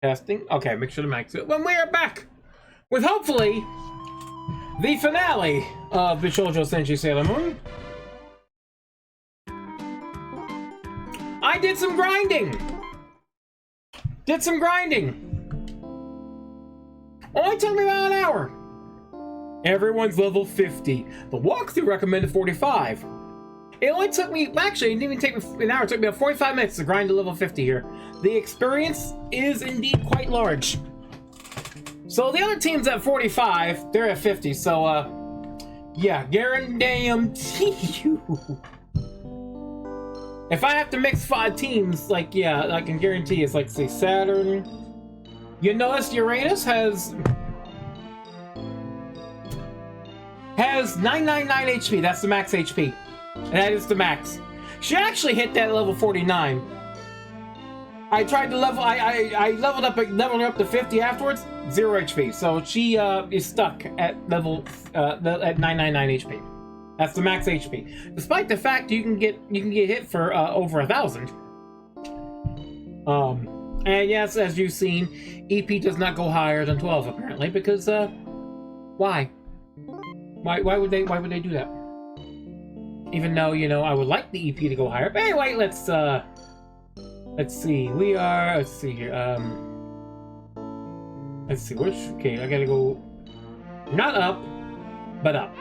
Testing. Okay, make sure to max it. When we are back with hopefully the finale of Bishoujo Senshi Sailor Moon. I did some grinding. Only took me about an hour. Everyone's level 50. The walkthrough recommended 45. It only took me, actually, it didn't even take me an hour. It took me about 45 minutes to grind to level 50 here. The experience is indeed quite large. So the other team's at 45, they're at 50, so, yeah, guarantee you. If I have to mix 5 teams, like, yeah, I can guarantee it's like, say, Saturn. You notice Uranus has 999 HP, that's the max HP. And that is the max. She actually hit that level 49. I tried to level. I leveled up to 50 afterwards. 0 HP. So she is stuck at level at 999 HP. That's the max HP. Despite the fact you can get hit for over 1,000. And yes, as you've seen, EP does not go higher than 12 apparently because why? Why would they do that? Even though, you know, I would like the EP to go higher. But anyway, let's see. Let's see here. Let's see. Okay, I gotta go not up, but up.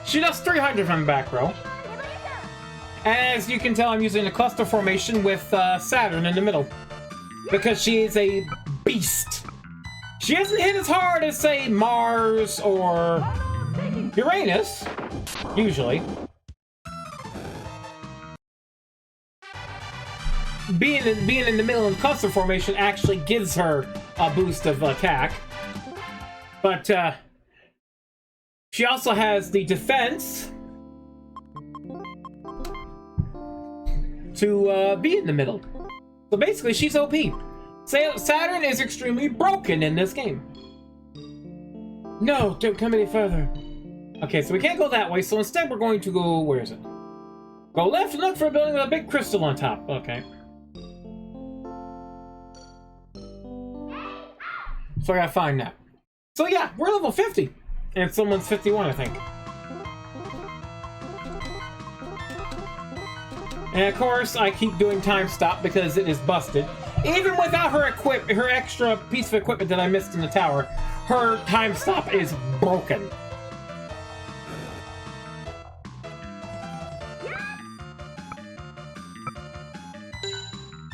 She does 300 from the back row. And as you can tell, I'm using a cluster formation with Saturn in the middle. Because she is a beast. She hasn't hit as hard as, say, Mars or Uranus, usually. Being in the middle in cluster formation actually gives her a boost of attack. But, she also has the defense to be in the middle. So basically, she's OP. Saturn is extremely broken in this game. No, don't come any further. Okay, so we can't go that way, so instead we're going to go... Where is it? Go left and look for a building with a big crystal on top. Okay. So I gotta find that. So yeah, we're level 50. And someone's 51, I think. And of course, I keep doing time stop because it is busted. Even without her extra piece of equipment that I missed in the tower, her time stop is broken.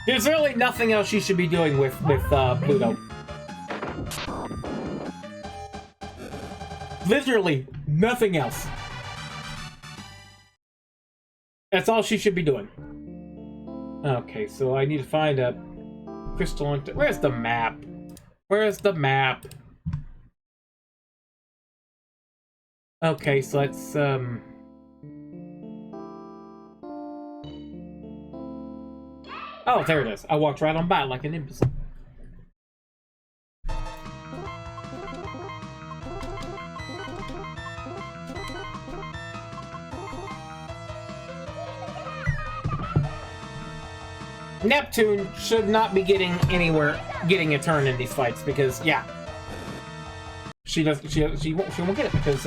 There's really nothing else she should be doing with Pluto. Literally nothing else. That's all she should be doing. Okay, so I need to find a crystal. Where's the map? Where's the map? Okay, so let's Oh, there it is. I walked right on by like an imbecile. Neptune should not be getting a turn in these fights because, yeah, she won't get it because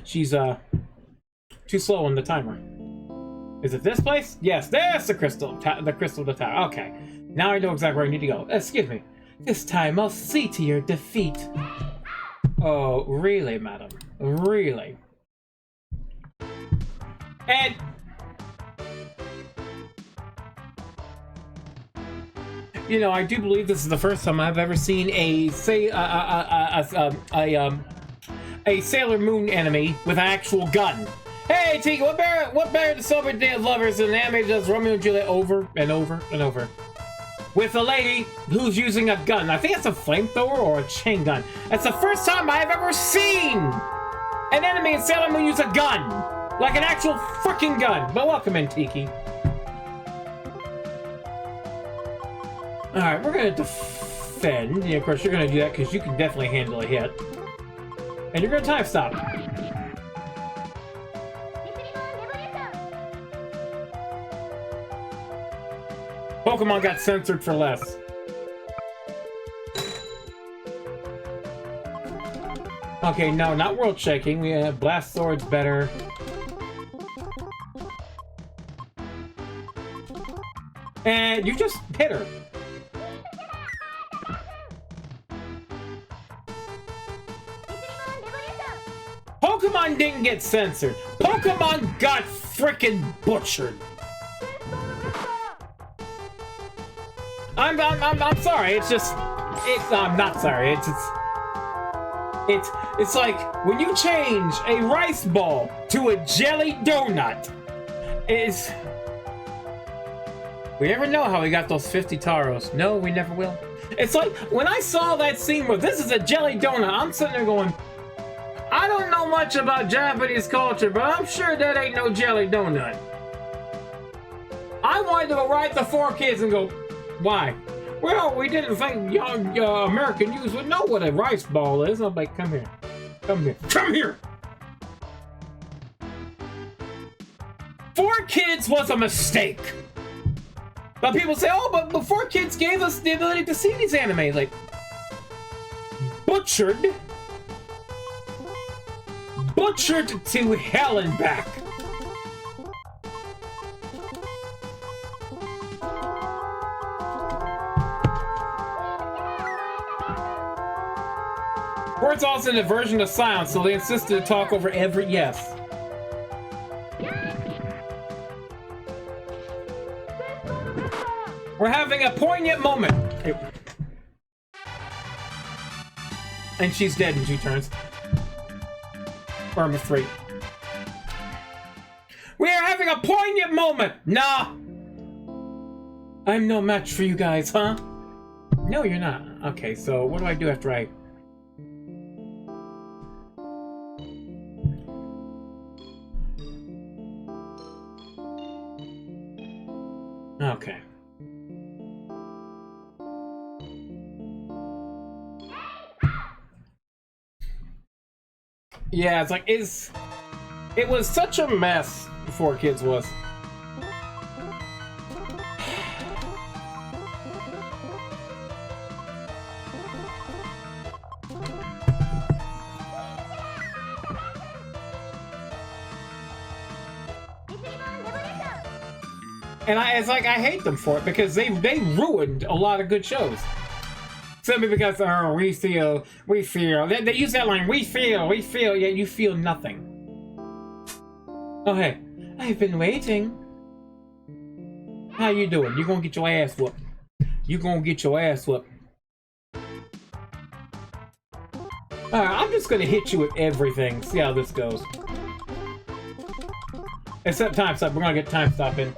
she's too slow on the timer. Is it this place? Yes, there's the crystal of the tower. Okay, now I know exactly where I need to go. Excuse me. This time I'll see to your defeat. Oh, really, madam? Really? And you know, I do believe this is the first time I've ever seen a Sailor Moon enemy with an actual gun. Hey, Tiki, what better to celebrate the Day of Lovers than an anime does Romeo and Juliet over and over and over with a lady who's using a gun? I think it's a flamethrower or a chain gun. That's the first time I've ever seen an enemy in Sailor Moon use a gun, like an actual freaking gun. But welcome in, Tiki. Alright, we're gonna defend. Yeah, of course, you're gonna do that because you can definitely handle a hit. And you're gonna time stop. Pokemon got censored for less. Okay, no, not world shaking. We have Blast Sword's better. And you just hit her. Pokemon didn't get censored. Pokemon got frickin' butchered. I'm sorry. It's just, I'm not sorry. It's like when you change a rice ball to a jelly donut. We never know how we got those 50 Taros. No, we never will. It's like when I saw that scene where this is a jelly donut, I'm sitting there going, I don't know much about Japanese culture, but I'm sure that ain't no jelly donut. I wanted to go right to 4Kids and go, why? Well, we didn't think young American youth would know what a rice ball is. I'm like, come here. Come here. Come here! 4Kids was a mistake. But people say, oh, but 4Kids gave us the ability to see these anime. Like, butchered to hell and back. Words also an aversion to silence, so they insisted to talk over every yes. We're having a poignant moment. And she's dead in 2 turns. Or 3. We are having a poignant moment! Nah! I'm no match for you guys, huh? No, you're not. Okay, so what do I do after I... Okay. Yeah, it's like, it was such a mess, 4Kids was. And it's like, I hate them for it because they ruined a lot of good shows. Simply because, oh, we feel. They use that line, we feel, yet you feel nothing. Oh, hey, I've been waiting. How you doing? You gonna get your ass whooped. You gonna get your ass whooped. Alright, I'm just gonna hit you with everything. See how this goes. Except time stop. We're gonna get time stop in.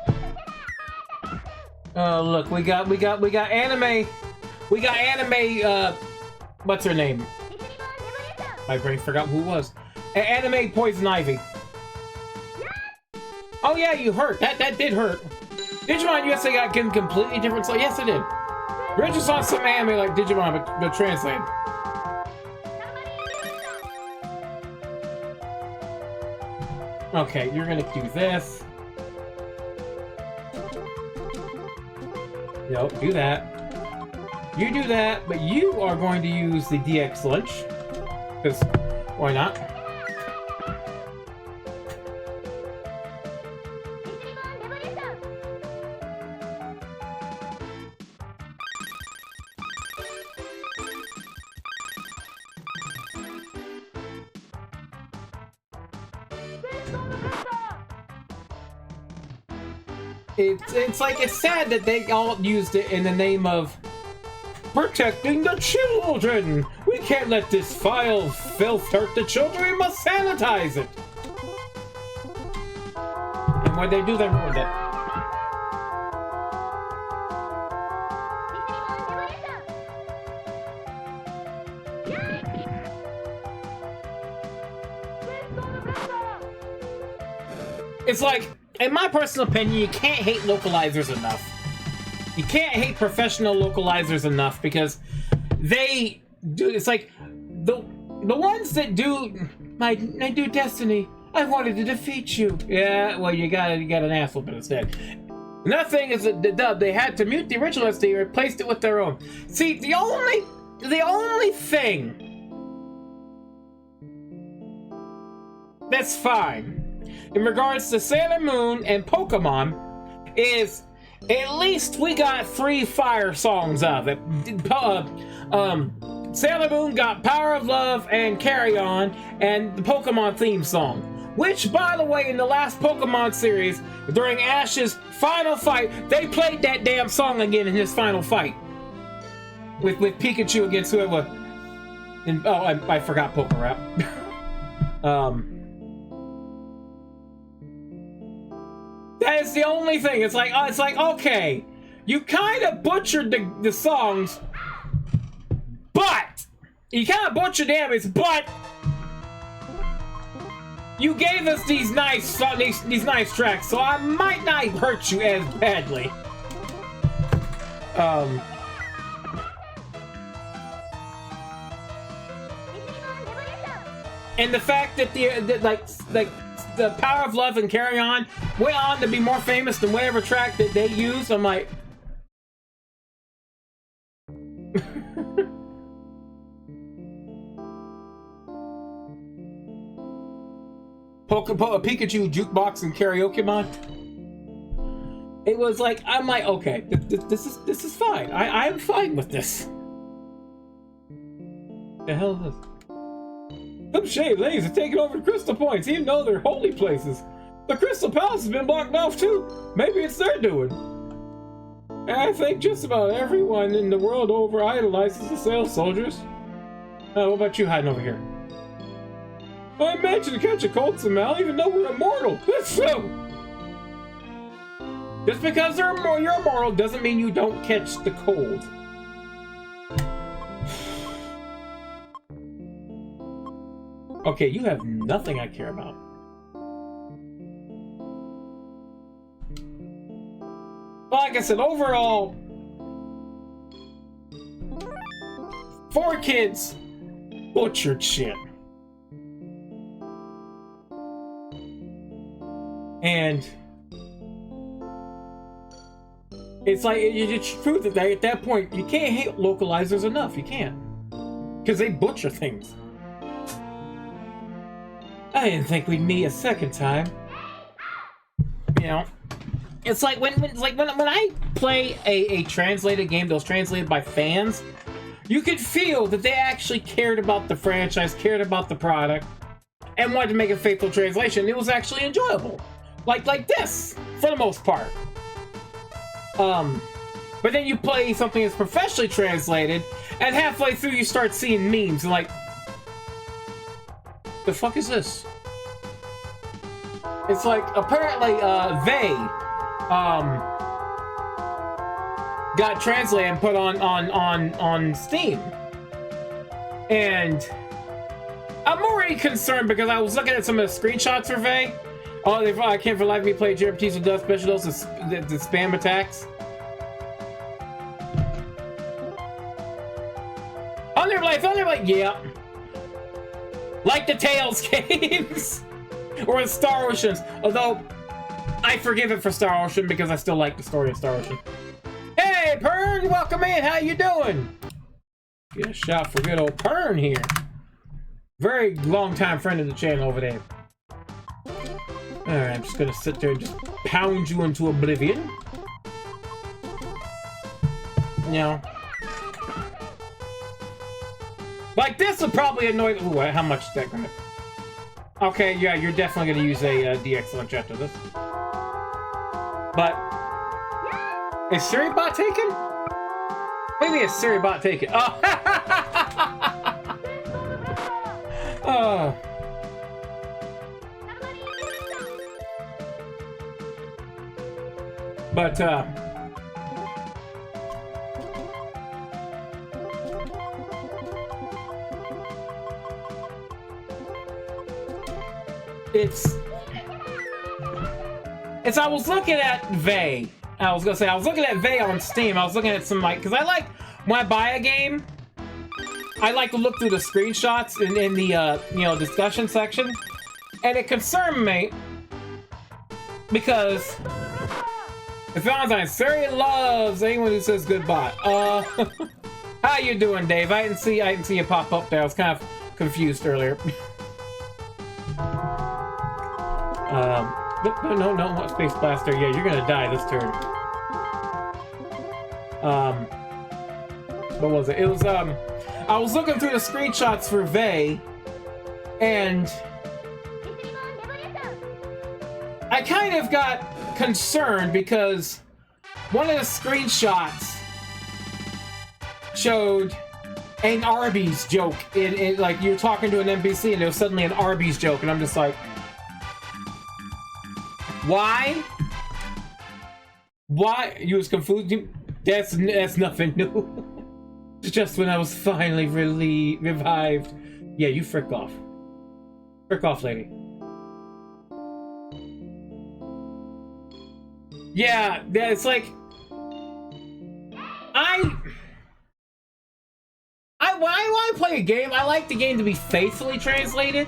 Oh, look, we got anime. We got anime, what's her name? My brain forgot who it was. Anime Poison Ivy. Oh yeah, you hurt. That did hurt. Digimon USA got completely different. So yes, it did. We just saw some anime like Digimon, but translated. Okay, you're gonna do this. Nope, do that. You do that, but you are going to use the DX Lunch. Because, why not? It's like, it's sad that they all used it in the name of protecting the children. We can't let this vile filth hurt the children. We must sanitize it. And when they do, they ruined it. It's like, in my personal opinion, you can't hate localizers enough. You can't hate professional localizers enough because they do. It's like the ones that do I do Destiny. I wanted to defeat you. Yeah, well you got an ass whooping instead. Another thing is that the dub, they had to mute the original SD and replaced it with their own. See, the only thing that's fine in regards to Sailor Moon and Pokemon is at least we got 3 fire songs of it. Sailor Moon got Power of Love and Carry On and the Pokemon theme song. Which, by the way, in the last Pokemon series, during Ash's final fight, they played that damn song again in his final fight. With Pikachu against whoever. And, oh, I forgot Pokerap. That is the only thing. It's like, okay, you kind of butchered the songs, but you kind of butchered them. But you gave us these nice tracks, so I might not hurt you as badly. And the fact that the Power of Love and Carry On went on to be more famous than whatever track that they used, I'm like, Pikachu Jukebox and Karaoke-mon. It was like, I'm like, okay, this is fine. I'm fine with this. The hell is this? Some shade ladies are taking over the Crystal Points, even though they're holy places. The Crystal Palace has been blocked off too. Maybe it's their doing. And I think just about everyone in the world over idolizes the Sail Soldiers. What about you hiding over here? I imagine to catch a cold somehow, even though we're immortal. That's so. Just because you're immortal doesn't mean you don't catch the cold. Okay, you have nothing I care about. But like I said, overall, 4 kids butchered shit. And it's like, it's true that at that point, you can't hate localizers enough. You can't. Because they butcher things. I didn't think we'd meet a second time. You know, it's like when I play a translated game that was translated by fans, you could feel that they actually cared about the franchise, cared about the product, and wanted to make a faithful translation. It was actually enjoyable, like this for the most part. But then you play something that's professionally translated, and halfway through you start seeing memes and like, the fuck is this? It's like apparently they got translated and put on Steam, and I'm already concerned because I was looking at some of the screenshots for Vey. Oh, I can't for life me play JRPGs with death special dose the spam attacks. Thunderblade, yeah. Like the Tales games. Or the Star Oceans. Although, I forgive it for Star Ocean because I still like the story of Star Ocean. Hey, Pern! Welcome in! How you doing? Get a shot for good old Pern here. Very long-time friend of the channel over there. Alright, I'm just gonna sit there and just pound you into oblivion. No. Like, this would probably annoy... Ooh, how much is that gonna... Okay, yeah, you're definitely gonna use a DX launch after this. But... Is Siribot taken? What do you mean is Siribot taken? Oh! Oh... But, it's I was looking at Vey, I was gonna say, I was looking at Vey on Steam. I was looking at some, like, because I like, when I buy a game, I like to look through the screenshots in the, you know, discussion section. And it concerned me because Valentine, Siri loves anyone who says goodbye. How you doing, Dave? I didn't see you pop up there. I was kind of confused earlier. No, Space Blaster. Yeah, you're gonna die this turn. What was it? It was, I was looking through the screenshots for Vey, and I kind of got concerned because one of the screenshots showed an Arby's joke in like you're talking to an NPC and there was suddenly an Arby's joke, and I'm just like, why? You was confused? That's nothing new. Just when I was finally revived. Yeah, you frick off. Frick off, lady. Yeah, it's like when I play a game, I like the game to be faithfully translated,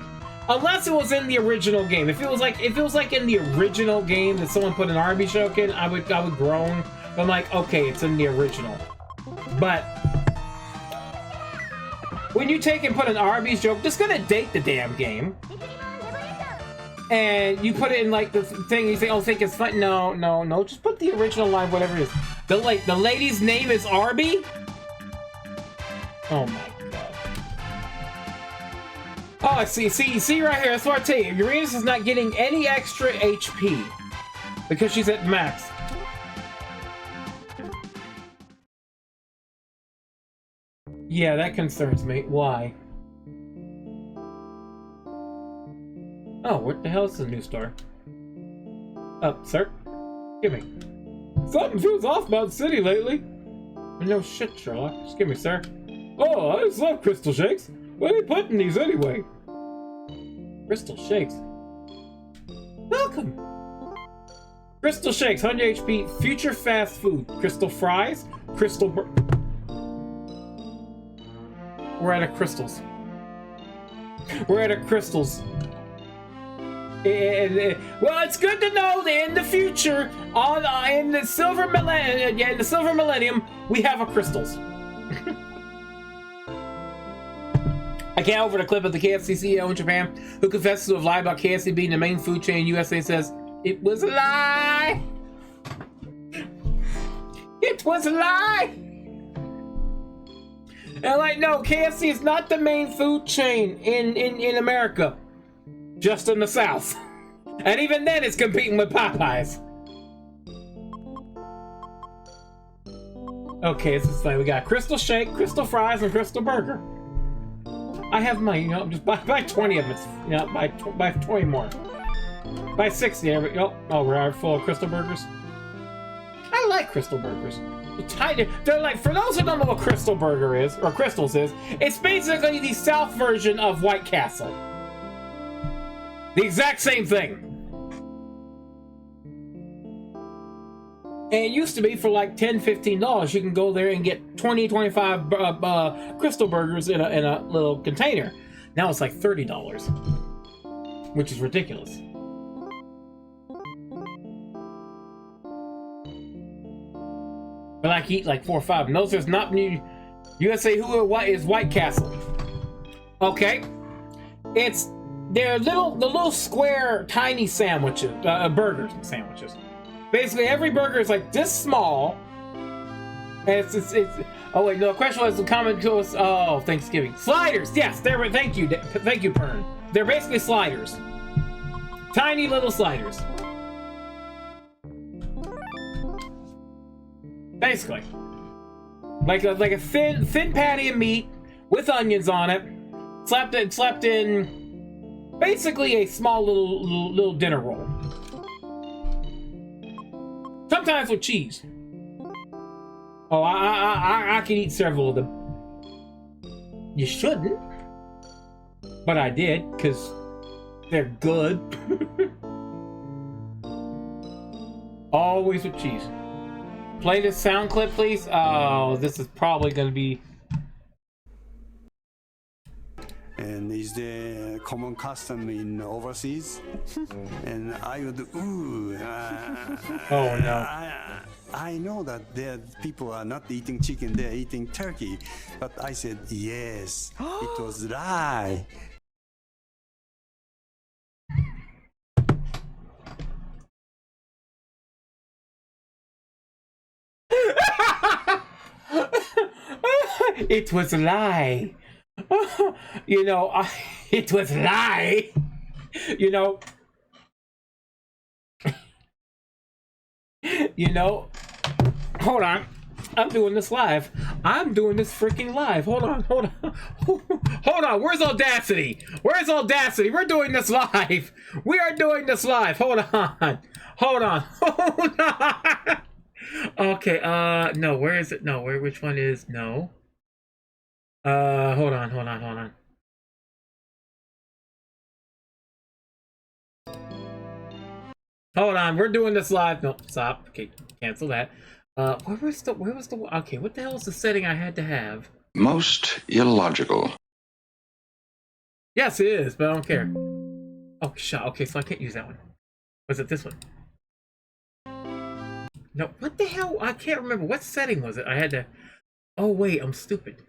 unless it was in the original game. If it was like in the original game that someone put an Arby's joke in, I would groan. But I'm like, okay, it's in the original. But when you take and put an Arby's joke, just gonna date the damn game. And you put it in like the thing, you say, oh, think it's fun. No, just put the original line, whatever it is. The lady's name is Arby? Oh my god. Oh, I see right here, that's what I tell you. Uranus is not getting any extra HP because she's at max. Yeah, that concerns me. Why? Oh, what the hell is the new star? Sir? Give me. Something feels off about the city lately. No shit, Sherlock. Just give me, sir. Oh, I just love crystal shakes. Where are they putting these anyway? Crystal shakes? Welcome! Crystal shakes, 100 HP, future fast food. Crystal fries, crystal We're out of crystals. We're out of crystals. Well, it's good to know that in the future, in the silver millennium, we have a crystals. I can't over the clip of the KFC CEO in Japan who confesses to have lied about KFC being the main food chain in USA. Says it was a lie. It was a lie. And like, no, KFC is not the main food chain in America. Just in the South. And even then it's competing with Popeyes. Okay, this is fine. We got Crystal Shake, Crystal Fries, and Crystal Burger. I have money, you know, just buy 20 of them. You know, buy 20 more. Buy 60, there we go. Oh, we're full of Crystal Burgers. I like Crystal Burgers. They're like, for those who don't know what Crystal Burger is, or Crystals is, it's basically the South version of White Castle. The exact same thing. And it used to be for like $10, $15. You can go there and get 20, 25 Crystal Burgers in a little container. Now it's like $30, which is ridiculous. But I can eat like 4 or 5. And those there's not new. USA What is White Castle? Okay, they're the little square tiny sandwiches, burgers and sandwiches. Basically, every burger is like this small. And it's oh wait, no, the question was the comment to us. Oh, Thanksgiving sliders. Yes, thank you, Pern. They're basically sliders, tiny little sliders. Basically, like a thin patty of meat with onions on it, slapped in, basically a small little dinner roll. Sometimes with cheese. Oh, I can eat several of them. You shouldn't, but I did because they're good. Always with cheese. Play this sound clip, please. Oh, this is probably going to be... And is the common custom in overseas? And I would, oh no. I know that there people are not eating chicken, they're eating turkey. But I said, yes, it was lie. It was a lie. You know, it was a lie. You know. You know. Hold on. I'm doing this live. I'm doing this freaking live. Hold on. Hold on. Hold on. Where's Audacity? Where's Audacity? We're doing this live. We are doing this live. Hold on. Hold on. Hold on. Okay, no, where is it? No, which one is, no. Hold on. Hold on, we're doing this live. No, stop. Okay, cancel that. Where was the, okay, what the hell is the setting I had to have? Most illogical. Yes, it is, but I don't care. Oh, shot. Okay, so I can't use that one. Was it this one? No, what the hell? I can't remember. What setting was it? I had to... Oh, wait, I'm stupid.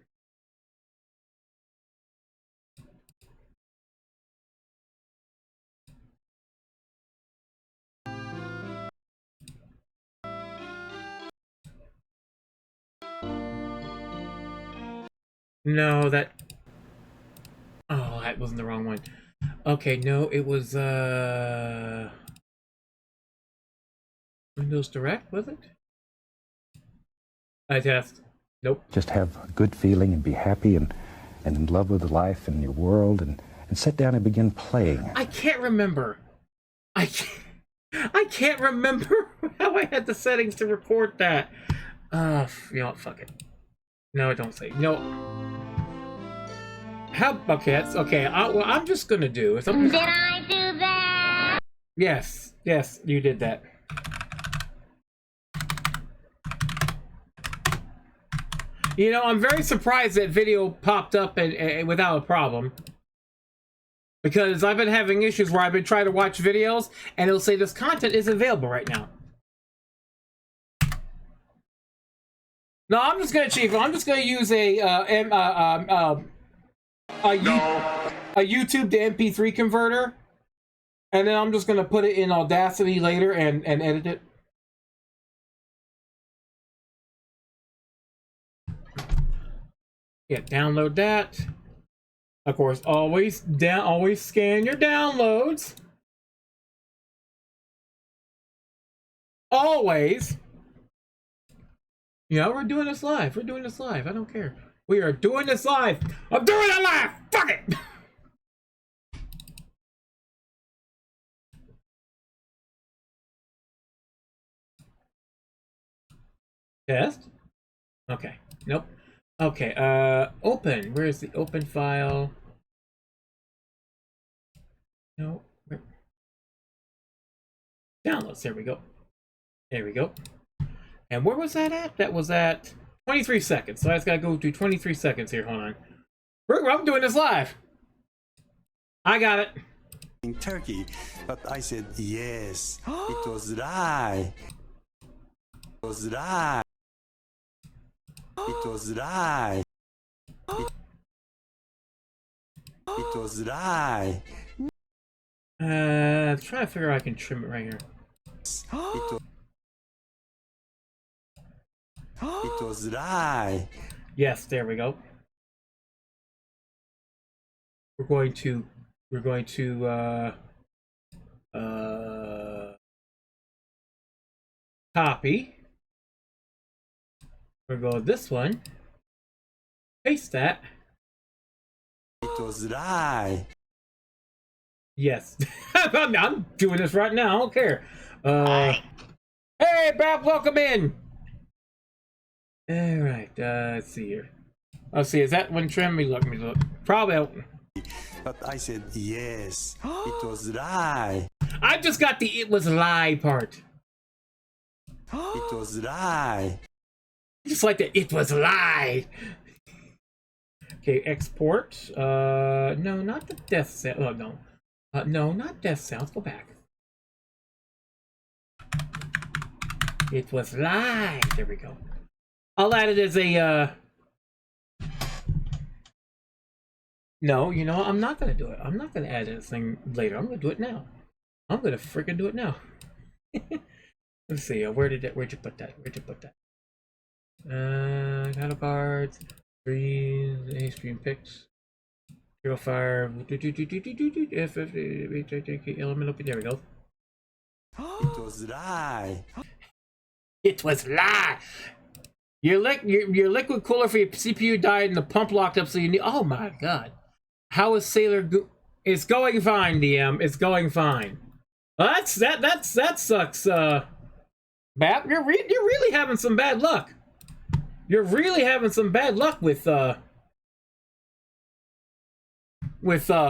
No, that... Oh, that wasn't the wrong one. Okay, no, it was, Windows Direct, was it? I test. Nope. Just have a good feeling and be happy and in love with life and your world and sit down and begin playing. I can't remember. I can't remember how I had the settings to record that. You know what, fuck it. No, don't say. No. How, okay, that's, okay, what I'm just gonna do is Did I do that? Yes, you did that. You know, I'm very surprised that video popped up and without a problem. Because I've been having issues where I've been trying to watch videos and it'll say this content isn't available right now. No, I'm just gonna use a YouTube to MP3 converter, and then I'm just gonna put it in Audacity later and edit it. Yeah, download that. Of course, always scan your downloads. Always. You know, we're doing this live. I don't care. We are doing this live. I'm doing it live. Fuck it. Test? Okay. Nope. Okay, open. Where's the open file? No. Downloads. There we go. And where was that at? That was at 23 seconds. So I just gotta go to 23 seconds here. Hold on. I'm doing this live. I got it. In Turkey, but I said yes. It was lie. It was lie. It was lie. It was lie. Trying to figure out I can trim it right here. It was lie. Yes, there we go. We're going to copy. We're going to this one. Paste that. It was lie. Yes. I'm doing this right now. I don't care. Hey, Bob, welcome in. All right. Let's see here. Let's see. Is that one trim? Me look. Probably. But I said yes. It was lie. I just got the "it was lie" part. It was lie. Just like that. It was a lie. Okay, export. No, not the death sound. Oh, no. No, not death sounds. Go back. It was lie. There we go. I'll add it as a, No, you know, I'm not gonna do it. I'm not gonna add this thing later. I'm gonna do it now. I'm gonna freaking do it now. Let's see, where'd you put that? Where'd you put that? Title cards, trees, A stream picks, hero fire, element open. There we go. It was lie. It was lie. Your liquid cooler for your CPU died and the pump locked up, so you need. Oh my god. How is Sailor It's going fine, DM. It's going fine. Well, that sucks, Bap. You're really having some bad luck. You're really having some bad luck with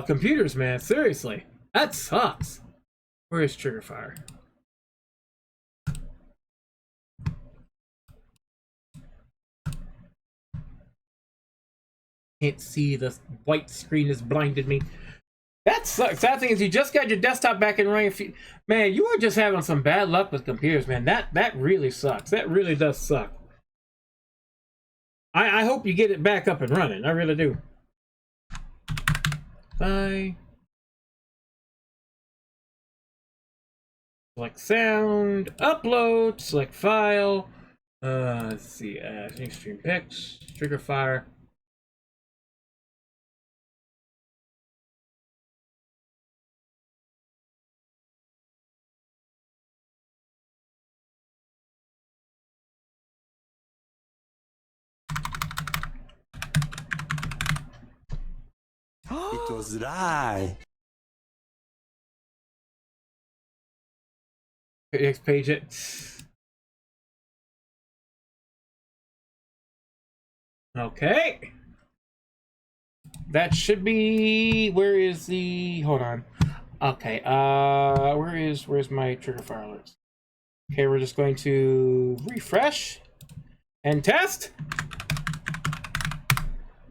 computers, man. Seriously. That sucks. Where is Trigger Fire? Can't see, the white screen has blinded me. That sucks. Sad thing is you just got your desktop back and running. Man, you are just having some bad luck with computers, man. That really sucks. That really does suck. I hope you get it back up and running. I really do. Bye. Select sound, upload, select file. Let's see, stream pics, trigger fire. It was lie. Next page it. Okay. That should be. Where is the? Hold on. Okay. Where's my trigger fire alerts? Okay, we're just going to refresh and test.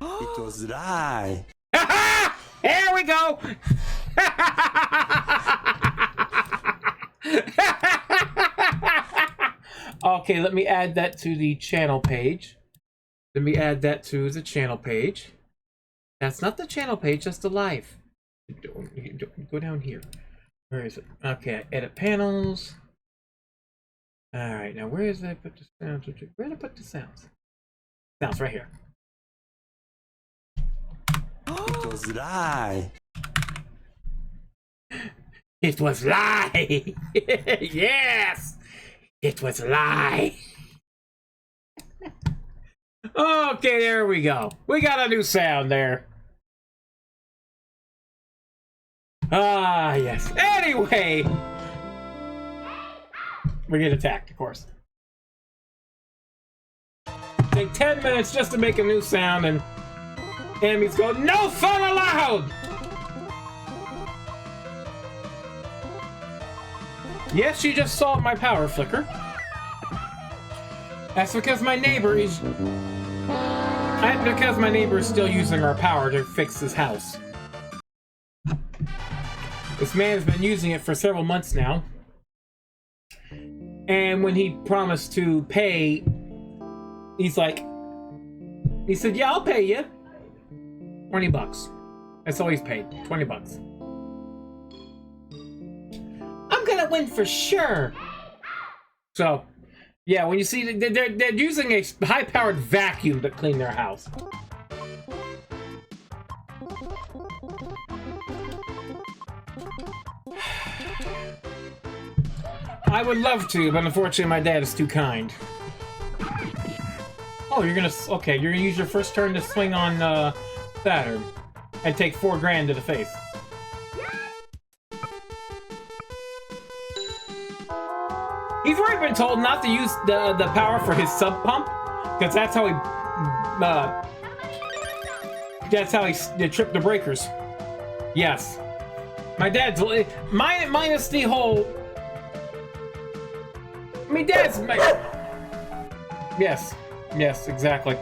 It was lie. There we go. Okay, let me add that to the channel page. Let me add that to the channel page. That's not the channel page, that's the live. Go down here. Where is it? Okay, edit panels. Alright, now where is I put the sounds? Where did I put the sounds? Sounds right here. It was lie. It was lie. Yes, it was lie. Okay, there we go. We got a new sound there. Ah, yes. Anyway, we get attacked, of course. Take 10 minutes just to make a new sound, and enemies go, "No fun allowed!" Yes, you just saw my power flicker. That's because my neighbor is... because my neighbor is still using our power to fix his house. This man has been using it for several months now. And when he promised to pay, he's like... He said, "Yeah, I'll pay you. 20 bucks. That's all he's paid. 20 bucks. I'm gonna win for sure. So, yeah, when you see they're using a high-powered vacuum to clean their house. I would love to, but unfortunately my dad is too kind. Oh, you're gonna... Okay, you're gonna use your first turn to swing on, Saturn and take 4 grand to the face. He's already been told not to use the power for his sub pump, because that's how he tripped the breakers. Yes, my dad's minus the whole Me dad's my... Yes. Yes, exactly.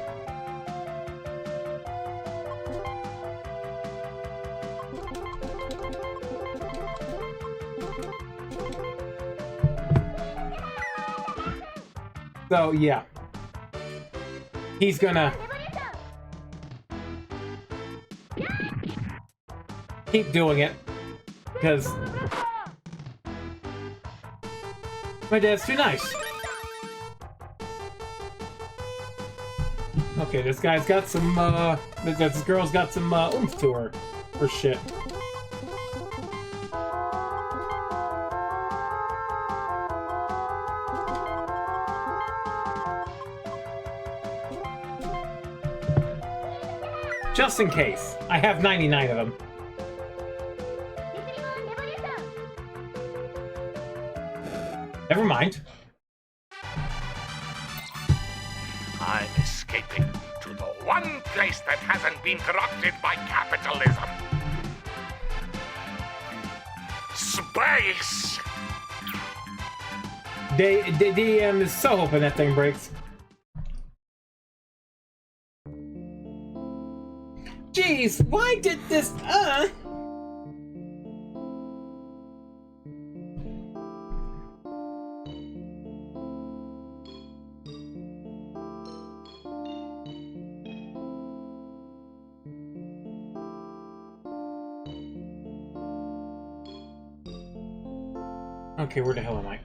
So, yeah. He's gonna... keep doing it. Because... my dad's too nice. Okay, this guy's got some, this girl's got some, oomph to her. For shit. Just in case. I have 99 of them. Never mind. I'm escaping to the one place that hasn't been corrupted by capitalism. Space! DM is so hoping that thing breaks. Jeez, why did this, Okay, where the hell am I?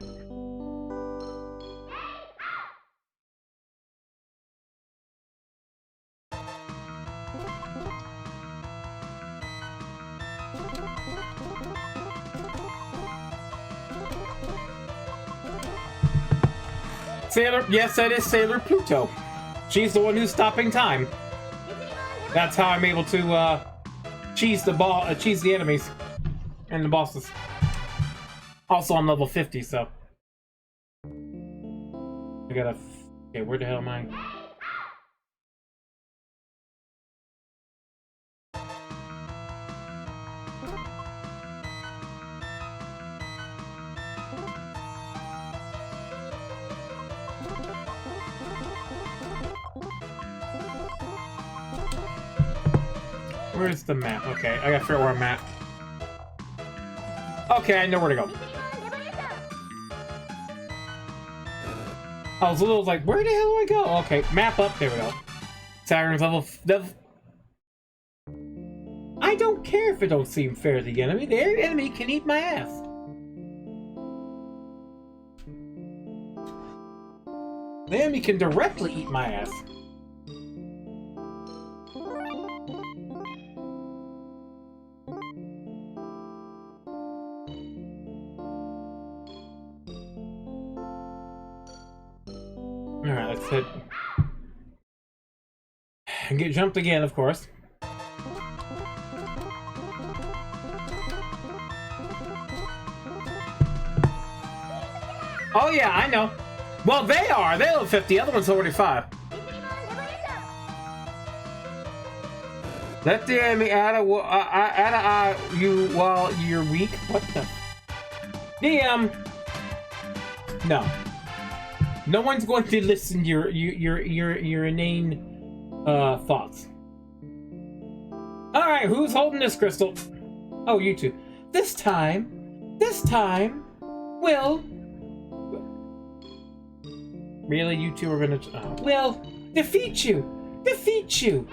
Sailor, yes, that is Sailor Pluto. She's the one who's stopping time. That's how I'm able to cheese the enemies and the bosses. Also, I'm level 50, so I gotta. Okay, where the hell am I? Where's the map? Okay, I gotta figure out where I'm at. Okay, I know where to go. I was a little like, where the hell do I go? Okay, map up. There we go. Saturn's level. I don't care if it don't seem fair to the enemy. The enemy can eat my ass. The enemy can directly eat my ass. Alright, let's hit. And get jumped again, of course. Oh yeah, I know. Well, they are. They're level 50. The other one's 45. Let the enemy add you while you're weak. What the? DM. No. No one's going to listen to your inane thoughts. All right, who's holding this crystal? Oh, you two. This time, we'll. Really, you two are gonna? We'll defeat you. Defeat you.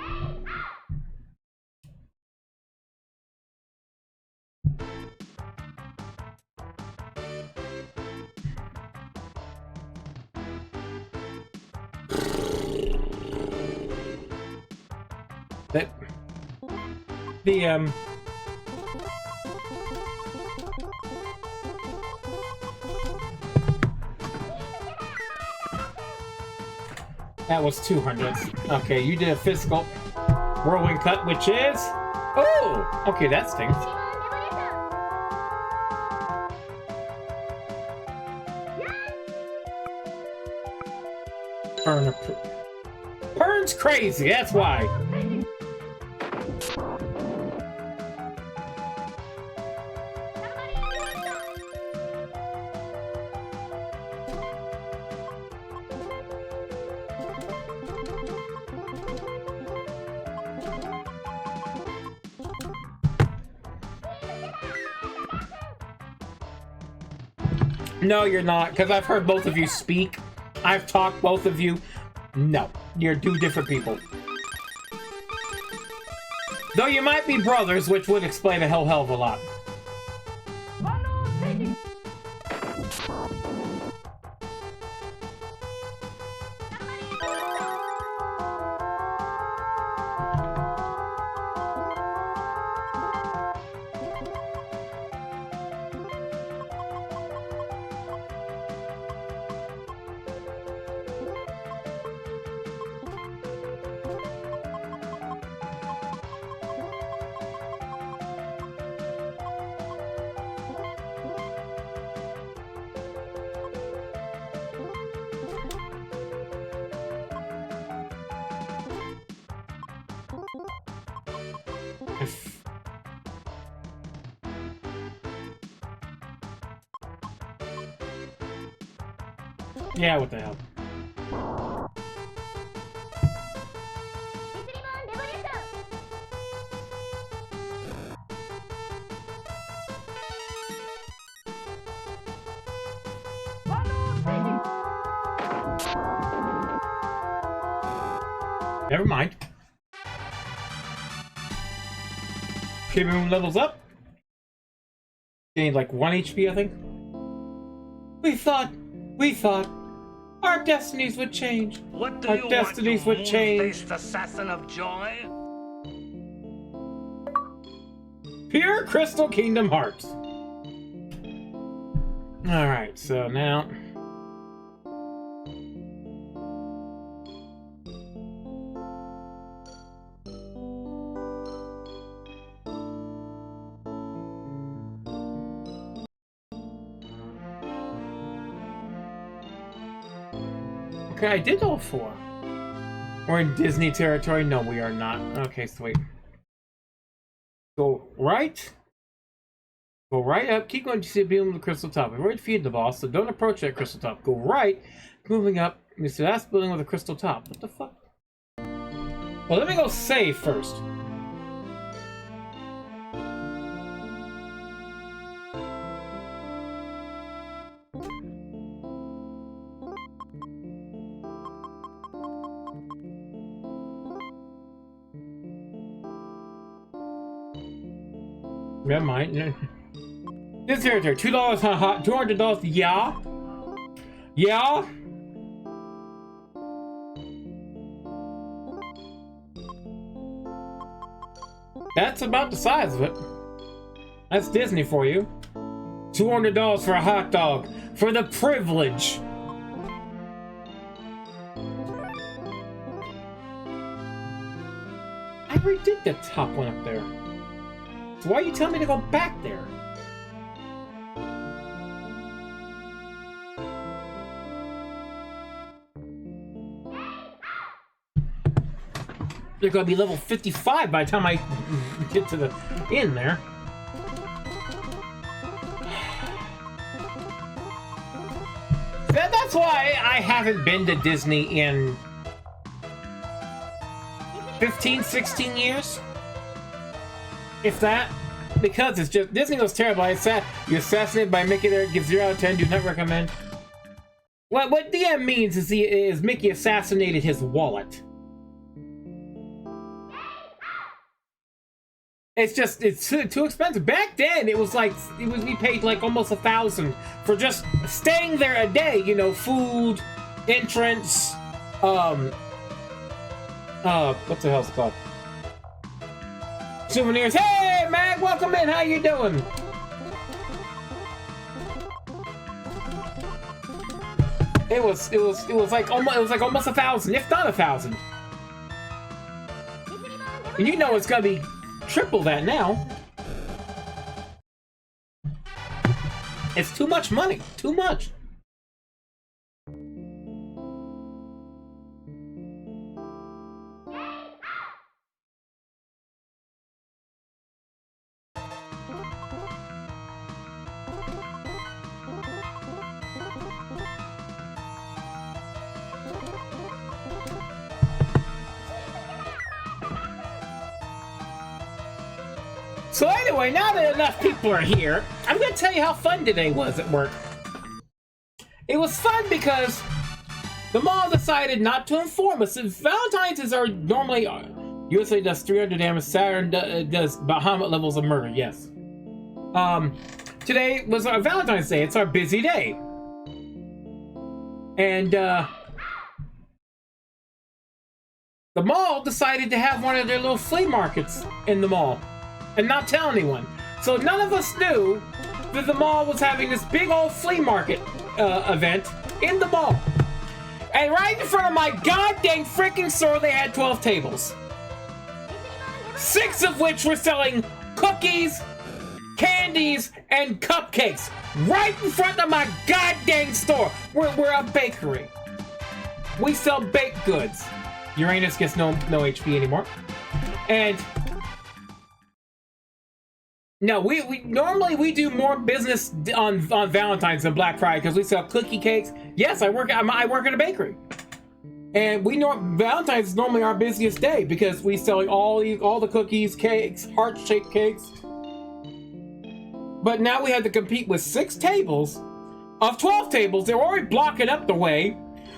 That was 200s. Okay, you did a physical whirlwind cut, which is... Oh! Okay, that stings. Pern's crazy, that's why. No, you're not, because I've heard both of you speak. I've talked both of you. No, you're two different people. Though you might be brothers, which would explain a hell of a lot. Yeah, what the hell? Never mind. Premium levels up. Gained like 1 HP, I think. We thought our destinies would change. What do Our you destinies want, would you change. moon-faced assassin of joy? Pure Crystal Kingdom Hearts. Alright, so now... Okay, I did all 4. We're in Disney territory? No, we are not. Okay, sweet. Go right. Go right up. Keep going to see the beam of the crystal top. We've already defeated the boss, so don't approach that crystal top. Go right. Moving up. You see that's building with a crystal top. What the fuck? Well, let me go save first. Never mind. This territory, $2 hot, $200. Yeah, yeah. That's about the size of it. That's Disney for you. $200 for a hot dog for the privilege. I already did the top one up there. So why are you telling me to go back there? They're gonna be level 55 by the time I get to the inn there. That's why I haven't been to Disney in 15, 16 years. If that. Because it's just, Disney goes terrible. I said, you assassinated by Mickey there, give 0 out of 10, do not recommend. What DM means is Mickey assassinated his wallet. It's too expensive. Back then, it was we paid like almost $1,000 for just staying there a day. You know, food, entrance, what the hell's it called? Souvenirs. Hey, Mag, welcome in. How you doing? It was like almost $1,000, if not $1,000. And you know it's gonna be triple that now. It's too much money. Too much. So anyway, now that enough people are here, I'm going to tell you how fun today was at work. it was fun because the mall decided not to inform us. Valentine's are normally USA does 300 damage. Saturn does Bahamut levels of murder. Yes. Today was our Valentine's Day. It's our busy day, and the mall decided to have one of their little flea markets in the mall and not tell anyone. So none of us knew that the mall was having this big old flea market event in the mall. And right in front of my goddamn freaking store, they had 12 tables. 6 of which were selling cookies, candies, and cupcakes. Right in front of my goddamn store. We're a bakery. We sell baked goods. Uranus gets no HP anymore. And no, we normally do more business on Valentine's than Black Friday because we sell cookie cakes. Yes, I work in a bakery, and Valentine's is normally our busiest day because we sell all the cookies, cakes, heart-shaped cakes. But now we had to compete with 6 tables of 12 tables. They were already blocking up the way,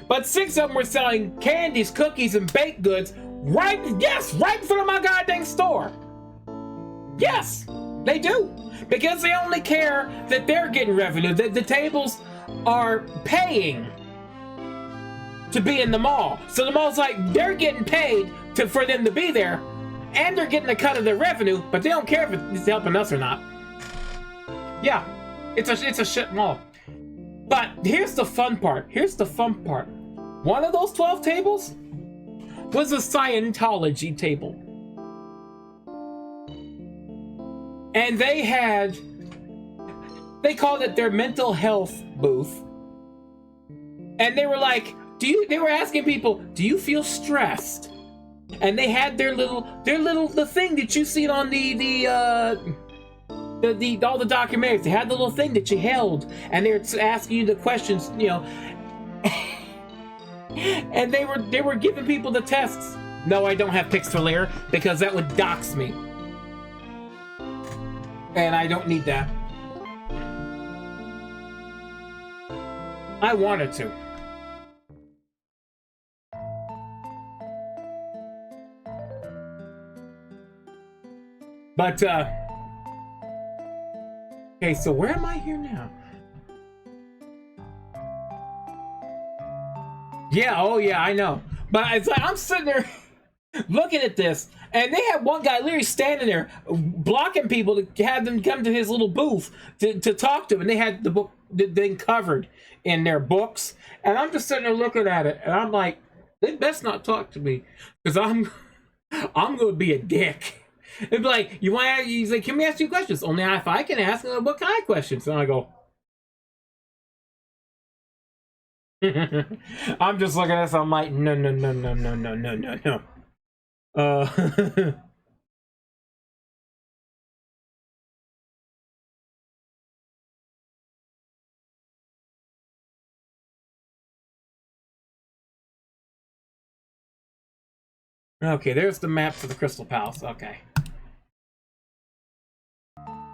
but 6 of them were selling candies, cookies, and baked goods right in front of my goddamn store. Yes. They do, because they only care that they're getting revenue. The tables are paying to be in the mall. So the mall's like, they're getting paid for them to be there, and they're getting a cut of their revenue, but they don't care if it's helping us or not. Yeah, it's a shit mall. But here's the fun part. One of those 12 tables was a Scientology table. And they called it their mental health booth. And they were like, they were asking people, do you feel stressed? And they had the thing that you see on all the documentaries. They had the little thing that you held, and they were asking you the questions, and they were giving people the tests. No, I don't have Pixelator because that would dox me. And I don't need that. I wanted to. But, okay, so where am I here now? Yeah, oh yeah, I know. But it's like, I'm sitting there looking at this, and they had one guy literally standing there blocking people to have them come to his little booth to talk to him, and they had the thing covered in their books, and I'm just sitting there looking at it, and I'm like, they best not talk to me, because I'm gonna be a dick. It'd be like, he's like, can we ask you questions? Only if I can ask. What kind of questions? And I go, I'm just looking at this, I'm like, no. Okay, there's the map for the Crystal Palace. Okay.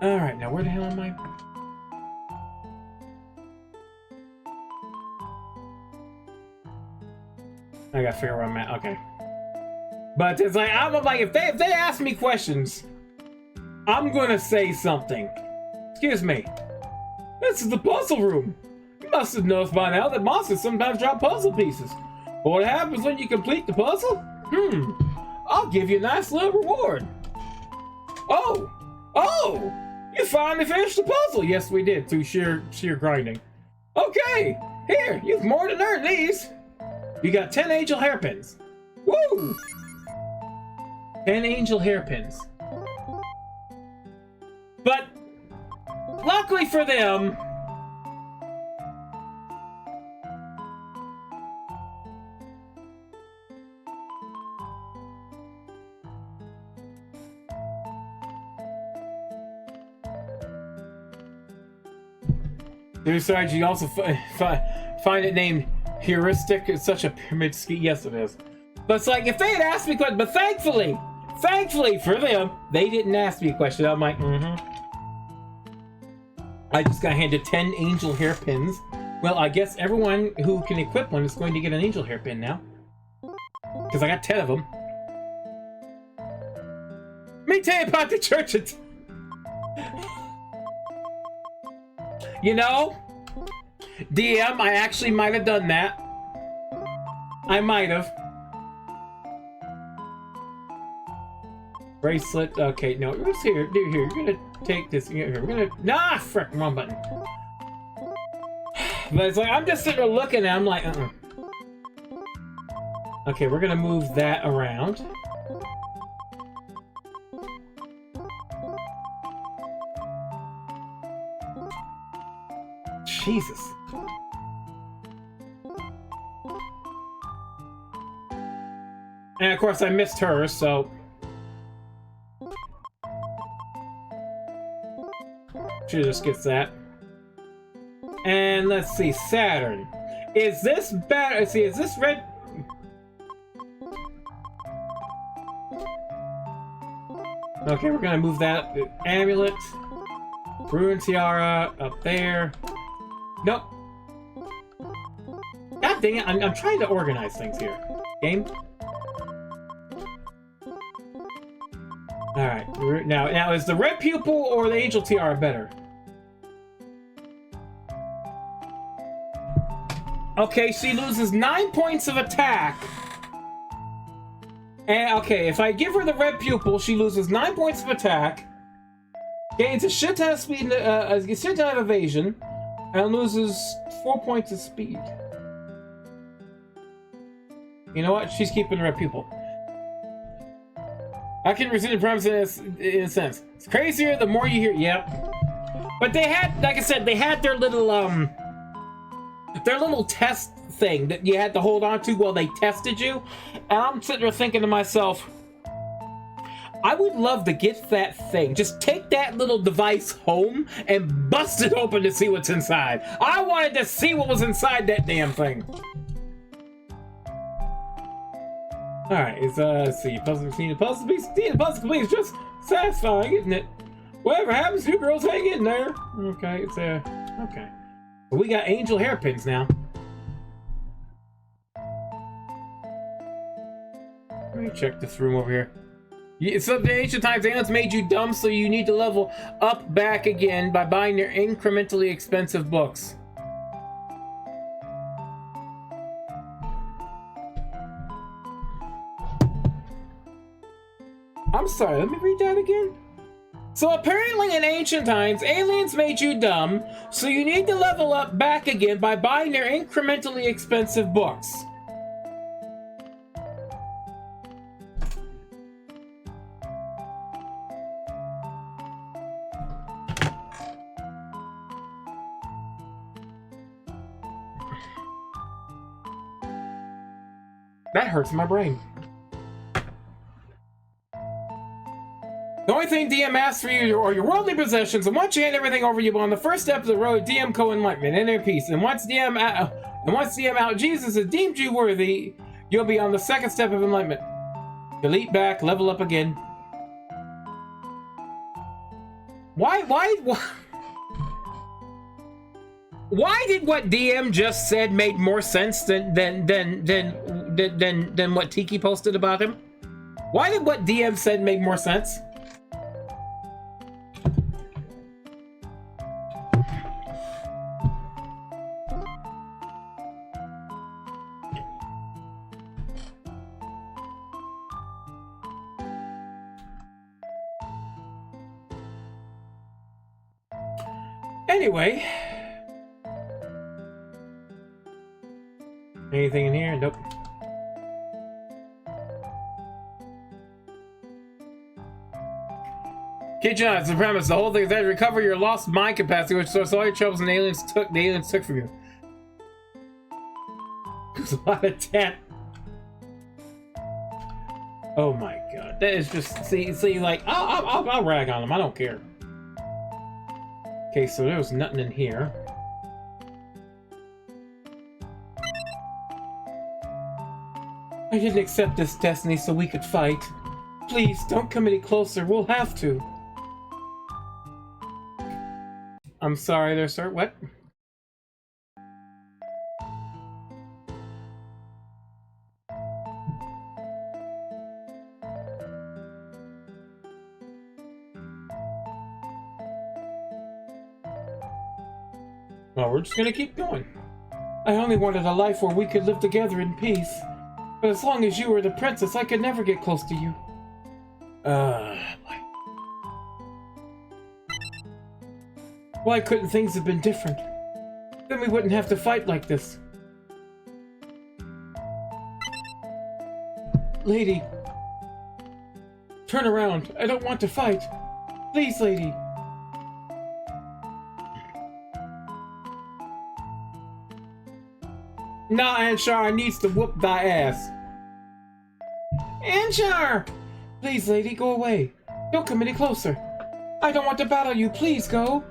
Alright, now where the hell am I? I gotta figure out where I'm at. Okay. But it's like, I'm like, if they ask me questions, I'm gonna say something. Excuse me. This is the puzzle room. You must have noticed by now that monsters sometimes drop puzzle pieces. But what happens when you complete the puzzle? I'll give you a nice little reward. Oh! You finally finished the puzzle! Yes, we did, through sheer grinding. Okay! Here, you've more than earned these. You got 10 angel hairpins. Woo! 10 angel hairpins. But, luckily for them, besides, you also find it named heuristic. It's such a pyramid scheme. Yes, it is. But it's like, if they had asked me a question, but thankfully for them, they didn't ask me a question. I'm like, I just got handed 10 angel hairpins. Well, I guess everyone who can equip one is going to get an angel hairpin now. Because I got 10 of them. Let me tell you about the church. You know, DM, I actually might have done that. I might have. Bracelet. Okay, no. Let's here. Dude, here. You're gonna take this. Here. We're gonna. Nah, frick. Wrong button. But it's like I'm just sitting there looking, and I'm like, Okay, we're gonna move that around. Jesus. And of course, I missed her, so. She just gets that. And let's see, Saturn. Is this better? Let's see, is this red? Okay, we're gonna move that amulet. Ruin tiara up there. Nope. God dang it, I'm trying to organize things here. Game. Alright, now is the red pupil or the angel tiara better? Okay, she loses 9 points of attack. And okay, if I give her the red pupil, she loses 9 points of attack, gains a shit ton of speed, a shit ton of evasion, and loses 4 points of speed. You know what? She's keeping the red pupil. I can resume the premise in a sense. It's crazier the more you hear. Yep. But they had, like I said, they had their little test thing that you had to hold on to while they tested you. And I'm sitting there thinking to myself, I would love to get that thing. Just take that little device home and bust it open to see what's inside. I wanted to see what was inside that damn thing. Alright, let's see. Puzzle piece. The puzzle piece just satisfying, isn't it? Whatever happens, you girls hang in there. Okay, it's okay. But we got angel hairpins now. Let me check this room over here. So the ancient times, aliens made you dumb, so you need to level up back again by buying their incrementally expensive books. I'm sorry, let me read that again. So apparently in ancient times, aliens made you dumb, so you need to level up back again by buying their incrementally expensive books. That hurts my brain. The only thing DM asks for you are your worldly possessions, and once you hand everything over, you on the first step of the road, DM co-enlightenment, inner peace. And once DM out Jesus has deemed you worthy, you'll be on the second step of enlightenment. Delete back, level up again. Why did what DM just said make more sense than what Tiki posted about him? Why did what DM said make more sense? Anyway. Anything in here? Nope. Kid John, it's the premise. The whole thing is that you recover your lost mind capacity, which source all your troubles and the aliens took from you. There's a lot of tat. Oh my god. That is just see like I'll rag on them, I don't care. Okay, so there was nothing in here. I didn't accept this destiny so we could fight. Please, don't come any closer. We'll have to. I'm sorry there, sir. What? Well, we're just gonna keep going. I only wanted a life where we could live together in peace. But as long as you were the princess, I could never get close to you. Why couldn't things have been different? Then we wouldn't have to fight like this. Lady. Turn around. I don't want to fight. Please, lady. Nah, Anshar needs to whoop thy ass. Anshar! Please, lady, go away. Don't come any closer. I don't want to battle you. Please, go.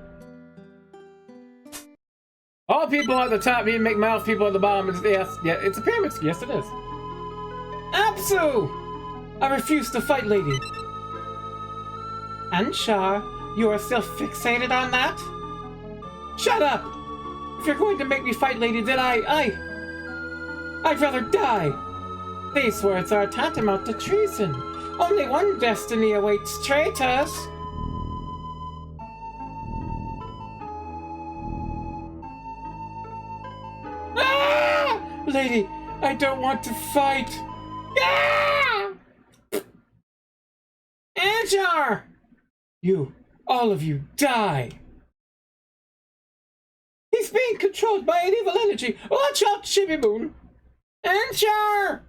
All people at the top need to make mouth, people at the bottom. Yes, yeah, it's a pyramid. Yes, it is. Apsu! I refuse to fight, lady. Anshar, you are still fixated on that? Shut up! If you're going to make me fight, lady, then I'd rather die. These words are tantamount to treason. Only one destiny awaits traitors. Ah! Lady, I don't want to fight. Ah! Anjar! You, all of you, die. He's being controlled by an evil energy. Watch out, Chibi Moon. Anjar!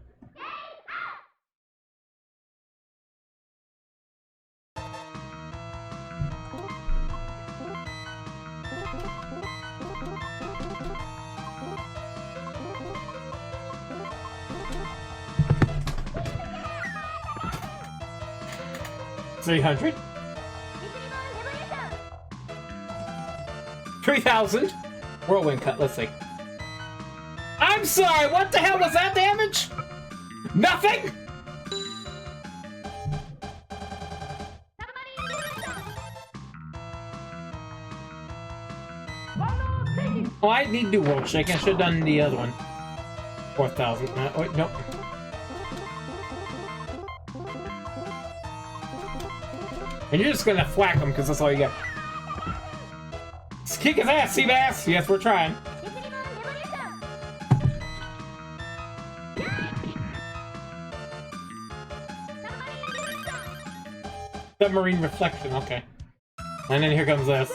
$300? 3,000? Whirlwind cut, let's see. I'm sorry, what the hell was that damage? Nothing? Oh, I need to do world shake. I should have done the other one. 4,000. Wait, nope. And you're just gonna thwack him because that's all you got. Just kick his ass, Seabass! Yes, we're trying. Submarine reflection, okay. And then here comes this.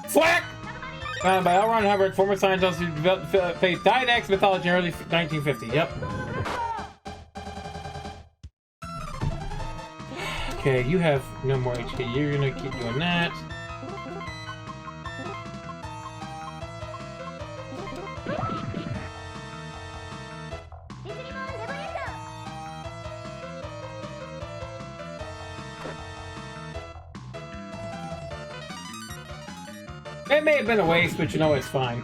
Slack! Found by L. Ron Hubbard, former scientist who developed faith Diadex mythology in early 1950. Yep. Okay, you have no more HP. You're gonna keep doing that. It may have been a waste, but you know it's fine.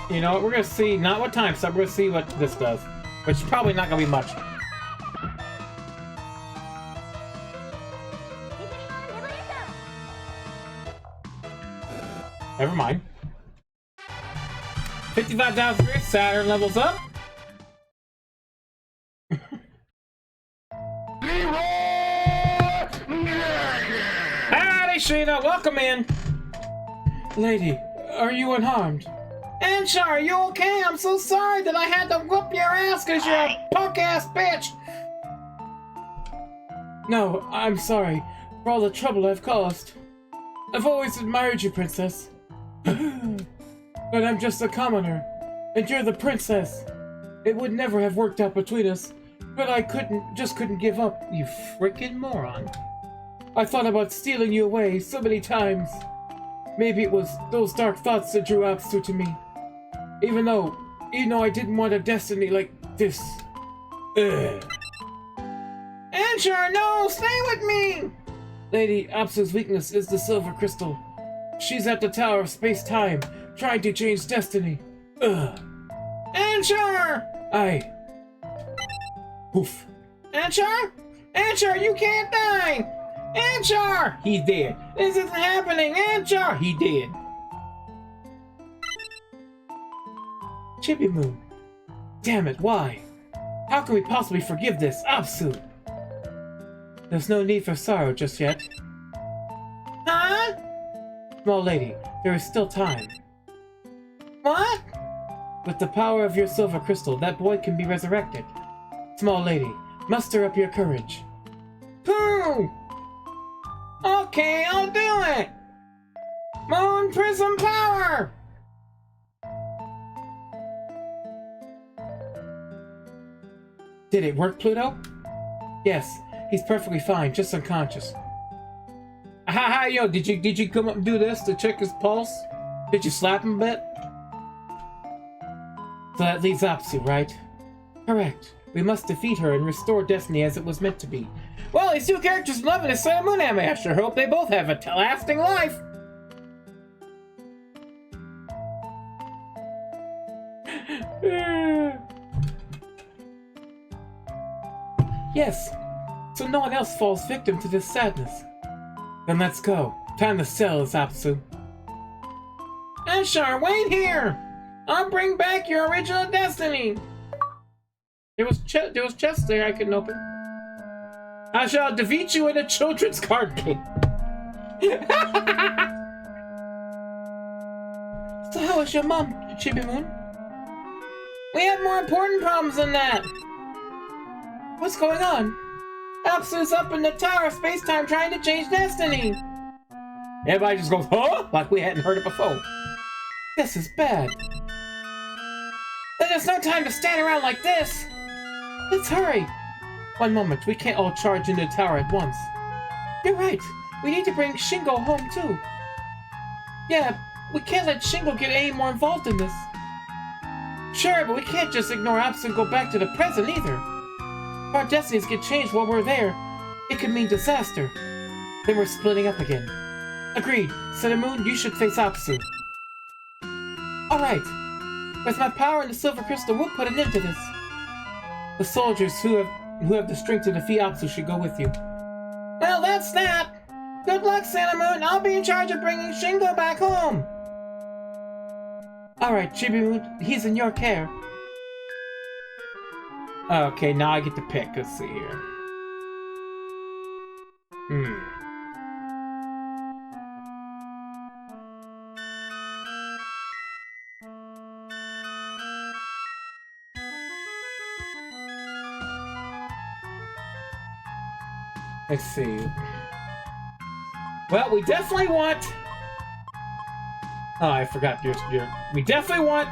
You know what, we're gonna see, not what time sub, we're gonna see what this does. Which is probably not gonna be much. Never mind. 55,000 grit, Saturn levels up. Howdy, Sheena, welcome in. Lady, are you unharmed? Anshar, are you okay? I'm so sorry that I had to whoop your ass because you're a punk-ass bitch! No, I'm sorry for all the trouble I've caused. I've always admired you, princess. But I'm just a commoner, and you're the princess. It would never have worked out between us, but I just couldn't give up, you freaking moron. I thought about stealing you away so many times. Maybe it was those dark thoughts that drew Apsu to me. Even though I didn't want a destiny like this. Ugh. Anshar, no! Stay with me! Lady, Apsu's weakness is the silver crystal. She's at the Tower of Space-Time, trying to change destiny. Ugh. Anchor! Oof. Anchor? Anchor, you can't die! Anchor! He's dead. This isn't happening! Anchor! He dead. Chibi Moon. Damn it, why? How can we possibly forgive this? Apsu! There's no need for sorrow just yet. Huh? Small lady, there is still time. What? With the power of your silver crystal, that boy can be resurrected. Small lady, muster up your courage. Pooh! Okay, I'll do it! Moon Prism Power! Did it work, Pluto? Yes, he's perfectly fine, just unconscious. Haha, yo, did you come up and do this to check his pulse? Did you slap him a bit? So that leaves Apsu, right? Correct. We must defeat her and restore Destiny as it was meant to be. Well, these two characters love it as Sailor Moon anime. I sure hope they both have a lasting life. Yes, so no one else falls victim to this sadness. Then let's go. Time to sell us, Apsu. Ashar, wait here! I'll bring back your original Destiny! There was chests there I couldn't open. I shall defeat you in a children's card game. So how is your mom, Chibi Moon? We have more important problems than that. What's going on? Apsu's up in the Tower of Space-Time trying to change Destiny. Everybody just goes, huh? Like we hadn't heard it before. This is bad. There's no time to stand around like this. Let's hurry. One moment, we can't all charge into the tower at once. You're right. We need to bring Shingo home too. Yeah, we can't let Shingo get any more involved in this. Sure, but we can't just ignore Apsu and go back to the present either. If our destinies get changed while we're there, it could mean disaster. Then we're splitting up again. Agreed. Sailor Moon, you should face Apsu. Alright. With my power and the silver crystal, we'll put an end to this. The soldiers who have the strength to defeat Apsu should go with you. Well, that's that. Good luck, Sailor Moon. I'll be in charge of bringing Shingo back home. Alright, Chibi Moon, he's in your care. Okay, now I get to pick. Let's see here. Let's see. Well, we definitely want... Oh, I forgot. We definitely want...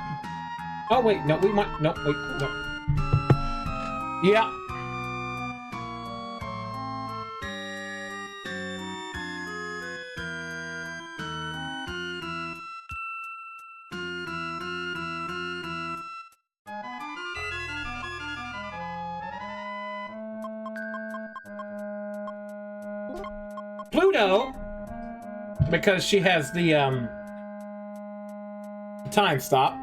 Oh, wait. No, we want... No, wait. No. Yeah. Pluto, because she has the time stop.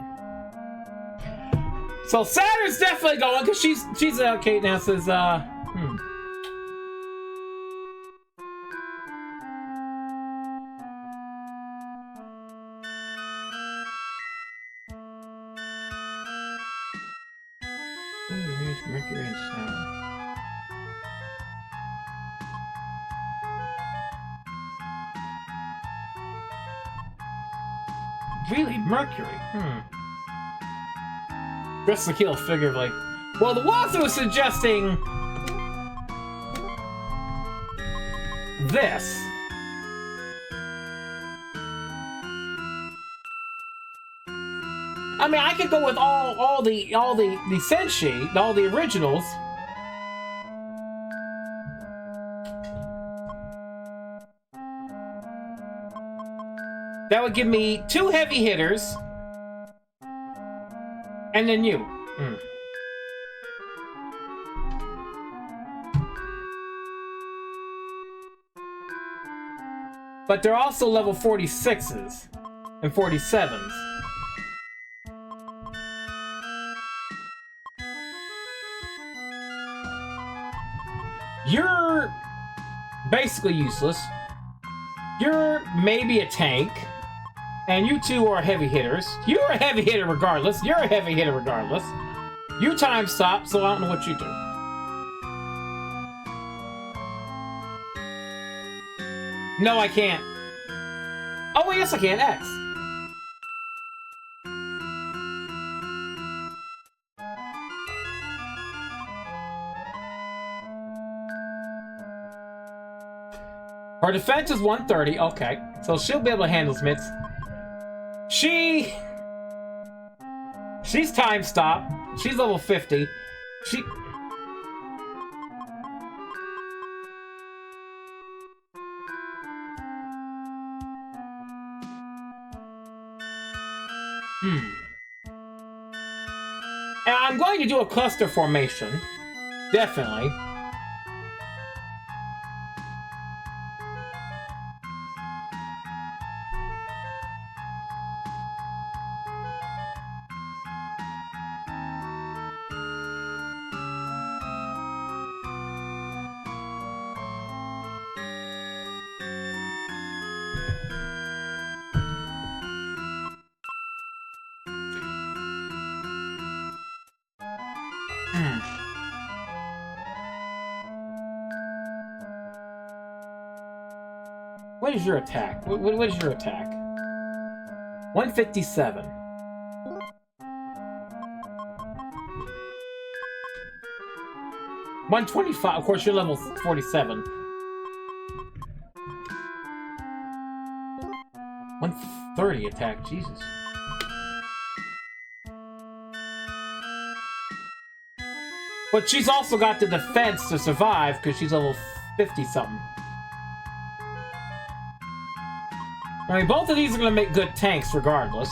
So Saturn's definitely going because she's okay now. Says Mercury and Saturn. Really, Mercury? Just to kill figuratively. Well, the walkthrough is suggesting this. I mean, I could go with all the Senshi, all the originals. That would give me 2 heavy hitters. And then you. But they're also level 46s and 47s. you're basically useless. You're maybe a tank. And you two are heavy hitters. You're a heavy hitter regardless. You're a heavy hitter regardless. You time stop, so I don't know what you do. No, I can't. Oh, well, yes, I can. X. Her defense is 130. Okay. So she'll be able to handle Smiths. She's time stop. She's level 50. And I'm going to do a cluster formation. Definitely. What is your attack? What is your attack? 157. $125. Of course, you're level 47. 130 attack. Jesus. But she's also got the defense to survive because she's level 50-something. I mean, both of these are going to make good tanks regardless.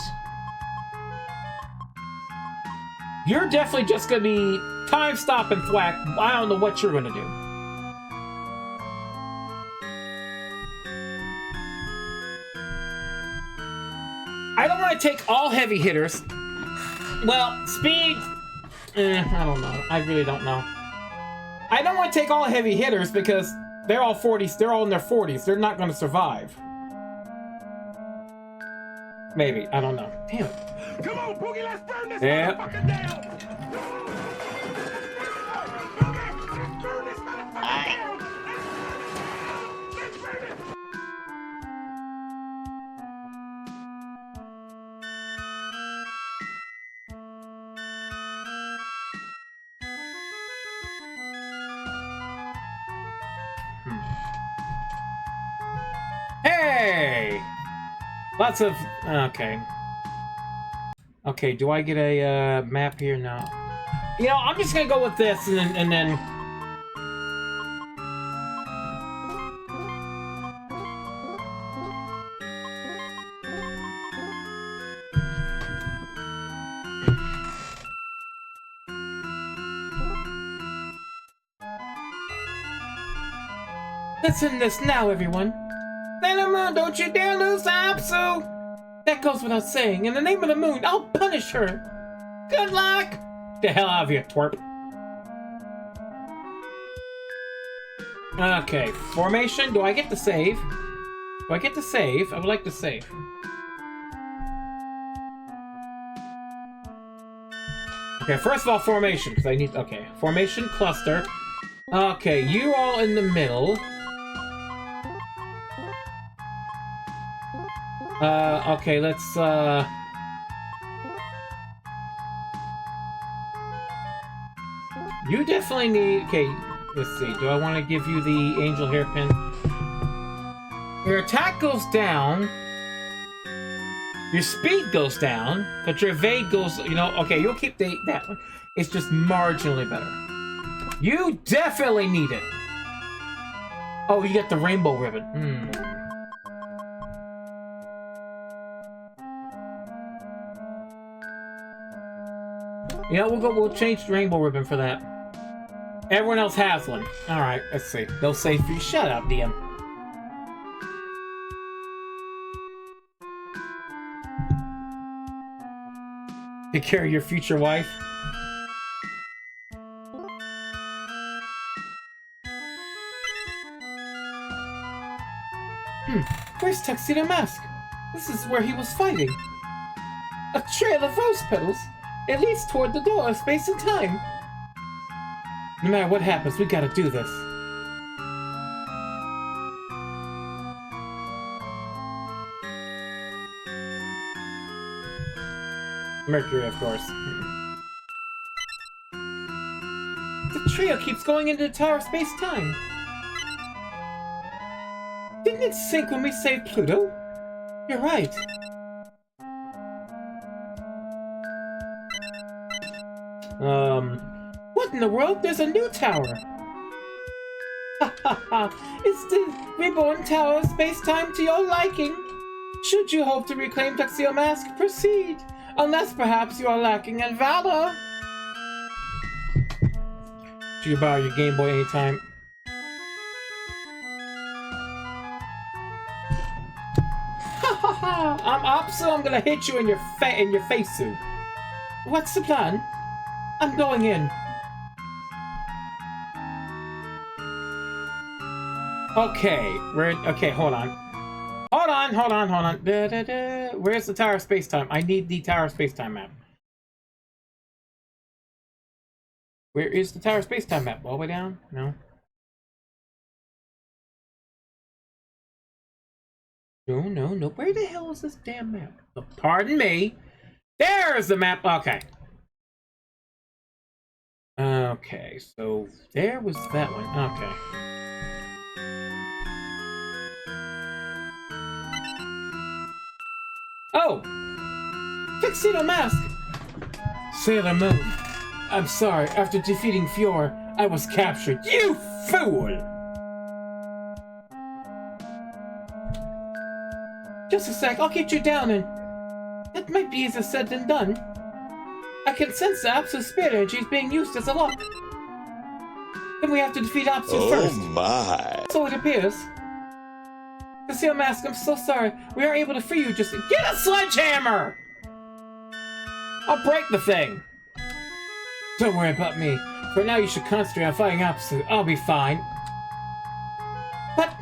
You're definitely just going to be time stop and thwack. I don't know what you're going to do. I don't want to take all heavy hitters. Well, speed... I don't know. I really don't know. I don't want to take all heavy hitters because they're all 40s. They're all in their 40s. They're not going to survive. Maybe. I don't know. Damn it. Come on, Boogie, let's burn this motherfucker down! Burn this motherfucker down! Let's burn it! Hey! Lots of... Okay. Okay, do I get a map here? No. You know, I'm just gonna go with this and then... Listen to this now, everyone. Sailor Moon, don't you dare lose to Apsu! That goes without saying. In the name of the moon, I'll punish her! Good luck! Get the hell out of here, twerp. Okay, formation. Do I get to save? Do I get to save? I would like to save. Okay, first of all, formation, because I need... Okay, formation, cluster. Okay, you all in the middle. Okay, let's, You definitely need... Okay, let's see. Do I want to give you the angel hairpin? Your attack goes down. Your speed goes down. But your evade goes... You know, okay, you'll keep that one. It's just marginally better. You definitely need it. Oh, you get the rainbow ribbon. You know, we'll change the rainbow ribbon for that. Everyone else has one. Alright, let's see. They'll say for you. Shut up, DM. Take care of your future wife. Where's Tuxedo Mask? This is where he was fighting. A trail of rose petals. It leads toward the door of space and time. No matter what happens, we gotta do this. Mercury, of course. The trail keeps going into the Tower of Space-Time. Didn't it sink when we saved Pluto? You're right. What in the world? There's a new tower! Ha ha ha! It's the reborn Tower of Space-Time to your liking! Should you hope to reclaim Tuxedo Mask, proceed! Unless perhaps you are lacking in valor! You can borrow your Game Boy anytime. Ha ha ha! I'm Apsu, I'm gonna hit you in your face suit. What's the plan? I'm going in. Okay, okay, hold on. Hold on. Where's the Tower of Space-Time? I need the Tower of Space-Time map. Where is the Tower of Space-Time map? All the way down? No. No. Where the hell is this damn map? Oh, pardon me. There's the map. Okay. Okay, so there was that one. Okay. Oh! Tuxedo Mask! Sailor Moon. I'm sorry, after defeating Fior, I was captured. You fool! Just a sec, I'll get you down and... That might be easier said than done. I can sense the Apsu spirit energy is being used as a lock. Then we have to defeat Apsu first. Oh my! So it appears. Tuxedo Mask, I'm so sorry. We aren't able to free you just... Get a sledgehammer! I'll break the thing! Don't worry about me. For now, you should concentrate on fighting Apsu. I'll be fine. But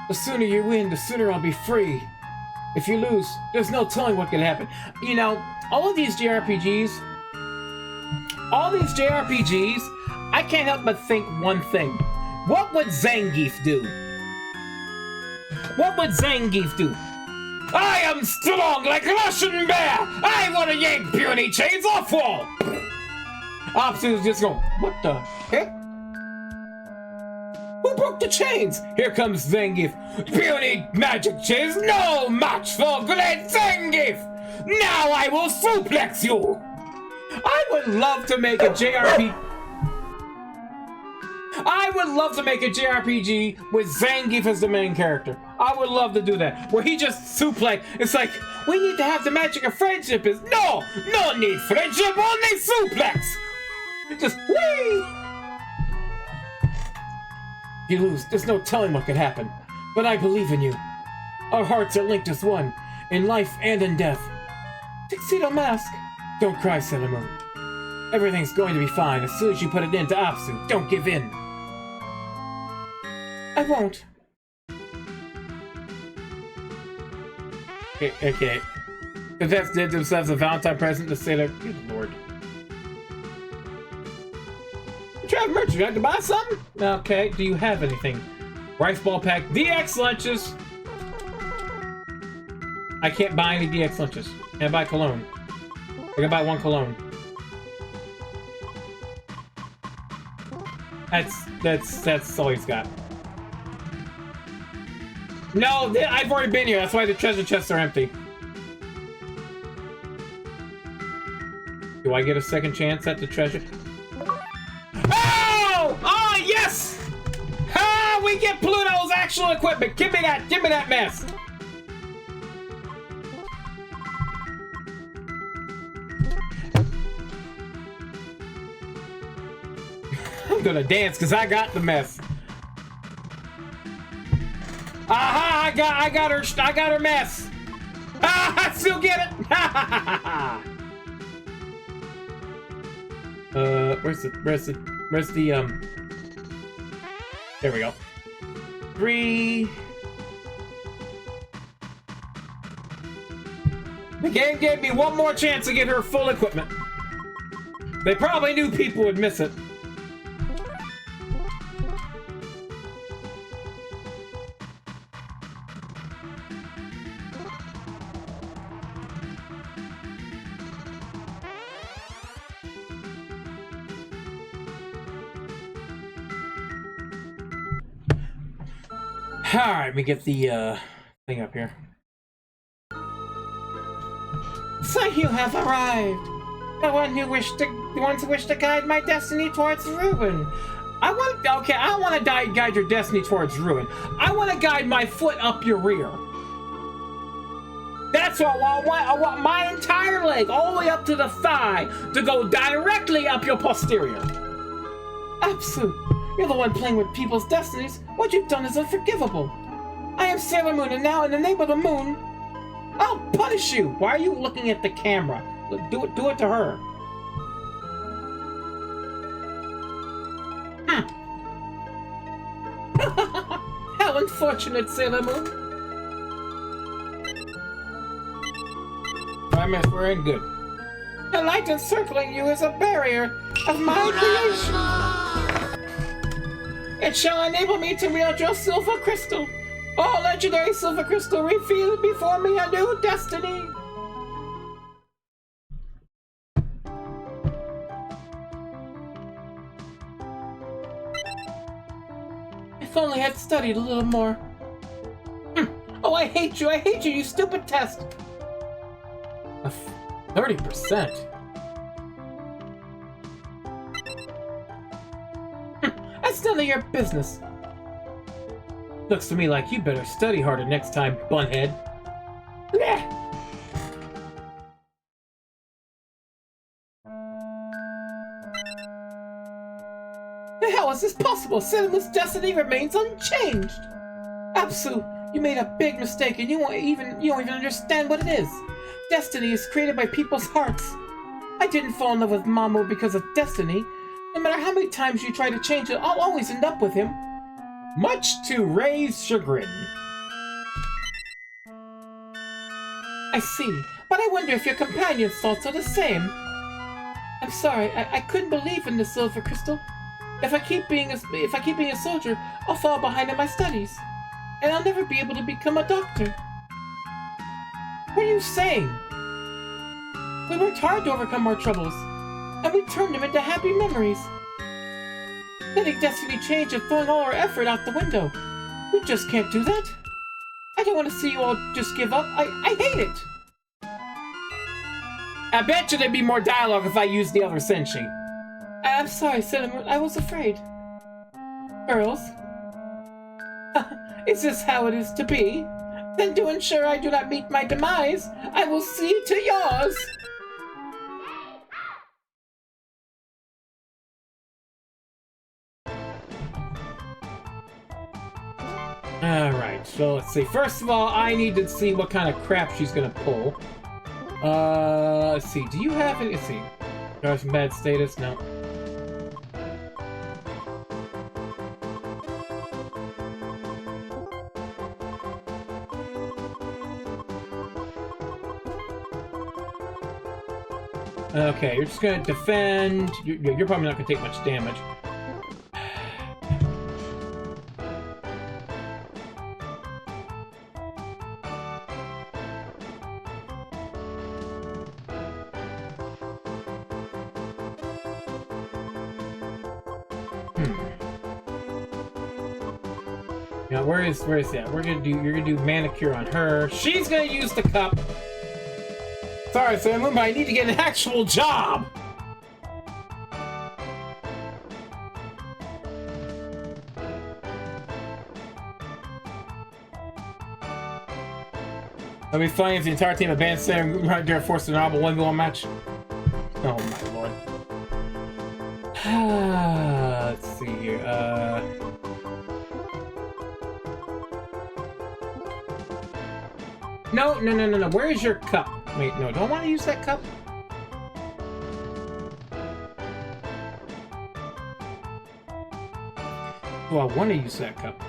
the sooner you win, the sooner I'll be free. If you lose, there's no telling what can happen. You know, all these JRPGs, I can't help but think one thing. What would Zangief do? What would Zangief do? I am strong like a Russian bear! I want to yank puny chains off wall! Apsu's just going, what the heck? Who broke the chains? Here comes Zangief. Puny magic chains, no match for great Zangief! Now I will suplex you! I would love to make a JRPG with Zangief as the main character. I would love to do that. Where he just suplex. It's like, we need to have the magic of friendship. No need friendship, only suplex! Just whee! You lose, there's no telling what could happen. But I believe in you. Our hearts are linked as one, in life and in death. Tuxedo Mask. Don't cry, Sailor Moon. Everything's going to be fine as soon as you put it into Apsu. Don't give in. I won't. Okay. The Deaths did themselves a Valentine present to Sailor... Good lord. You try merch, you like to buy something? Okay, do you have anything? Rice Ball Pack, DX lunches! I can't buy any DX lunches. Can I buy cologne? I can buy one cologne. That's all he's got. No, I've already been here. That's why the treasure chests are empty. Do I get a second chance at the treasure? Oh! Oh, yes! Ah, we get Pluto's actual equipment. Give me that mess. I'm gonna dance because I got the mess. Aha! I got her mess. Ah! I still get it. Where's the there we go. 3. The game gave me one more chance to get her full equipment. They probably knew people would miss it. Alright, let me get the thing up here. So you have arrived! The ones who wish to guide my destiny towards ruin. I don't want to guide your destiny towards ruin. I want to guide my foot up your rear. That's what I want. I want my entire leg, all the way up to the thigh, to go directly up your posterior. Apsu, you're the one playing with people's destinies. What you've done is unforgivable. I am Sailor Moon, and now in the name of the moon, I'll punish you. Why are you looking at the camera? Do it to her. How unfortunate, Sailor Moon. I mean, we're in good. The light encircling you is a barrier of my creation. It shall enable me to wield your silver crystal. Oh, legendary silver crystal, reveal before me a new destiny. If only I'd studied a little more. Oh, I hate you, you stupid test. 30%. That's none of your business. Looks to me like you better study harder next time, bunhead. How is this possible? Cinema's destiny remains unchanged. Apsu, you made a big mistake, and you don't even understand what it is. Destiny is created by people's hearts. I didn't fall in love with Mamu because of destiny. No matter how many times you try to change it, I'll always end up with him. Much to Ray's chagrin. I see, but I wonder if your companion's thoughts are the same. I'm sorry, I couldn't believe in the silver crystal. If I keep being a soldier, I'll fall behind in my studies, and I'll never be able to become a doctor. What are you saying? We worked hard to overcome our troubles, and we turned them into happy memories. Letting destiny change and throwing all our effort out the window. We just can't do that. I don't want to see you all just give up. I hate it. I bet you there'd be more dialogue if I used the other Senshi. I'm sorry, Cinnamon. I was afraid. Girls? Is this how it is to be? Then to ensure I do not meet my demise, I will see to yours. Alright, so let's see. First of all, I need to see what kind of crap she's gonna pull. Let's see. Do you have it? Let's see. There's some bad status? No. Okay, you're just gonna defend. You're probably not gonna take much damage. Now, where is that? You're gonna do manicure on her. She's gonna use the cup. Sorry, Sailor Moon, I need to get an actual job! That'd be funny if the entire team abandoned Sailor Moon right there forced an honorable 1v1 match. Oh my lord. Let's see here, No. Where is your cup? Wait, no, do I want to use that cup? Do I want to use that cup?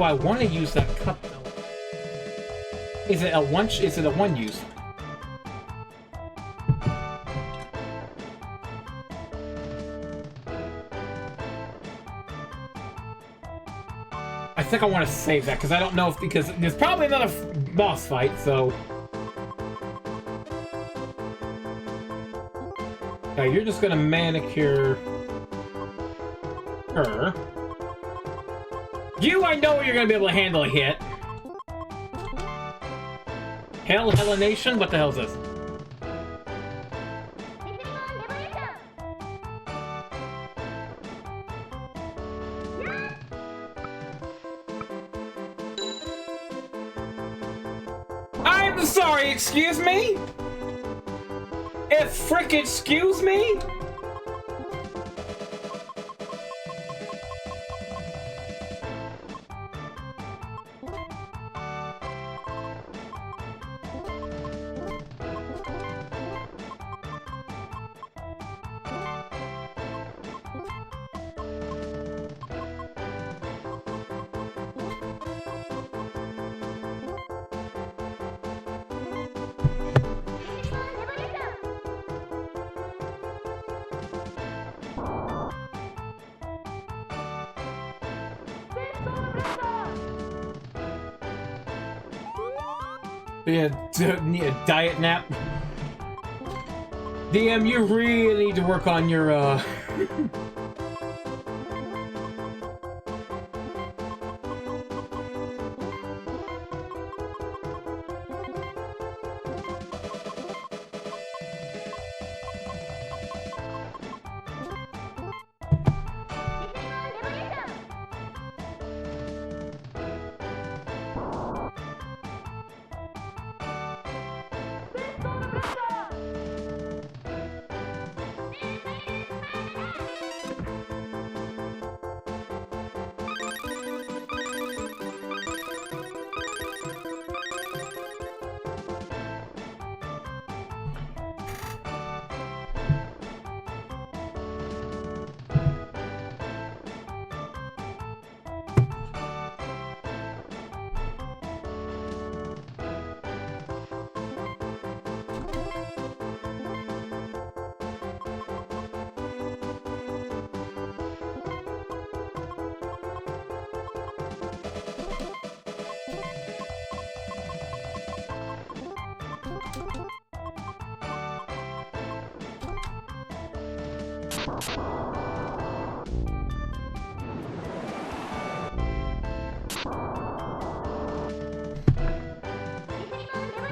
do I want to use that cup though? Is it a one use? I think I want to save that because I don't know if because there's probably another boss fight, so. Okay, you're just gonna manicure her. You, I know you're gonna be able to handle a hit. Hella Nation? What the hell is this? I'm sorry, excuse me? Excuse me? Need a diet nap. DM, you really need to work on your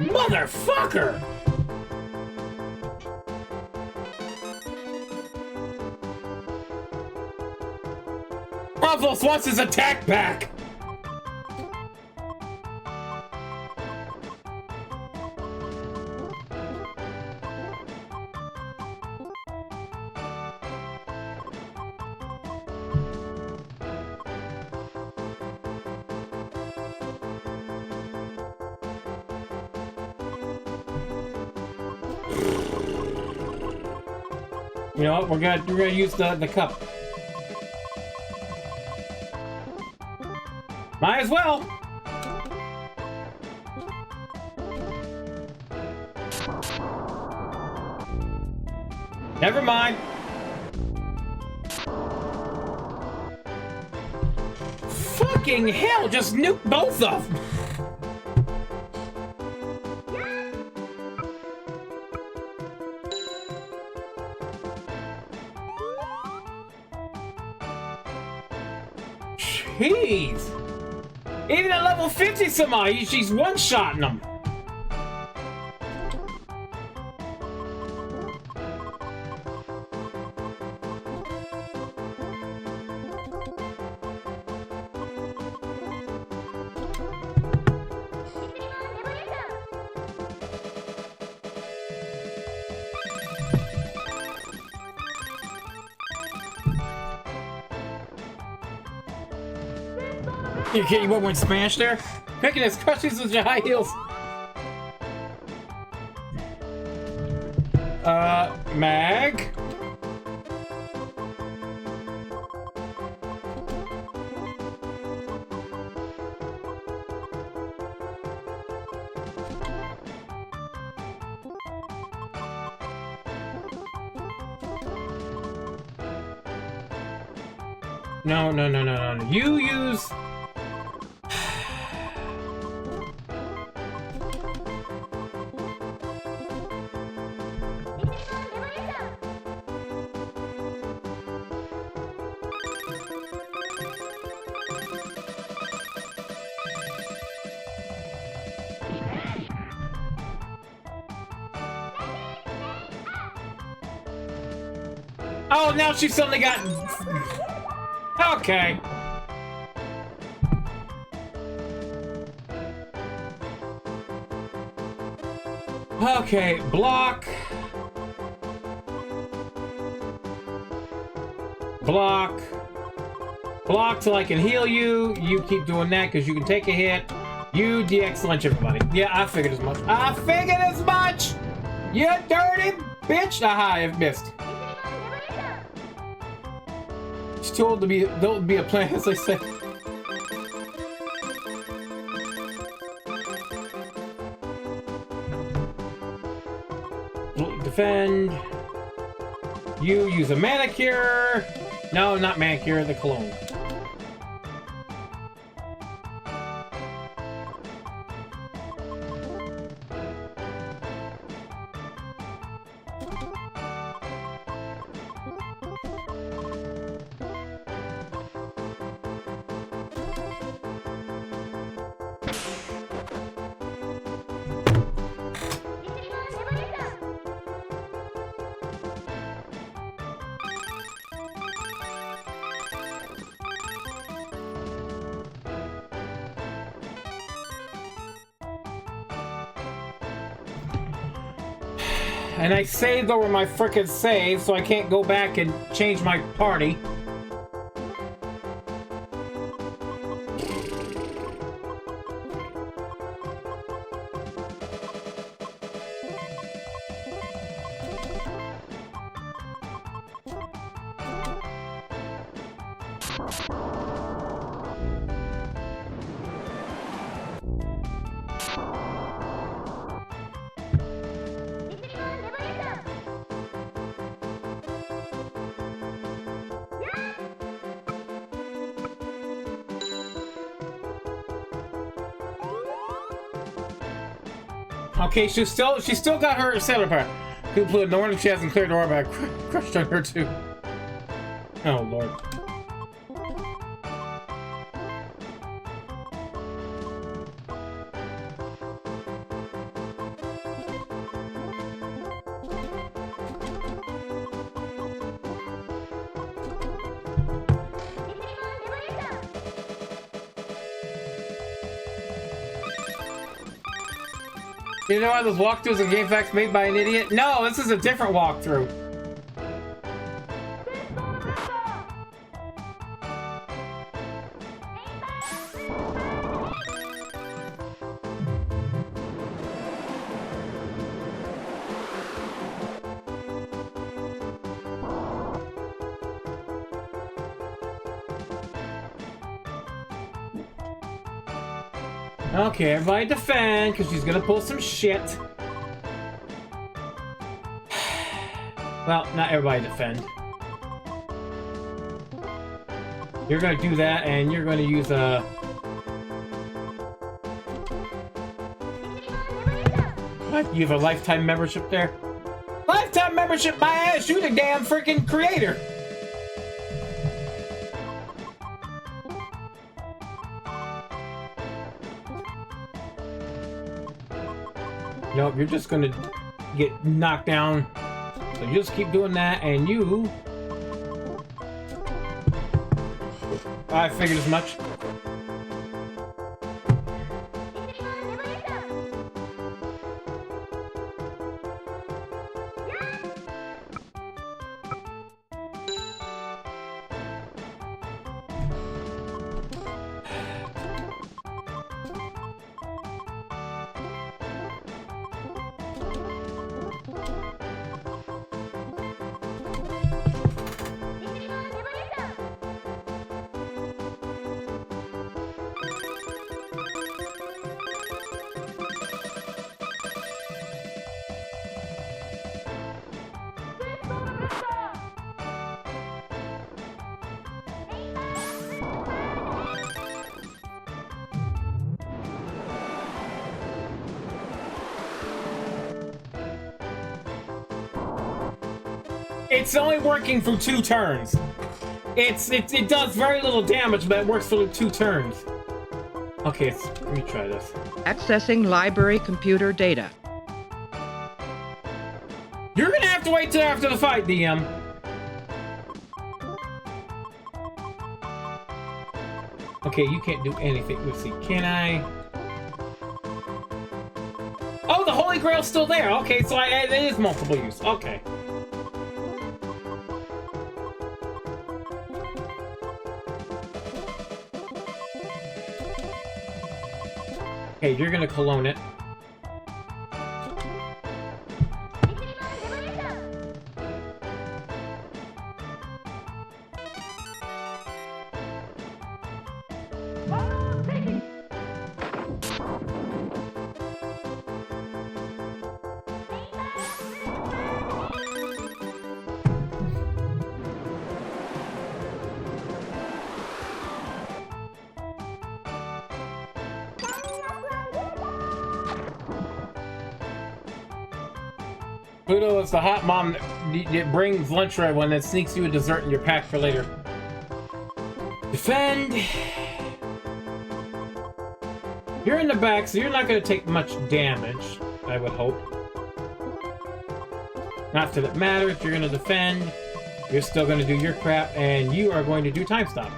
Motherfucker! Ruffles wants his attack back! You know what? We're gonna use the cup. Might as well. Never mind. Fucking hell! Just nuke both of them. Jeez! Even at level 50 somehow, she's one-shotting them. You what went smash there? Picking his crushes with your high heels. Mag? No, no, no, no, no, no. You use... Oh, now she's suddenly got... Okay. Okay, block. Block. Block till I can heal you. You keep doing that because you can take a hit. You DX lunch everybody. Yeah, I figured as much. I figured as much! You dirty bitch! Aha, I've missed. It's too old to be a plant, as I say. Defend. You use a manicure. No, not manicure, the cologne. And I saved over my frickin' save, so I can't go back and change my party. Okay, she's still got her sailor power. People no wonder she hasn't cleared the aura, but I crushed on her too. Oh lord. You know why those walkthroughs and game facts made by an idiot? No, this is a different walkthrough. Okay, everybody defend, because she's gonna pull some shit. Well, not everybody defend. You're gonna do that, and you're gonna use a... What? You have a lifetime membership there? Lifetime membership, my ass! You the damn freaking creator! Nope, you're just gonna get knocked down. So you just keep doing that, and you... I figured as much. It's only working for 2 turns. It does very little damage, but it works for 2 turns. Okay, let me try this. Accessing library computer data. You're gonna have to wait till after the fight, DM. Okay, you can't do anything. Let's see, can I? Oh, the Holy Grail's still there. Okay, so it is multiple use. Okay. Okay, you're gonna cologne it. Pluto is the hot mom that brings lunch for everyone, that sneaks you a dessert in your pack for later. Defend. You're in the back, so you're not going to take much damage, I would hope. Not that it matters. You're going to defend. You're still going to do your crap, and you are going to do time stop.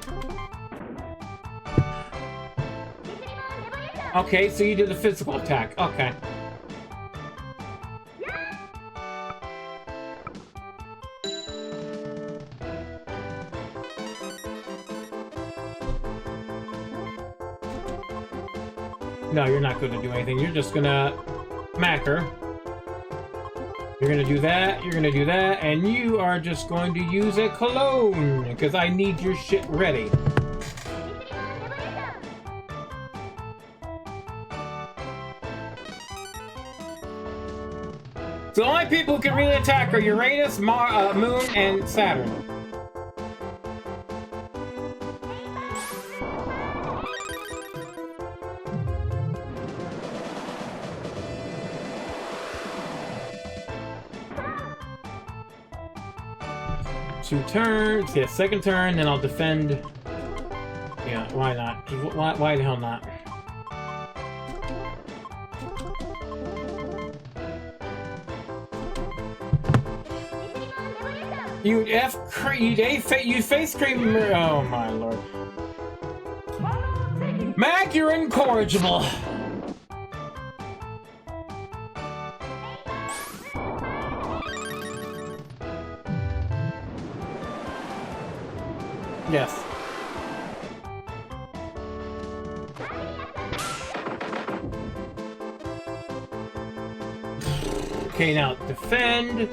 Okay, so you did the physical attack. Okay. No, you're not going to do anything. You're just going to smack her. You're going to do that, you're going to do that, and you are just going to use a cologne, because I need your shit ready. So the only people who can really attack are Uranus, Moon, and Saturn. Two turns, yeah, second turn, then I'll defend. Yeah, why not? Why the hell not? You face cream. Oh my lord. Mag, you're incorrigible. Yes. Okay, now defend.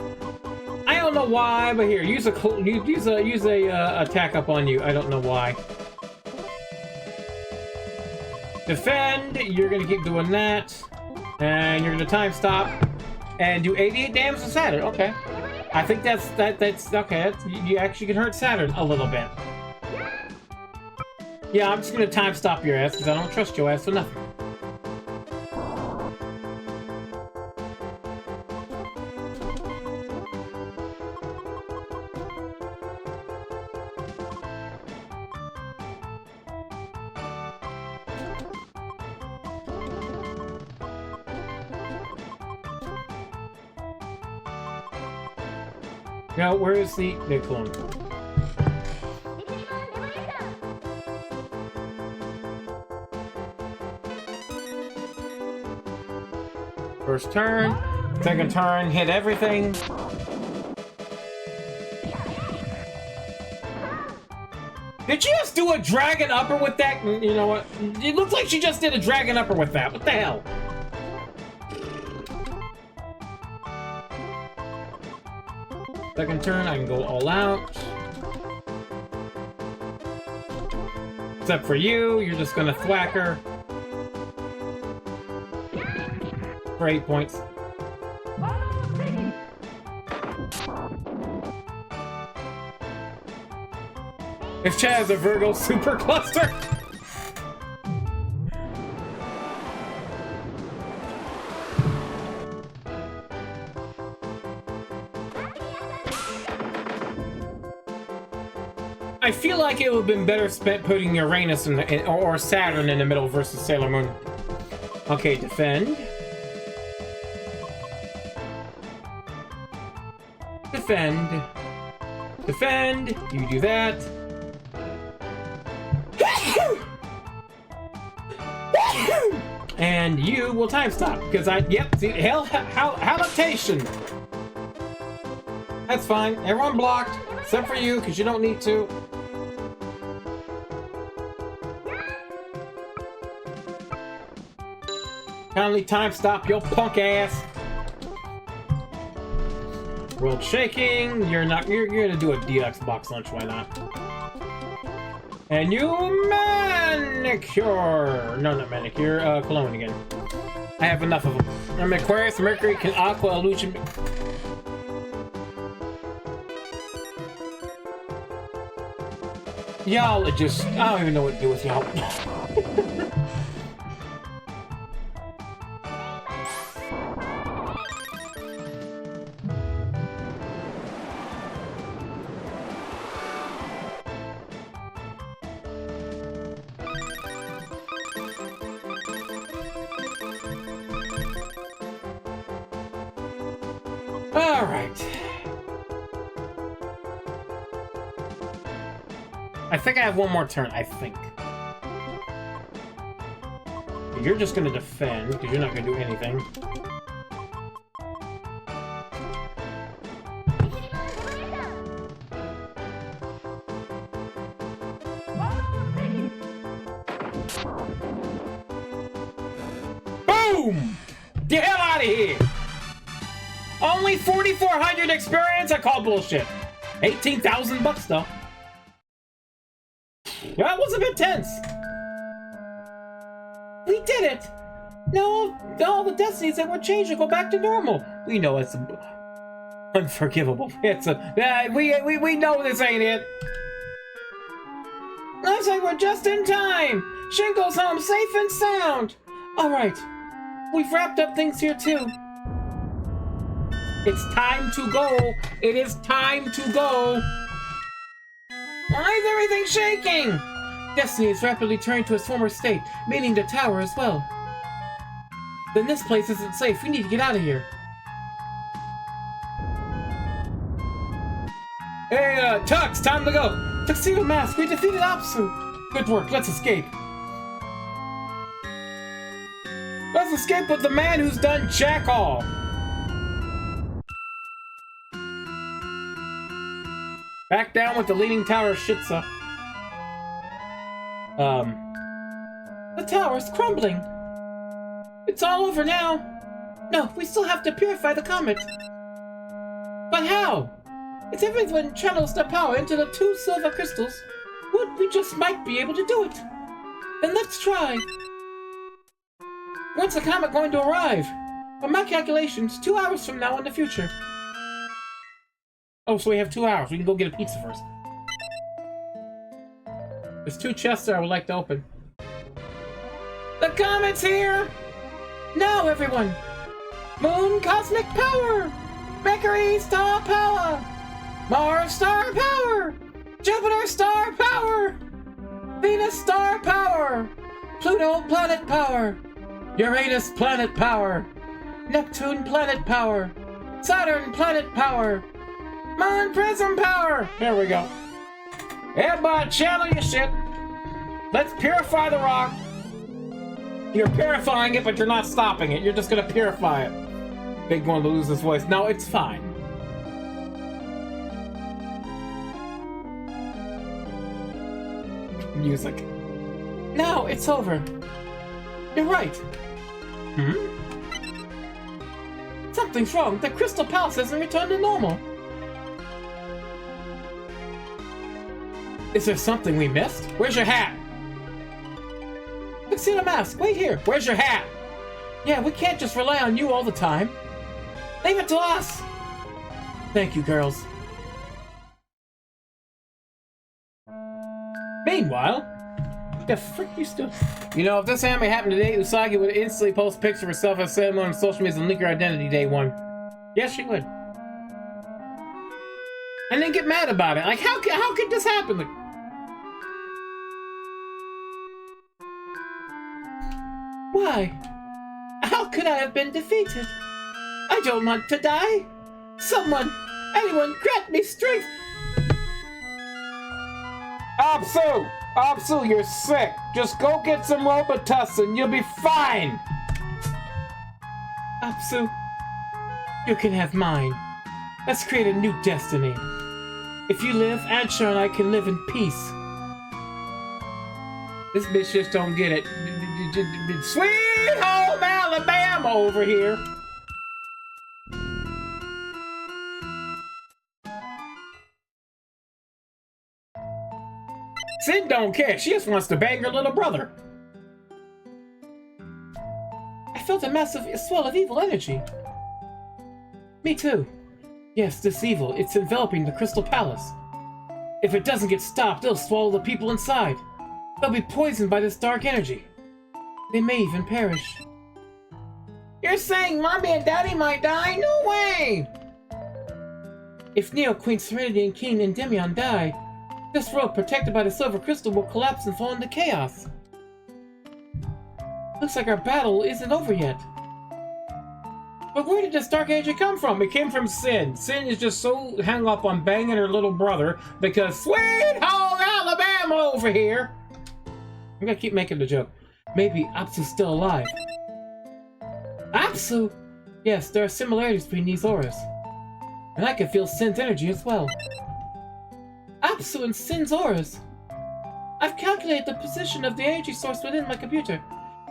I don't know why, but here, use a attack up on you. I don't know why. Defend. You're gonna keep doing that, and you're gonna time stop and do 88 damage to Saturn. Okay, I think that's okay. You actually can hurt Saturn a little bit. Yeah, I'm just gonna time stop your ass because I don't trust your ass for nothing. Now, where is the clone? First turn, second turn, hit everything. Did she just do a dragon upper with that? You know what? It looks like she just did a dragon upper with that. What the hell? Second turn, I can go all out. Except for you, you're just gonna thwack her. For 8 points. If Chad has a Virgo super cluster. I feel like it would have been better spent putting Uranus or Saturn in the middle versus Sailor Moon. Okay, defend. Defend. Defend. You do that. And you will time stop because see, habitation. That's fine. Everyone blocked except for you because you don't need to. Kindly time stop your punk ass. World shaking. You're gonna do a DX box lunch. Why not? And you manicure. No, not manicure. Cologne again. I have enough of them. I'm Aquarius, Mercury, Aqua, Illusion. Y'all are just. I don't even know what to do with y'all. I think I have one more turn, I think. You're just gonna defend, because you're not gonna do anything. Boom! Get the hell out of here! Only 4,400 experience? I call bullshit. 18,000 bucks though. That was a bit tense. We did it. No, all the destinies that were changed will go back to normal. We know it's unforgivable. It's we know this ain't it. Looks like we're just in time. Shingo's home safe and sound. All right, we've wrapped up things here too. It's time to go. It is time to go. Why is everything shaking? Destiny is rapidly turning to its former state, meaning the tower as well. Then this place isn't safe. We need to get out of here. Hey, Tux, time to go. Tuxedo Mask, we defeated Apsu. Good work, let's escape. Let's escape with the man who's done jack all. Back down with the leaning tower shitsa. The tower's crumbling. It's all over now. No, we still have to purify the comet. But how? If everyone channels their power into the 2 silver crystals, we just might be able to do it. Then let's try. When's the comet going to arrive? By my calculations, 2 hours from now in the future. Oh, so we have 2 hours. We can go get a pizza first. There's 2 chests that I would like to open. The comet's here! Now, everyone! Moon cosmic power! Mercury star power! Mars star power! Jupiter star power! Venus star power! Pluto planet power! Uranus planet power! Neptune planet power! Saturn planet power! Moon prism power! There we go. Everybody channel your shit. Let's purify the rock. You're purifying it, but you're not stopping it. You're just gonna purify it. Big one to lose his voice. No, it's fine. Music. No, it's over. You're right. Something's wrong. The Crystal Palace hasn't returned to normal. Is there something we missed? Where's your hat? Tuxedo Mask, wait here. Where's your hat? Yeah, we can't just rely on you all the time. Leave it to us. Thank you, girls. Meanwhile, the frick you still... You know, if this anime happened today, Usagi would instantly post pictures of herself as Sailor Moon on social media and link her identity day 1. Yes, she would. And then get mad about it. Like, how could this happen? Like, Why? How could I have been defeated? I don't want to die. Anyone grant me strength. Apsu! Apsu, you're sick. Just go get some Robitussin. You'll be fine. Apsu, you can have mine. Let's create a new destiny. If you live, Ansha and I can live in peace. This bitch just don't get it. Sweet home Alabama over here. Sid don't care. She just wants to bang her little brother. I felt a massive swell of evil energy. Me too. Yes, this evil. It's enveloping the Crystal Palace. If it doesn't get stopped, it'll swallow the people inside. They'll be poisoned by this dark energy. They may even perish. You're saying Mommy and Daddy might die? No way! If Neo, Queen Serenity, and King Endymion die, this world protected by the Silver Crystal will collapse and fall into chaos. Looks like our battle isn't over yet. But where did this dark energy come from? It came from Sin. Sin is just so hung up on banging her little brother because sweet home Alabama over here. I'm gonna keep making the joke. Maybe Apsu's still alive. Apsu? Yes, there are similarities between these auras. And I can feel Sin's energy as well. Apsu and Sin's auras. I've calculated the position of the energy source within my computer.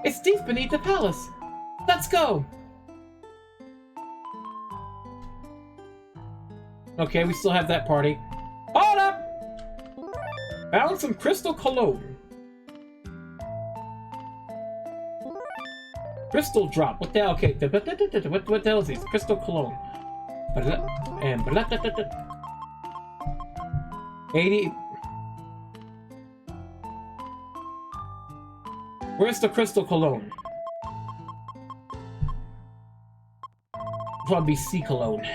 It's deep beneath the palace. Let's go. Okay, we still have that party. Hold up! Found some crystal cologne. Crystal drop. What the hell? Okay, what the hell is this? Crystal cologne. And 80. Where's the crystal cologne? Probably sea cologne.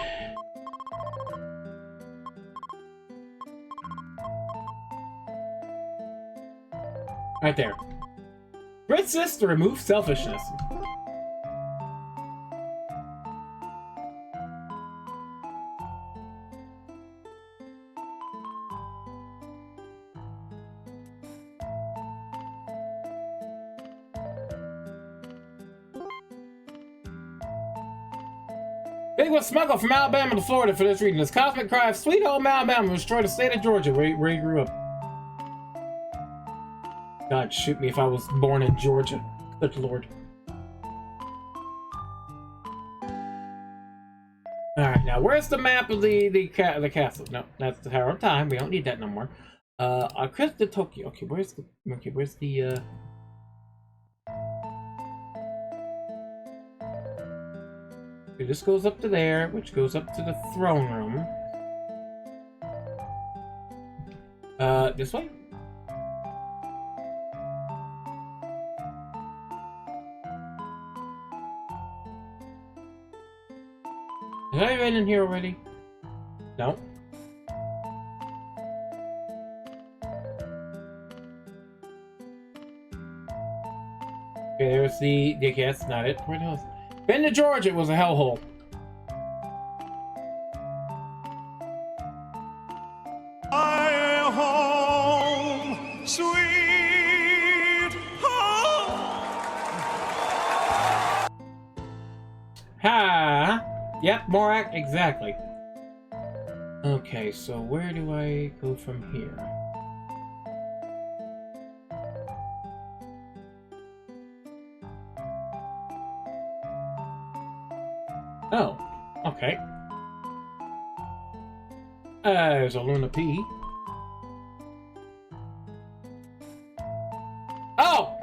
Right there. Princess to remove selfishness. Big was smuggled from Alabama to Florida for this reason. His cosmic cry of sweet home Alabama will destroy the state of Georgia where he grew up. God, shoot me if I was born in Georgia. Good Lord. Alright, now where's the map of the castle? No, that's the Tower of Time. We don't need that no more. Crystal Tokyo. Okay, where's the Okay, this goes up to there, which goes up to the throne room. This way? Have I been in here already? No. Okay, there's the... Okay, that's not it. Where the hell is... Been to Georgia, it was a hellhole. My home, sweet home. Ha! Yep, Morak, exactly. Okay, so where do I go from here? Oh, okay. There's a Luna P. Oh!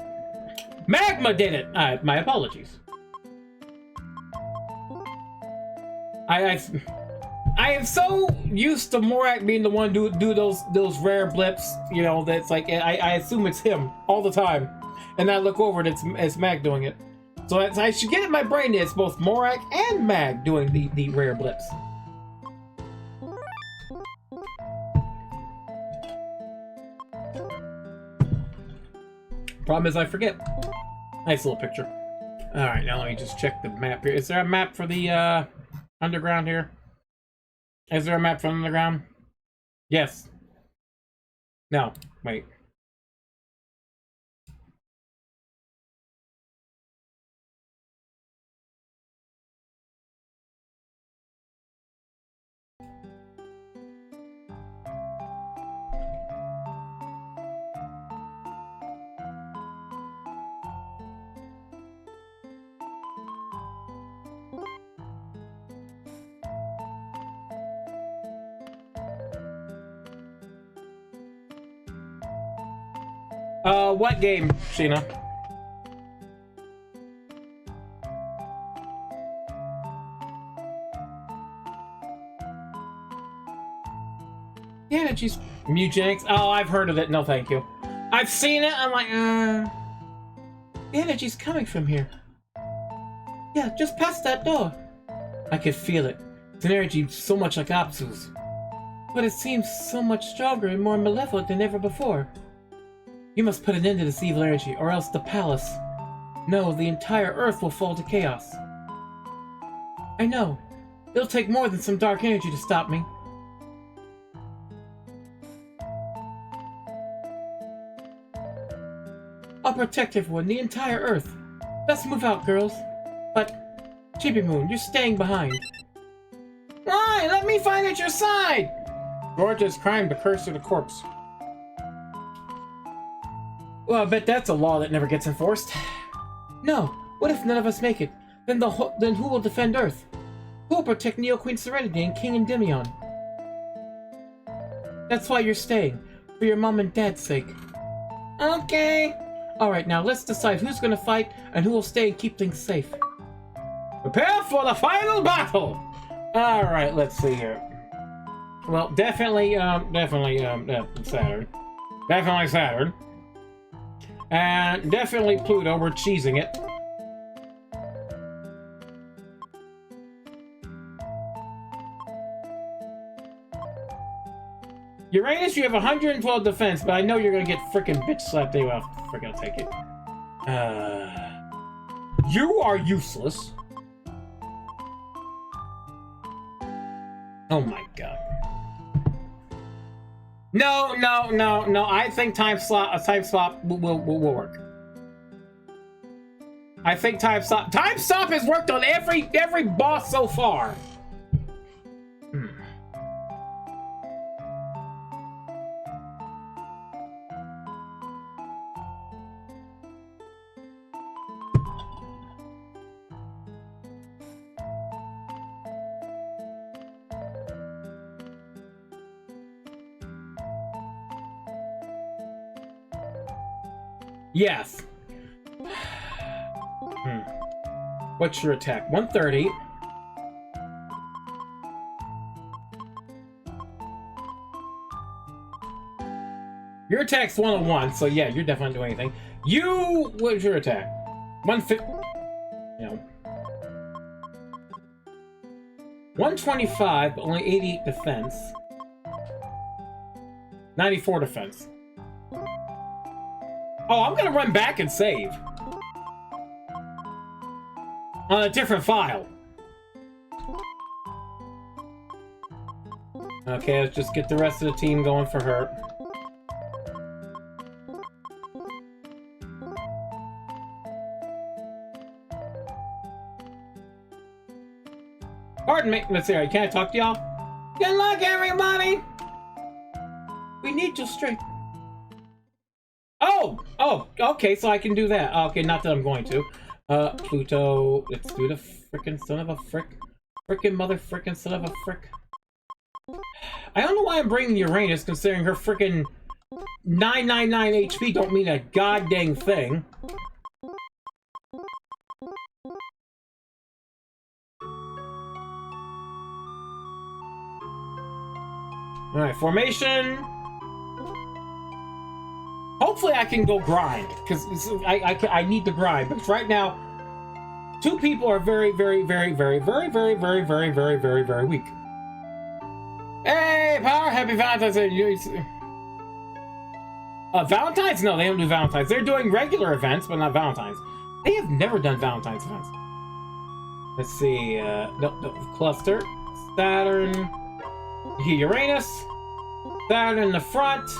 Magma did it! My apologies. I am so used to Morak being the one to do those rare blips, you know, that's like, I assume it's him all the time. And I look over and it's Mag doing it. So I should get in my brain that it's both Morak and Mag doing the rare blips. Problem is I forget. Nice little picture. Alright, now let me just check the map here. Is there a map for the underground here? Is there a map for the underground? Yes. No, wait. What game, Sheena? Yeah, she's Mugenics. Oh, I've heard of it. No, thank you. I've seen it. I'm like, the energy's coming from here. Yeah, just past that door. I could feel it. It's an energy so much like Apsu's. But it seems so much stronger and more malevolent than ever before. You must put an end to this evil energy, or else the palace... No, the entire Earth will fall to chaos. I know. It'll take more than some dark energy to stop me. I'll protect everyone, the entire Earth. Let's move out, girls. But, Chibi Moon, you're staying behind. Why? Let me fight at your side! Gorgeous crime to curse to the corpse. Well, I bet that's a law that never gets enforced. No. What if none of us make it? Then who will defend Earth? Who will protect Neo Queen Serenity and King Endymion? That's why you're staying. For your mom and dad's sake. Okay. Alright, now let's decide who's gonna fight and who will stay and keep things safe. Prepare for the final battle! Alright, let's see here. Well, definitely Saturn. Definitely Saturn. And definitely Pluto, we're cheesing it. Uranus, you have 112 defense, but I know you're gonna get frickin' bitch slapped anyway. I'll frickin' take it. You are useless. Oh my god. No. I think time swap will work. I think time swap has worked on every boss so far. Yes. What's your attack? 130. Your attack's 101, so yeah, you're definitely doing anything. What's your attack? 150. Yeah. 125, but only 88 defense. 94 defense. Oh, I'm gonna run back and save. On a different file. Okay, let's just get the rest of the team going for her. Pardon me, let's see, can I talk to y'all? Good luck, everybody! We need your strength. Oh, okay, so I can do that. Okay, not that I'm going to. Pluto, let's do the frickin' son of a frick. Frickin' mother frickin' son of a frick. I don't know why I'm bringing Uranus, considering her frickin' 999 HP don't mean a goddamn thing. Alright, formation. Hopefully I can go grind, because I need to grind, because right now, two people are very weak. Hey, Power! Happy Valentine's Day! Valentine's? No, they don't do Valentine's. They're doing regular events, but not Valentine's. They have never done Valentine's events. Let's see, no, cluster, Saturn, Uranus, Saturn in the front.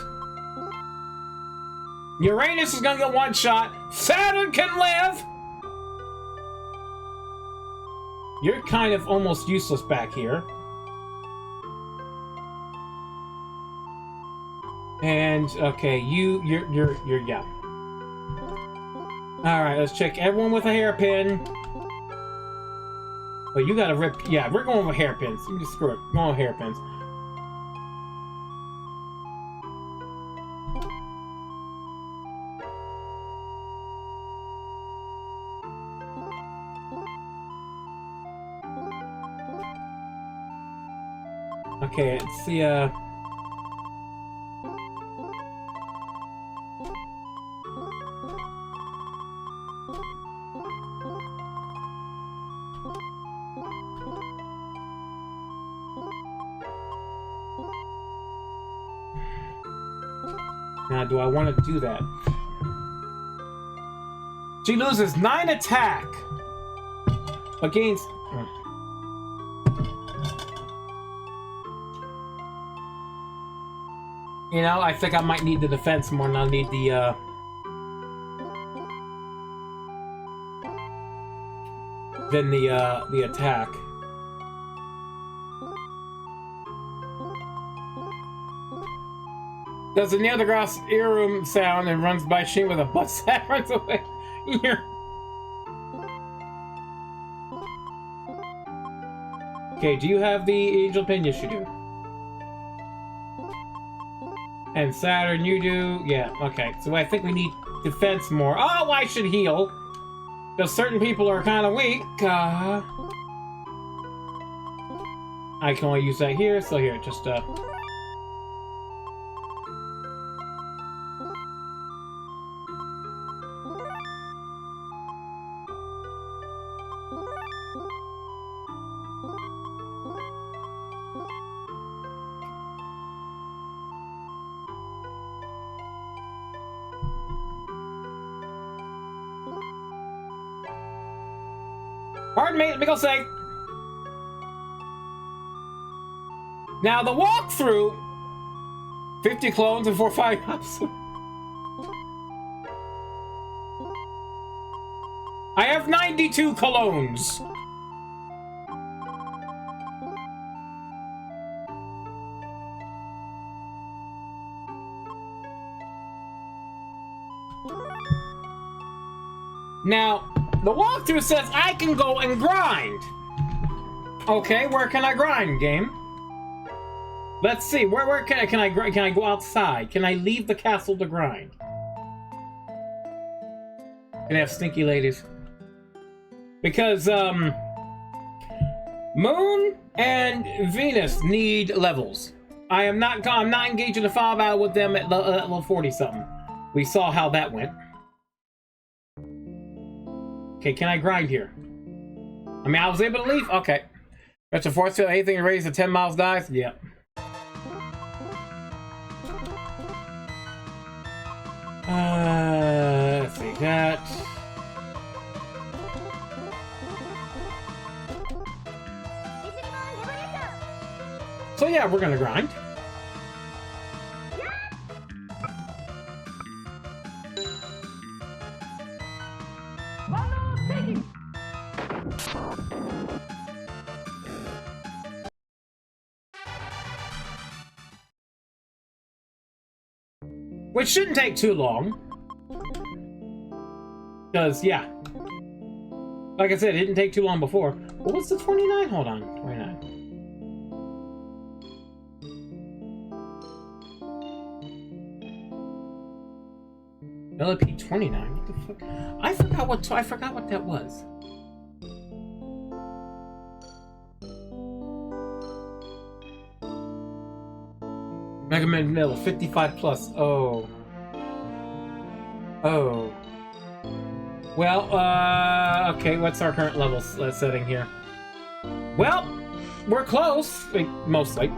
Uranus is gonna get one shot. Saturn can live! You're kind of almost useless back here. And, okay, you're, yeah. Alright, let's check everyone with a hairpin. Oh, you gotta rip, yeah, we're going with hairpins. You can screw it, going with hairpins. Okay, let's see, now, do I want to do that? She loses 9 attack against... You know, I think I might need the defense more than I need the, than the attack. Does the Neil deGrasse earroom sound and runs by Sheen with a bus that runs away? Okay, do you have the angel pin? Yes, you do. And Saturn, you do? Yeah, okay. So I think we need defense more. Oh, I should heal. Because certain people are kind of weak. I can only use that here, so here, just, Pardon me, let me go say. Now the walkthrough, 50 clones and 4 5-ups. I have 92 colognes. Now, the walkthrough says I can go and grind. Okay, where can I grind, game? Let's see. Where can I grind? Can I go outside? Can I leave the castle to grind? Can I have stinky ladies? Because Moon and Venus need levels. I'm not engaged in a final battle with them at level 40 something. We saw how that went. Okay, can I grind here? I mean, I was able to leave? Okay. That's a force field. Anything raised to 10 miles dies? Yep. Let's see that. So yeah, we're gonna grind. Which shouldn't take too long. Because, yeah. Like I said, it didn't take too long before. But what's the 29? Hold on. 29. LP 29? What the fuck? I forgot what that was. Mega Man Mill, 55 plus. Oh. Oh. Well, okay, what's our current level setting here? Well, we're close, mostly.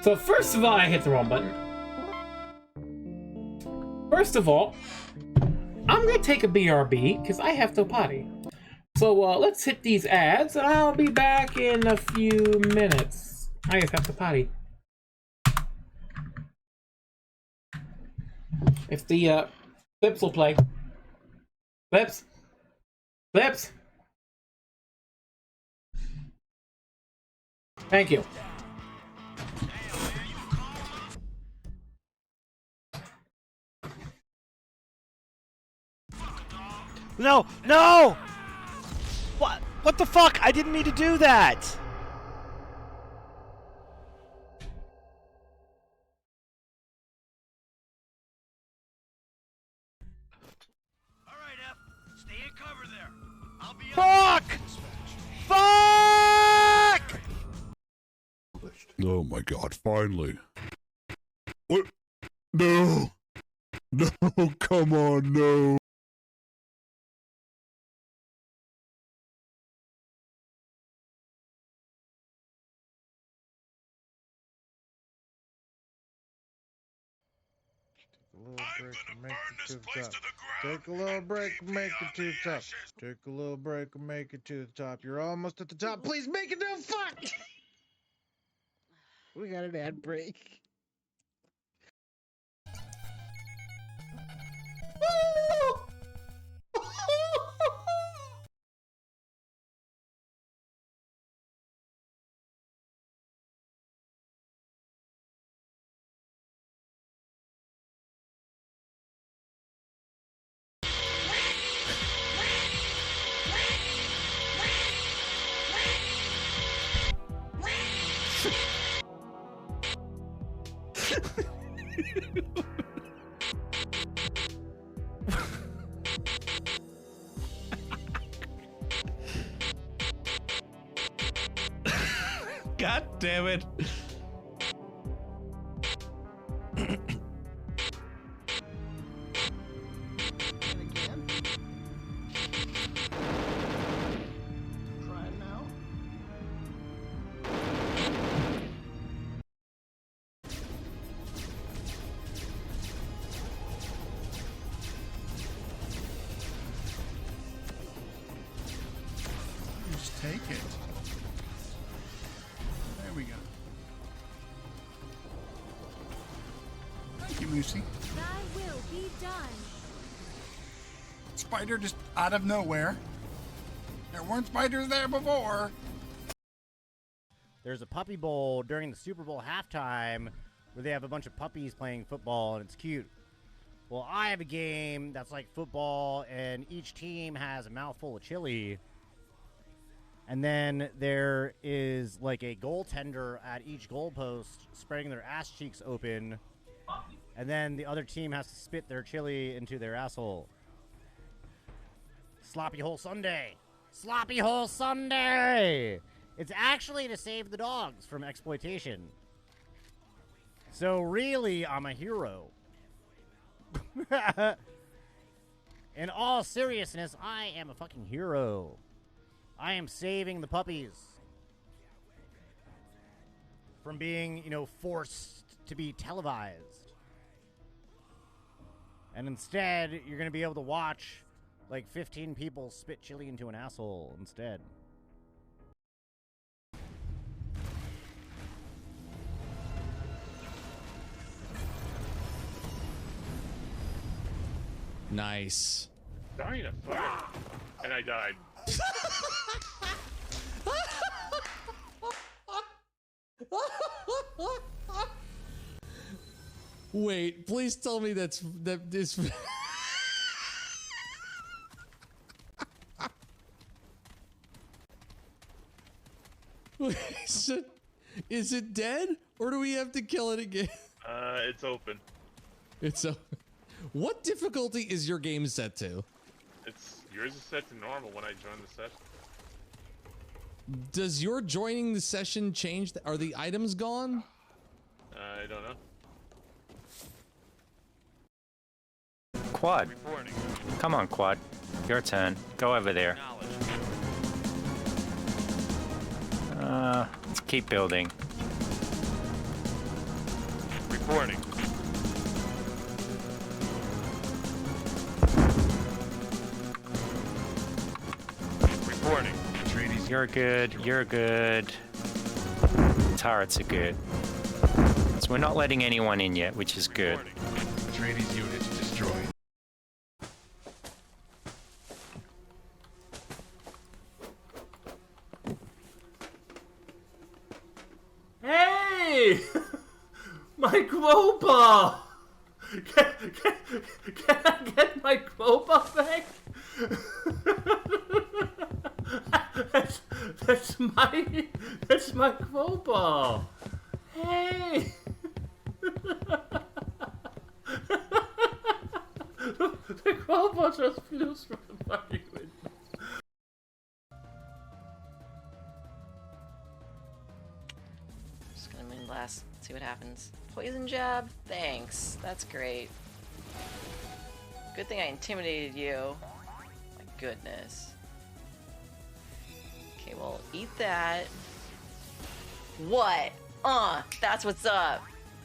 So first of all, I hit the wrong button. First of all, I'm gonna take a BRB because I have to potty. So let's hit these ads, and I'll be back in a few minutes. I just have to potty. If the clips will play. Clips. Clips. Thank you. No! No! What? What the fuck? I didn't mean to do that! Alright, F. Stay in cover there. I'll be Fuck! Fuck! Oh my god, finally. What? No! No, come on, no! Take a little break and make it to the top. Take a little break and make it to the top. You're almost at the top. Please make it no fuck! We got an ad break. God damn it. Just take it. There we go. Thank you, Lucy. Thy will be done. Spider just out of nowhere. There weren't spiders there before. There's a puppy bowl during the Super Bowl halftime where they have a bunch of puppies playing football, and it's cute. Well, I have a game that's like football, and each team has a mouthful of chili. And then there is like a goaltender at each goalpost spreading their ass cheeks open. And then the other team has to spit their chili into their asshole. Sloppy Hole Sunday! Sloppy Hole Sunday! It's actually to save the dogs from exploitation. So really, I'm a hero. In all seriousness, I am a fucking hero. I am saving the puppies from being, forced to be televised. And instead, you're going to be able to watch like 15 people spit chili into an asshole instead. Nice. Dying of fire. And I died. Wait, please tell me that is. Wait, is it dead, or do we have to kill it again? It's open. It's open. What difficulty is your game set to? Yours is set to normal when I join the session. Does your joining the session change? Are the items gone? I don't know. Quad. Reporting. Come on, Quad. Your turn. Go over there. Let's keep building. Reporting. Warning. You're good. You're good. Turrets are good. So we're not letting anyone in yet, which is good. Atreides units destroyed. Hey! My Quopa! Can I get my Quopa back? that's my Quopa! Hey! The Quopa just flew through the fucking window. Just gonna moonblast, see what happens. Poison jab? Thanks. That's great. Good thing I intimidated you. My goodness. Okay, well, eat that. What? That's what's up.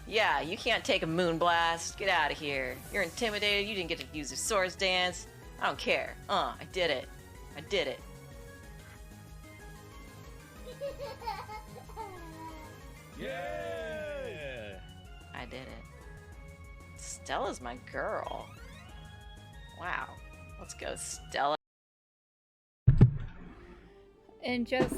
Yeah, you can't take a moonblast. Get out of here. You're intimidated. You didn't get to use your swords dance. I don't care. I did it. I did it. Yeah! I did it. Stella's my girl. Wow. Let's go, Stella. And just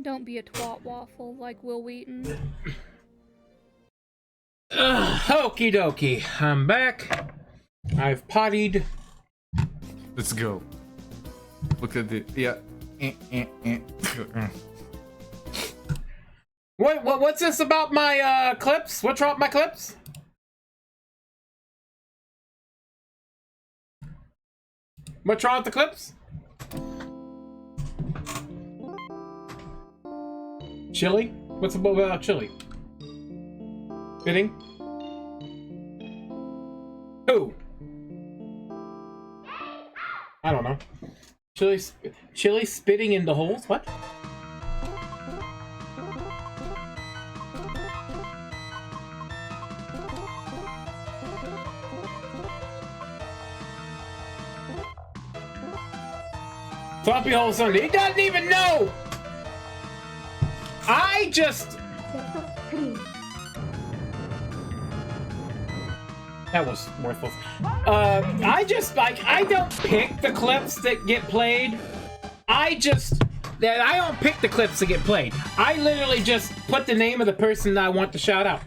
don't be a twat waffle like Will Wheaton. Okie dokie. I'm back. I've pottied. Let's go. Look at the What's this about my clips? What's wrong with my clips? What's wrong with the clips? Chili? What's about chili? Fitting? Who? I don't know. Chili spitting into holes? What? Floppy hole Sunday. He doesn't even know! I just... That was worthless. I don't pick the clips that get played. I don't pick the clips that get played. I literally just put the name of the person that I want to shout out.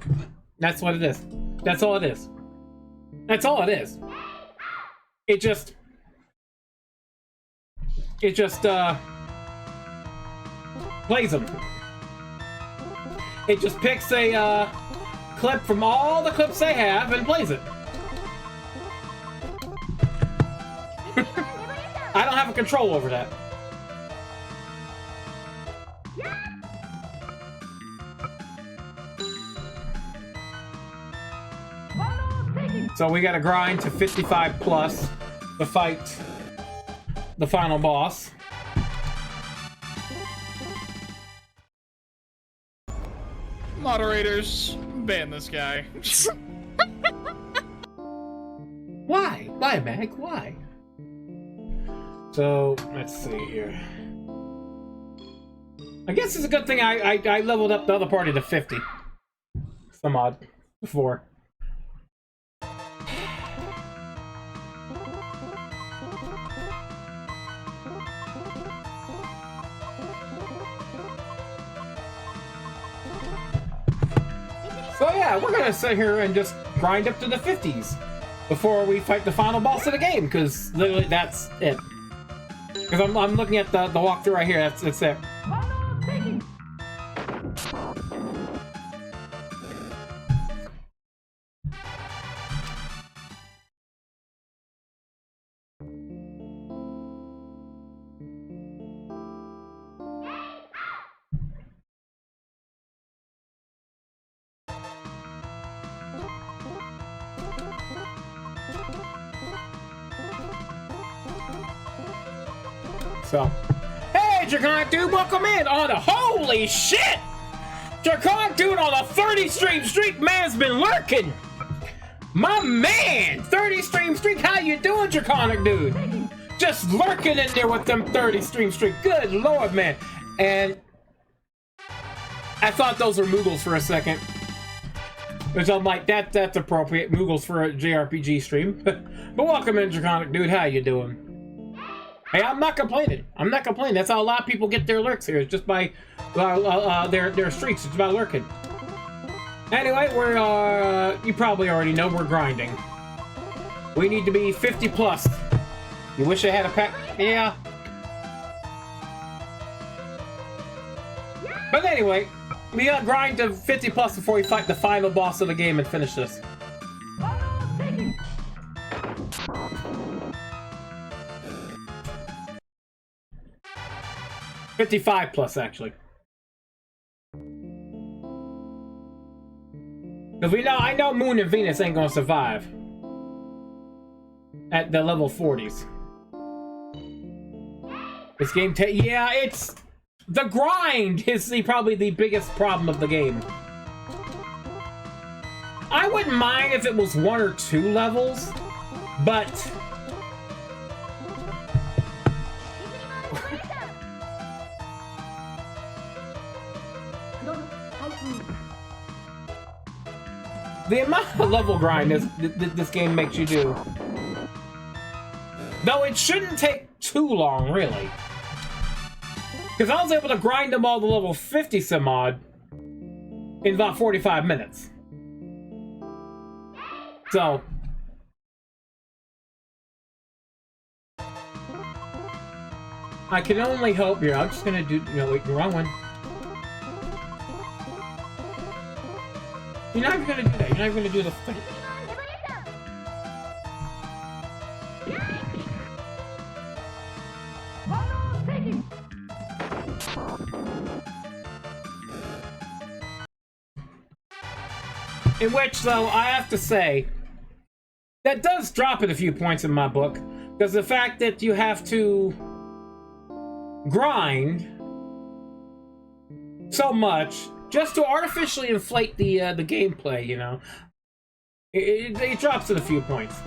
That's what it is. That's all it is. That's all it is. It just plays them. It just picks a clip from all the clips they have and plays it. I don't have a control over that. So we gotta grind to 55 plus to fight the final boss. Moderators, ban this guy. Why? Why, Mag? Why? So, let's see here. I guess it's a good thing I leveled up the other party to 50. Some odd. Before. So yeah, we're gonna sit here and just grind up to the 50s before we fight the final boss of the game, because literally that's it. Because I'm looking at the walkthrough right here. That's it. So, hey, Draconic Dude, welcome in on the holy shit! Draconic Dude on a 30 stream streak, man's been lurking! My man! 30 stream streak, how you doing, Draconic Dude? Just lurking in there with them 30 stream streak. Good lord, man. And I thought those were Moogles for a second. Which I'm like, that's appropriate. Moogles for a JRPG stream. But welcome in, Draconic Dude. How you doing? Hey, I'm not complaining. I'm not complaining. That's how a lot of people get their lurks here. It's just by their streaks. It's about lurking. Anyway, we're, you probably already know, we're grinding. We need to be 50 plus. You wish I had a pack? Yeah. But anyway, we gotta grind to 50 plus before we fight the final boss of the game and finish this. $55 plus, actually. Because I know Moon and Venus ain't gonna survive at the level 40s. This game, yeah, it's the grind is probably the biggest problem of the game. I wouldn't mind if it was 1 or 2 levels, but the amount of level grind this game makes you do. Though it shouldn't take too long, really. Because I was able to grind them all to level 50 some odd in about 45 minutes. So I can only hope here. I'm just gonna do, wait, the wrong one. You're not even gonna do that. You're not even gonna do the thing. In which, though, I have to say, that does drop it a few points in my book, because the fact that you have to grind so much just to artificially inflate the gameplay, it drops it a few points.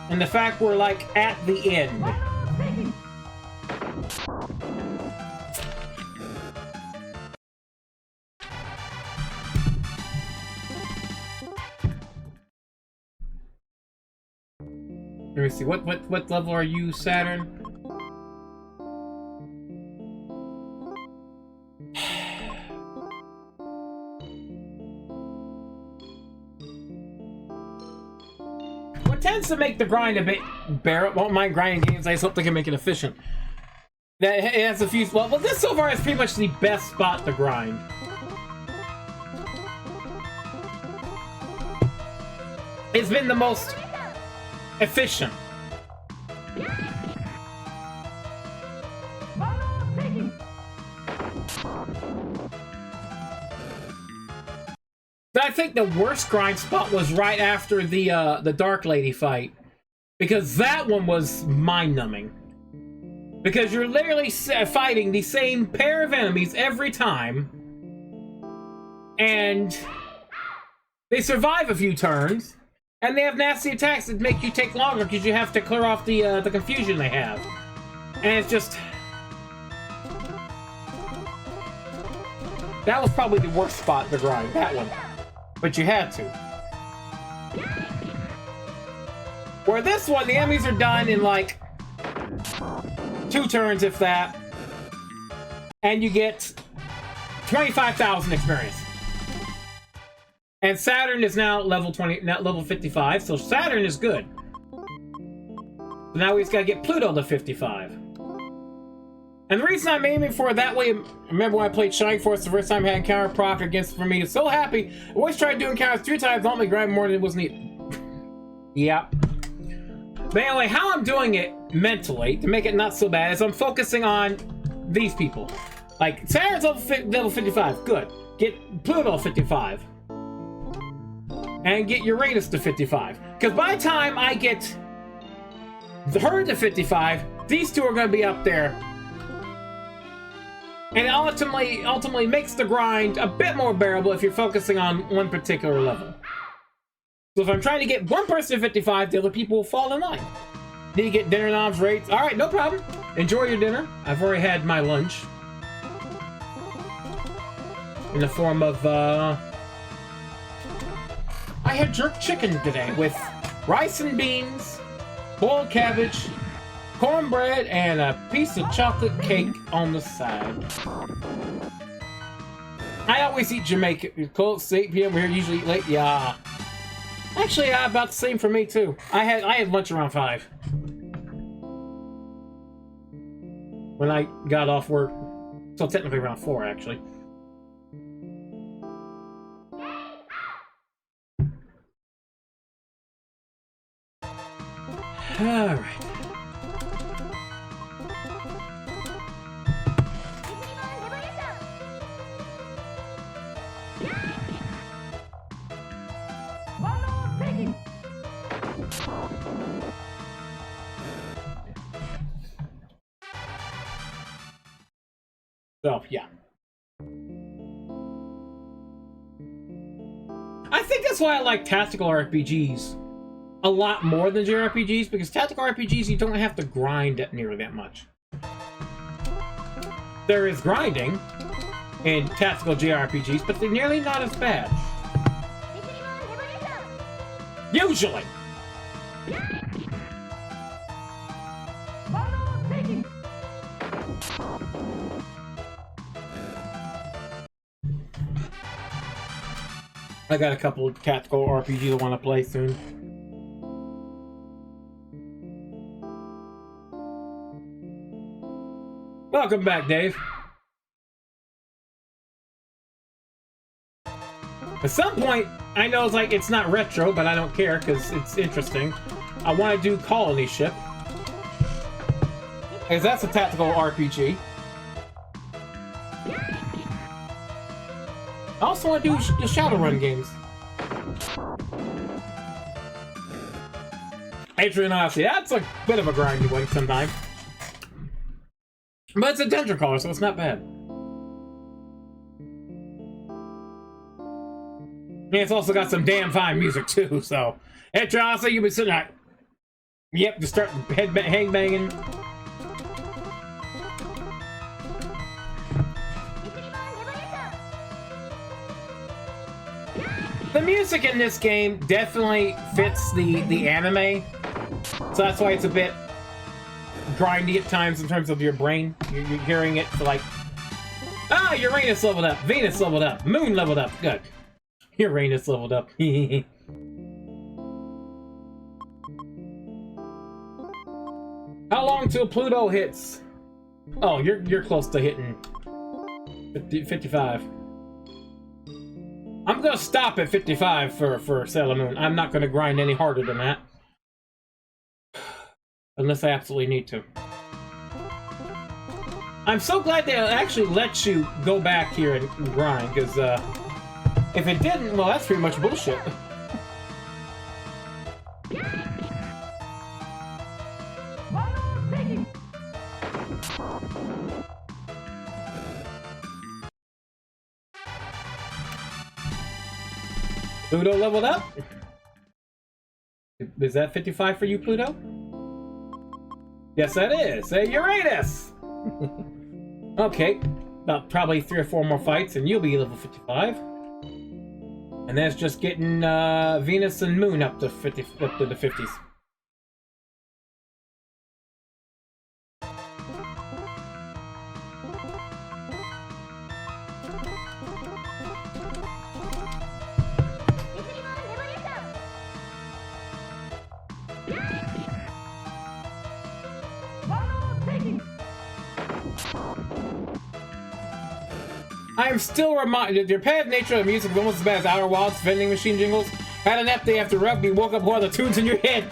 And the fact we're like at the end. Let me see, what level are you, Saturn? What tends to make the grind a bit bearable? Won't mind grinding games, I just hope they can make it efficient. That it has a few, well, this so far is pretty much the best spot to grind. It's been the most efficient. I think the worst grind spot was right after the Dark Lady fight, because that one was mind-numbing. Because you're literally fighting the same pair of enemies every time, and they survive a few turns. And they have nasty attacks that make you take longer because you have to clear off the confusion they have. And it's just... That was probably the worst spot to grind, that one. But you had to. Where this one, the enemies are done in like 2 turns, if that. And you get 25,000 experience. And Saturn is now level 55, so Saturn is good. So now we just gotta get Pluto to 55. And the reason I'm aiming for it that way, remember when I played Shining Force the first time I had encounter proc against for me, it's so happy. I always tried doing encounters 3 times, only grab more than it was needed. Yeah. But anyway, how I'm doing it mentally, to make it not so bad, is I'm focusing on these people. Like, Saturn's level 55, good. Get Pluto 55. And get Uranus to 55. Because by the time I get her to 55, these two are going to be up there And it ultimately makes the grind a bit more bearable if you're focusing on one particular level. So if I'm trying to get one person to 55, the other people will fall in line. Need to get dinner knobs rates. All right, no problem. Enjoy your dinner. I've already had my lunch. In the form of, I had jerk chicken today with rice and beans, boiled cabbage, cornbread, and a piece of chocolate cake on the side. I always eat Jamaican. It's close to 8 p.m. We're usually eat late. Yeah. Actually, about the same for me too. I had lunch around 5 when I got off work. So technically around 4, actually. All right. So, yeah. I think that's why I like tactical RPGs a lot more than JRPGs, because tactical RPGs, you don't have to grind nearly that much. There is grinding in tactical JRPGs, but they're nearly not as bad. Usually. I got a couple of tactical RPGs I want to play soon. Welcome back, Dave. At some point, I know it's not retro, but I don't care because it's interesting. I want to do Colony Ship, because that's a tactical RPG. I also want to do the Shadowrun games. Adrian Odyssey, that's a bit of a grindy one sometimes. But it's a dungeon crawler, so it's not bad. And it's also got some damn fine music too, so Adrian Odyssey, you'll be sitting there. Yep, just start hang banging. The music in this game definitely fits the anime, so that's why it's a bit grindy at times in terms of your brain. You're hearing it for like, Uranus leveled up, Venus leveled up, Moon leveled up, good. Uranus leveled up. How long till Pluto hits? Oh, you're close to hitting 55. I'm gonna stop at 55 for Sailor Moon. I'm not gonna grind any harder than that. Unless I absolutely need to. I'm so glad they actually let you go back here and grind, because if it didn't, well, that's pretty much bullshit. Pluto leveled up? Is that 55 for you, Pluto? Yes, that is. Hey, Uranus! Okay, about probably 3 or 4 more fights and you'll be level 55. And that's just getting Venus and Moon up to the 50s. I am still reminded, the repetitive nature of the music is almost as bad as Outer Wilds vending machine jingles. Had a nap day after rugby, woke up while the tunes in your head.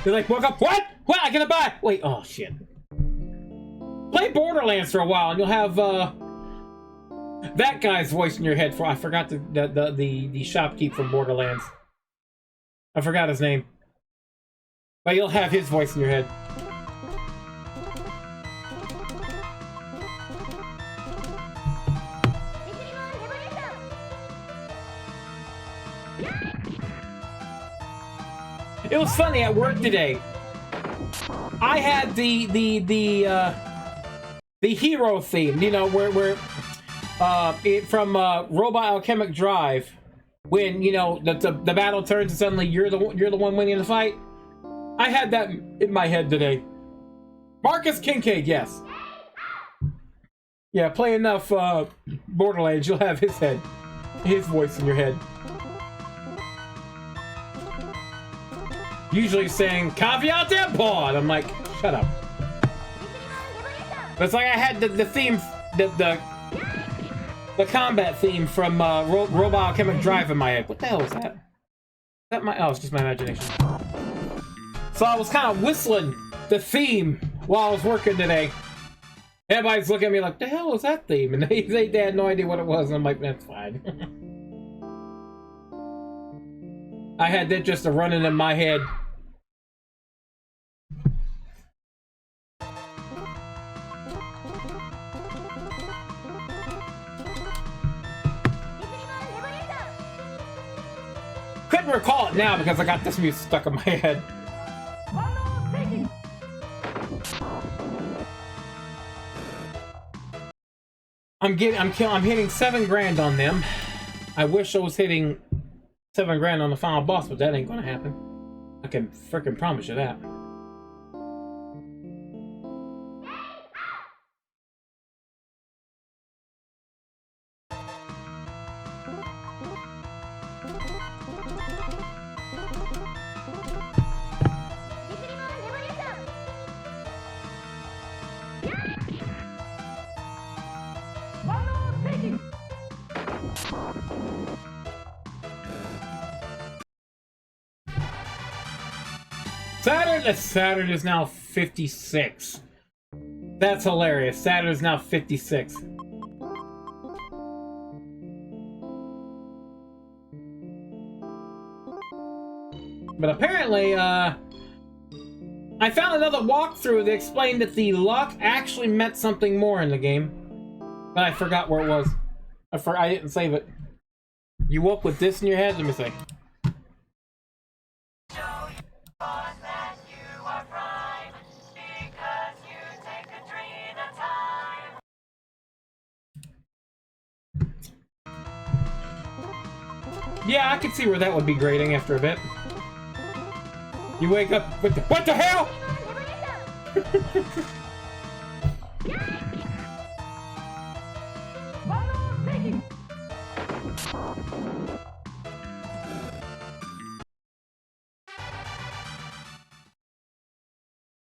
You're like, woke up, what? What? I gotta buy. Wait, oh shit. Play Borderlands for a while and you'll have that guy's voice in your head. I forgot the shopkeep from Borderlands. I forgot his name. But you'll have his voice in your head. It was funny at work today. I had the hero theme, you know, where from Robot Alchemic Drive, when you know the battle turns and suddenly you're the one winning the fight. I had that in my head today. Marcus Kincaid, yes. Yeah, play enough Borderlands, you'll have his voice in your head. Usually saying caveat emptor. I'm like, shut up. But it's like I had the theme, the combat theme from Robot Alchemic Drive in my head. What the hell was that? Is that my? Oh, it's just my imagination. So I was kind of whistling the theme while I was working today. Everybody's looking at me like, the hell was that theme? And they had no idea what it was. And I'm like, that's fine. I had that just running in my head. Couldn't recall it now because I got this music stuck in my head. I'm hitting 7 grand on them. I wish I was hitting 7 grand on the final boss, but that ain't gonna happen. I can freaking promise you that. Saturn is now 56. That's hilarious. Saturn is now 56. But apparently, I found another walkthrough that explained that the luck actually meant something more in the game. But I forgot where it was. I didn't save it. You woke with this in your head? Let me see. Yeah, I could see where that would be grating after a bit. You wake up with the— what the hell?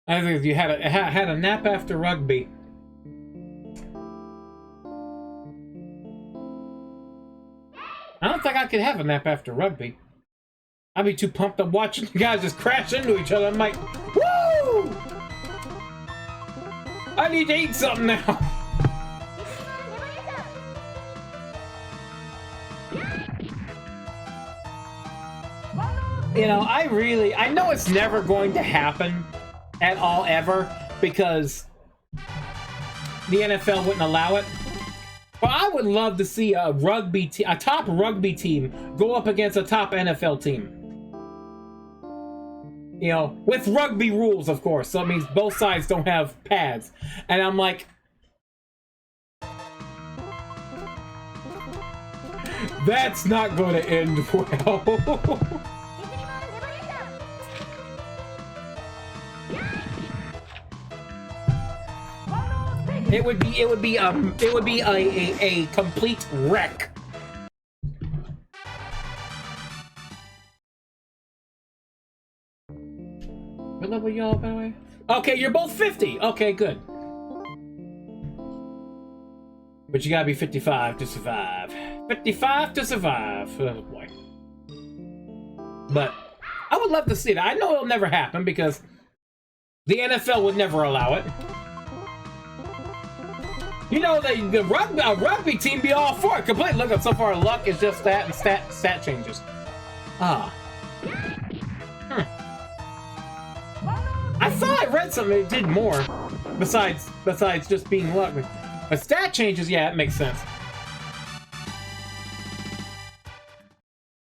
I think you had a nap after rugby. I don't think I could have a nap after rugby. I'd be too pumped up watching the guys just crash into each other. I'm like, woo! I need to eat something now. You know, I know it's never going to happen at all ever because the NFL wouldn't allow it. But I would love to see a top rugby team go up against a top NFL team. You know, with rugby rules, of course. So it means both sides don't have pads. And I'm like, that's not going to end well. It would be a complete wreck. What level y'all, by the way? Okay, you're both 50. Okay, good. But you gotta be 55 to survive. 55 to survive. Oh boy. But I would love to see that. I know it'll never happen because the NFL would never allow it. You know, the rugby team be all for it. Completely. Look at so far, luck is just that and stat changes. Ah. I thought I read something that did more besides just being luck. But stat changes, yeah, it makes sense.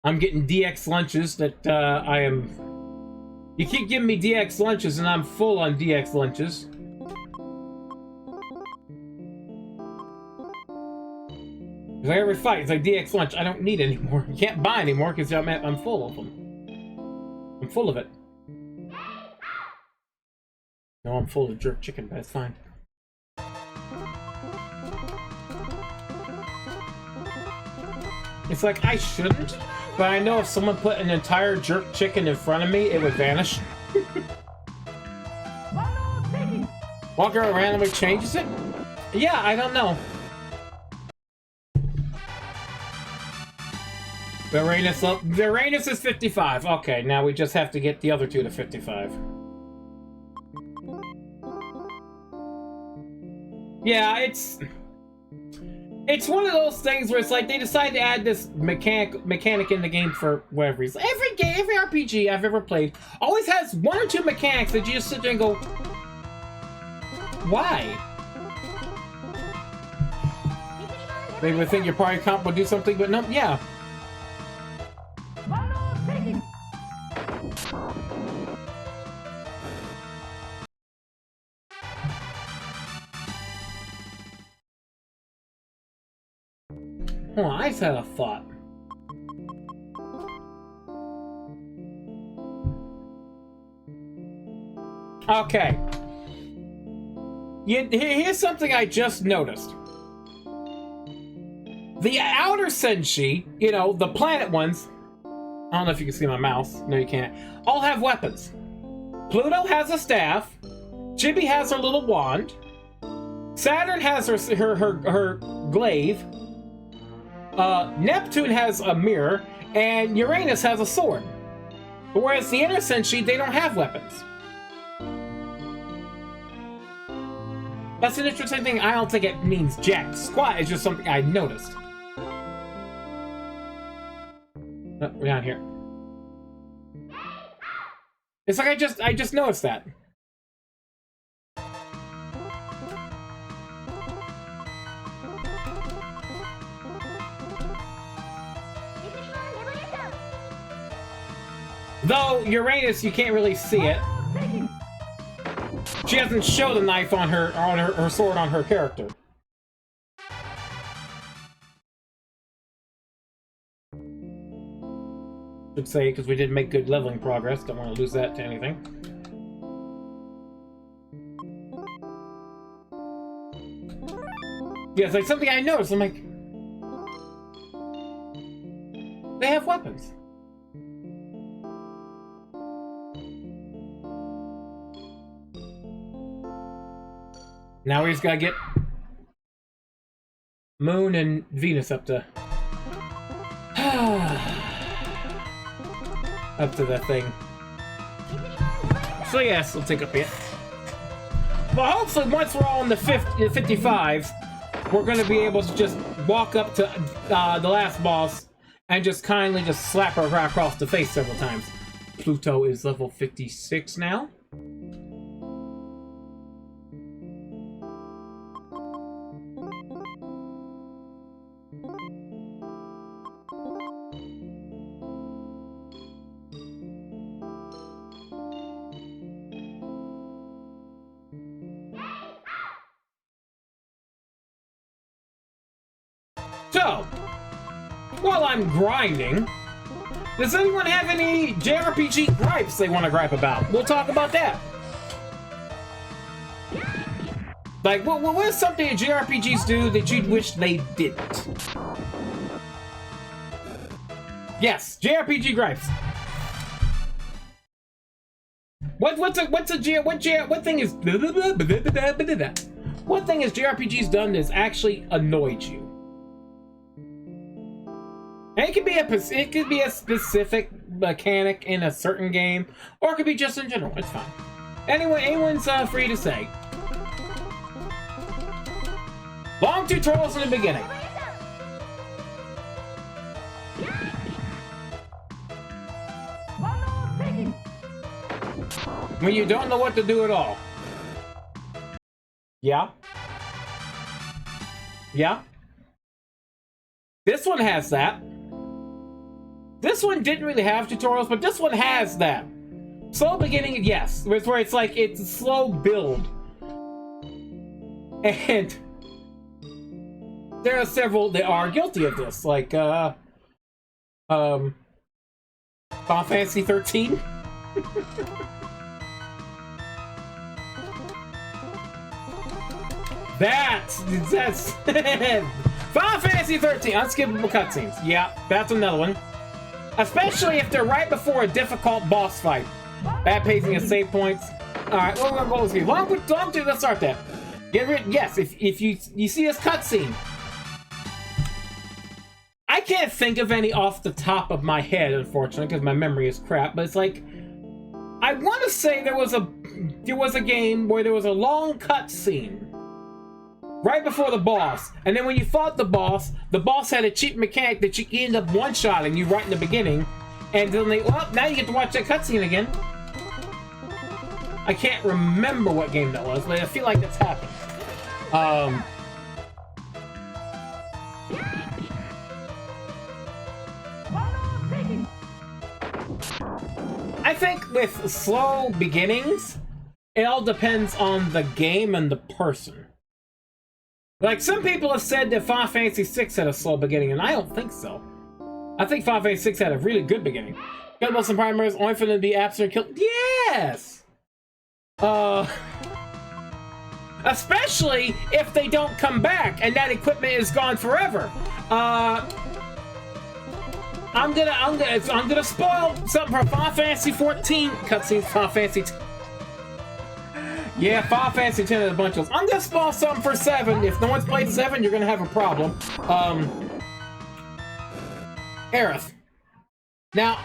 I'm getting DX lunches that I am You keep giving me DX lunches, and I'm full on DX lunches. If I ever fight, it's like DX lunch. I don't need anymore. You can't buy anymore because I'm full of them. I'm full of it. No, I'm full of jerk chicken, but it's fine. It's like, I shouldn't, but I know if someone put an entire jerk chicken in front of me, it would vanish. Walker randomly changes it? Yeah, I don't know. Varanus is 55. Okay, now we just have to get the other two to 55. Yeah, it's one of those things where it's like they decide to add this mechanic in the game for whatever reason. Every RPG I've ever played always has one or two mechanics that you just sit there and go, why? Maybe we think your party comp will do something, but no, yeah. Hold on, I just had a thought. Okay. Here's something I just noticed. The outer Senshi, you know, the planet ones, I don't know if you can see my mouse. No, you can't. All have weapons. Pluto has a staff. Chibi has her little wand. Saturn has her glaive. Neptune has a mirror, and Uranus has a sword. Whereas the inner Senshi, they don't have weapons. That's an interesting thing. I don't think it means jack squat. It's just something I noticed. Oh, we're down here. It's like I just noticed that. Though Uranus, you can't really see it. She hasn't shown the knife on her sword on her character. Should say, because we did make good leveling progress. Don't want to lose that to anything. Yeah, it's like something I noticed. I'm like, they have weapons. Now we just gotta get Moon and Venus up to up to that thing. So yes, we'll take a bit. But hopefully once we're all in the 55s, we're gonna be able to just walk up to the last boss and just kindly just slap her right across the face several times. Pluto is level 56 now. So, while I'm grinding, does anyone have any JRPG gripes they want to gripe about? We'll talk about that. Like, what is something that JRPGs do that you'd wish they didn't? Yes, JRPG gripes. What thing has JRPGs done that's actually annoyed you? And it could be a specific mechanic in a certain game, or it could be just in general. It's fine. Anyway, anyone's free to say. Long tutorials in the beginning. When you don't know what to do at all. Yeah. Yeah. This one has that. This one didn't really have tutorials, but this one has that. Slow beginning, yes. It's where it's like, it's a slow build. And there are several that are guilty of this, like, Final Fantasy 13. That's Final Fantasy 13, unskippable cutscenes. Yeah, that's another one. Especially if they're right before a difficult boss fight. Bad pacing and save points. Alright, what we're gonna go with here. Let's start that. Get rid. Yes, if you see this cutscene. I can't think of any off the top of my head, unfortunately, because my memory is crap, but it's like, I want to say there was a game where there was a long cutscene right before the boss, and then when you fought the boss had a cheap mechanic that you ended up one-shotting you right in the beginning, and then now you get to watch that cutscene again. I can't remember what game that was, but I feel like that's happened. I think with slow beginnings, it all depends on the game and the person. Like, some people have said that Final Fantasy VI had a slow beginning, and I don't think so. I think Final Fantasy VI had a really good beginning. Got some primaries only for them to be Apsu and killed. Yes! Especially if they don't come back and that equipment is gone forever. I'm gonna spoil something for Final Fantasy 14 cutscenes. Final Fantasy. Yeah, Final Fantasy 10 is a bunch of those. I'm gonna spoil something for 7. If no one's played 7, you're gonna have a problem. Aerith. Now,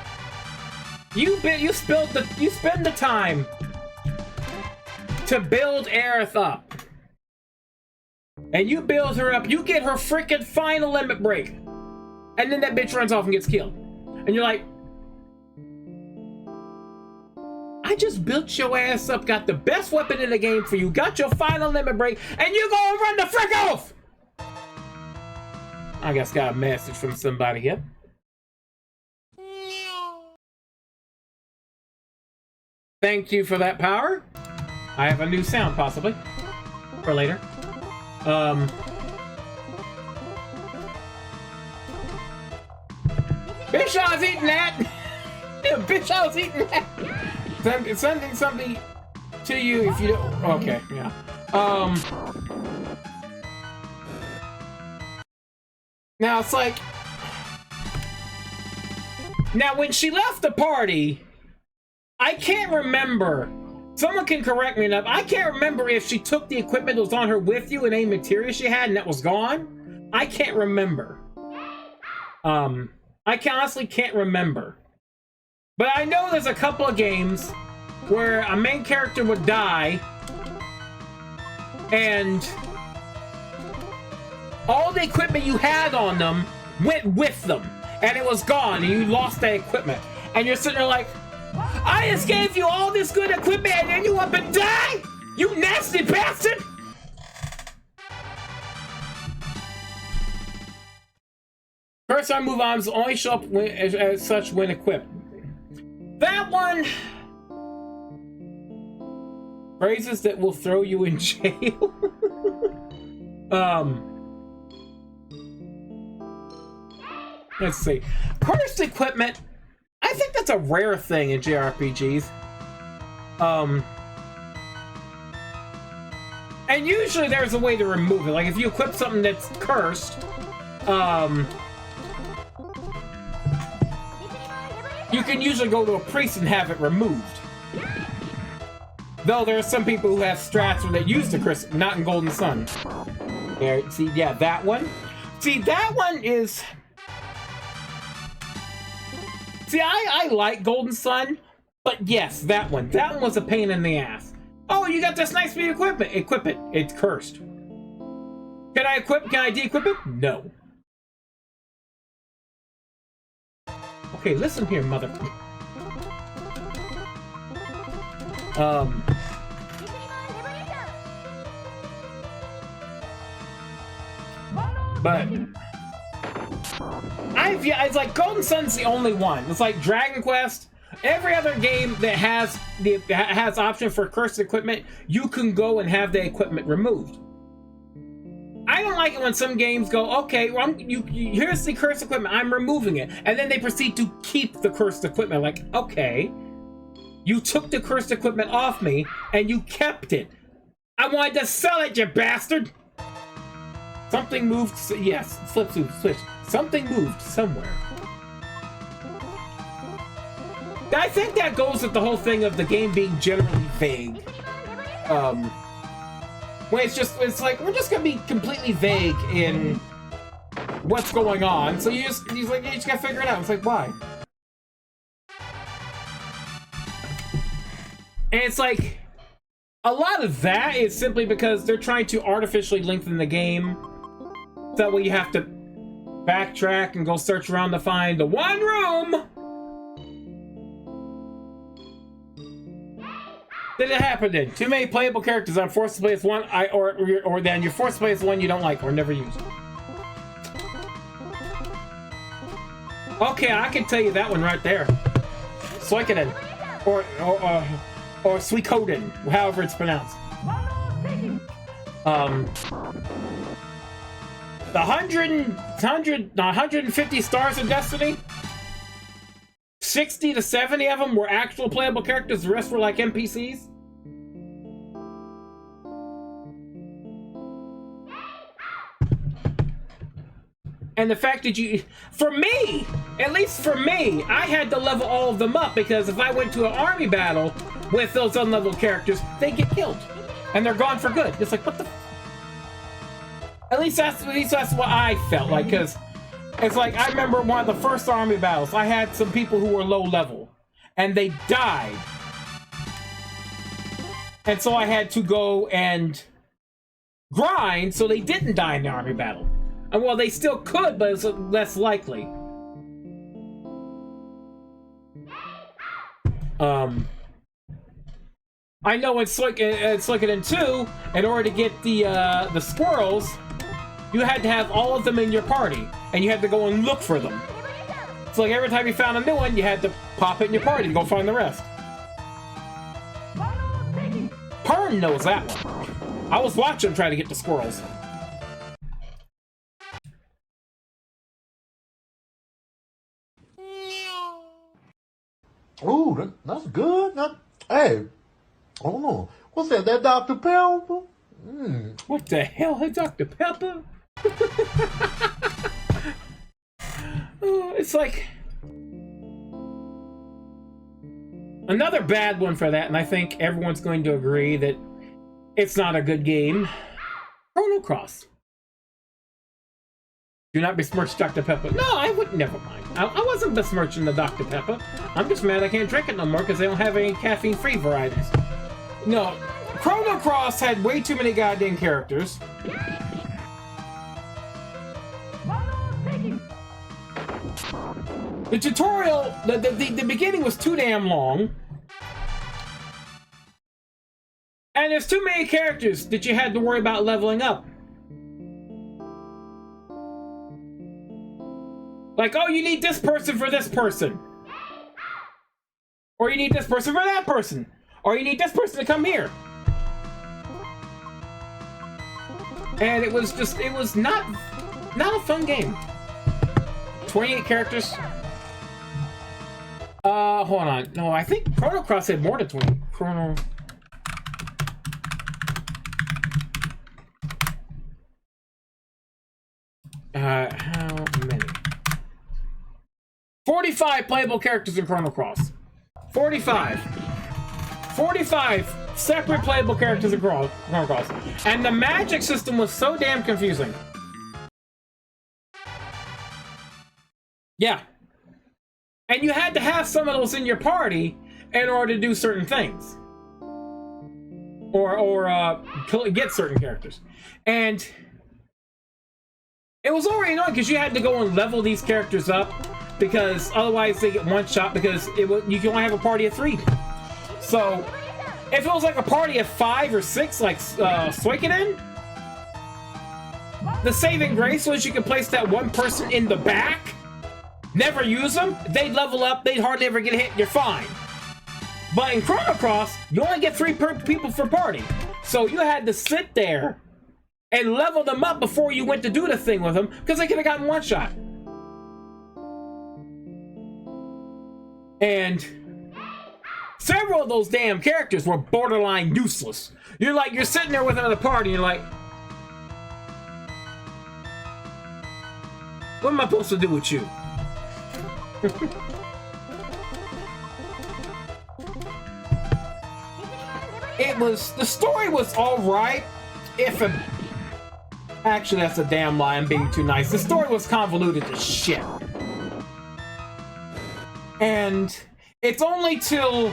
you spend the time to build Aerith up. And you build her up, you get her freaking final limit break. And then that bitch runs off and gets killed. And you're like, I just built your ass up, got the best weapon in the game for you, got your final limit break, and you gonna run the frick off! I guess got a message from somebody here. Thank you for that power. I have a new sound, possibly. For later. Bitch, I was eating that! Bitch, I was eating that! Sending something to you if you don't... Okay, yeah. Now, it's like... Now, when she left the party, I can't remember... Someone can correct me enough. I can't remember if she took the equipment that was on her with you and any material she had and that was gone. I can't remember. I honestly can't remember. But I know there's a couple of games where a main character would die and all the equipment you had on them went with them and it was gone and you lost that equipment. And you're sitting there like, I just gave you all this good equipment and then you up and die? You nasty bastard! First time move arms only show up as such when equipped. That one... Phrases that will throw you in jail? Let's see. Cursed equipment... I think that's a rare thing in JRPGs. And usually there's a way to remove it. Like if you equip something that's cursed, you can usually go to a priest and have it removed. Though there are some people who have strats where they use the curse, not in Golden Sun. There, see, yeah, that one. See, that one is... See, I like Golden Sun, but yes, that one. That one was a pain in the ass. Oh, you got this nice piece of equipment. Equip it. It's cursed. Can I de-equip it? No. Okay, listen here, mother... But... it's like Golden Sun's the only one. It's like Dragon Quest, Every other game that has option for cursed equipment, you can go and have the equipment removed. I don't like it when some games go, okay, well, here's the cursed equipment, I'm removing it, and then they proceed to keep the cursed equipment. Like, okay, you took the cursed equipment off me, and you kept it. I wanted to sell it, you bastard! Something moved, yes, switch. Something moved somewhere. I think that goes with the whole thing of the game being generally vague. When it's like, we're just gonna be completely vague in what's going on, so you just gotta figure it out. It's like, why? And it's like, a lot of that is simply because they're trying to artificially lengthen the game. So that way you have to backtrack and go search around to find the one room. Did it happen then? Too many playable characters. I'm forced to play as one, or then you're forced to play as one you don't like or never use. Okay, I can tell you that one right there. Suikoden, or Suikoden, however it's pronounced. The 150 stars in Destiny. 60 to 70 of them were actual playable characters. The rest were like NPCs. And the fact that for me, at least for me, I had to level all of them up, because if I went to an army battle with those unleveled characters, they get killed. And they're gone for good. It's like, what the... At least that's what I felt like, because it's like, I remember one of the first army battles, I had some people who were low level, and they died. And so I had to go and grind so they didn't die in the army battle. And well, they still could, but it's less likely. I know in Suikoden 2, in order to get the squirrels, you had to have all of them in your party, and you had to go and look for them. So like every time you found a new one, you had to pop it in your party to go find the rest. Pern knows that one. I was watching him try to get the squirrels. Ooh, that's good. Hey, I don't know. What's that? That Dr. Pepper? What the hell? Hey, Dr. Pepper? Oh, it's like... Another bad one for that, and I think everyone's going to agree that it's not a good game. Chrono Cross. Do not besmirch Dr. Pepper. No, I would never mind. I wasn't besmirching the Dr. Pepper. I'm just mad I can't drink it no more because they don't have any caffeine-free varieties. No, Chrono Cross had way too many goddamn characters. The tutorial, the beginning was too damn long. And there's too many characters that you had to worry about leveling up. Like, oh, you need this person for this person. Or you need this person for that person. Or you need this person to come here. And it was not a fun game. 28 characters. Hold on. No, I think Chrono Cross had more than 20. Chrono... how many? 45 playable characters in Chrono Cross. 45 separate playable characters in Chrono Cross. And the magic system was so damn confusing. Yeah. And you had to have some of those in your party in order to do certain things. Or get certain characters. And it was already annoying because you had to go and level these characters up, because otherwise they get one shot, because you can only have a party of 3. So if it was like a party of 5 or 6 like Suikoden, the saving grace was you could place that one person in the back never use them, they'd level up, they'd hardly ever get hit, you're fine. But in Chrono Cross, you only get 3 people per party. So you had to sit there and level them up before you went to do the thing with them, because they could have gotten one shot. And several of those damn characters were borderline useless. You're sitting there with them at a party, and you're like, what am I supposed to do with you? The story was alright, actually that's a damn lie, I'm being too nice. The story was convoluted as shit. And it's only till...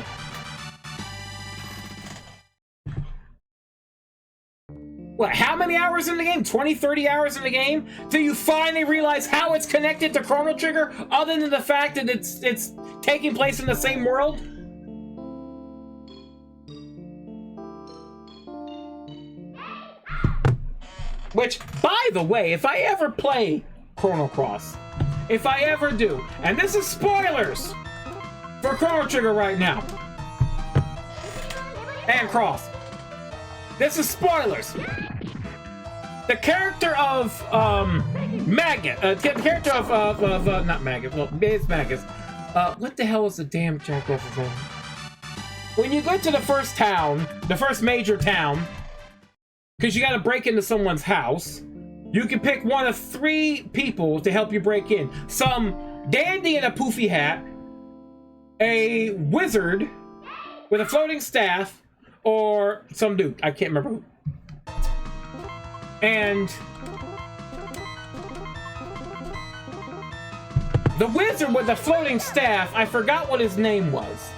what, how many hours in the game? 20, 30 hours in the game? Till you finally realize how it's connected to Chrono Trigger, other than the fact that it's taking place in the same world? Which, by the way, if I ever play Chrono Cross, if I ever do, and this is spoilers for Chrono Trigger right now, and Cross, this is spoilers. The character of Maggot, the character of not Maggot, well, it's Magus. What the hell is the damn jackass's name? When you go to the first town, the first major town, because you got to break into someone's house, you can pick one of 3 people to help you break in. Some dandy in a poofy hat, a wizard with a floating staff, or some dude. I can't remember who. And the wizard with the floating staff, I forgot what his name was.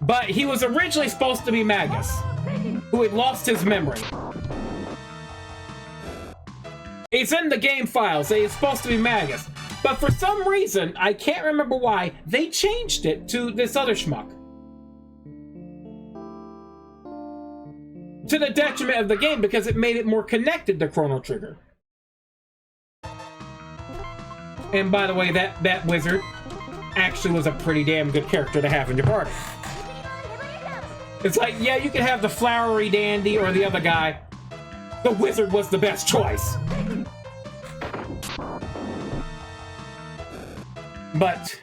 But he was originally supposed to be Magus, who had lost his memory. It's in the game files. He's supposed to be Magus. But for some reason, I can't remember why, they changed it to this other schmuck. To the detriment of the game, because it made it more connected to Chrono Trigger. And by the way, that wizard actually was a pretty damn good character to have in your party. It's like, yeah, you can have the flowery dandy or the other guy. The wizard was the best choice. But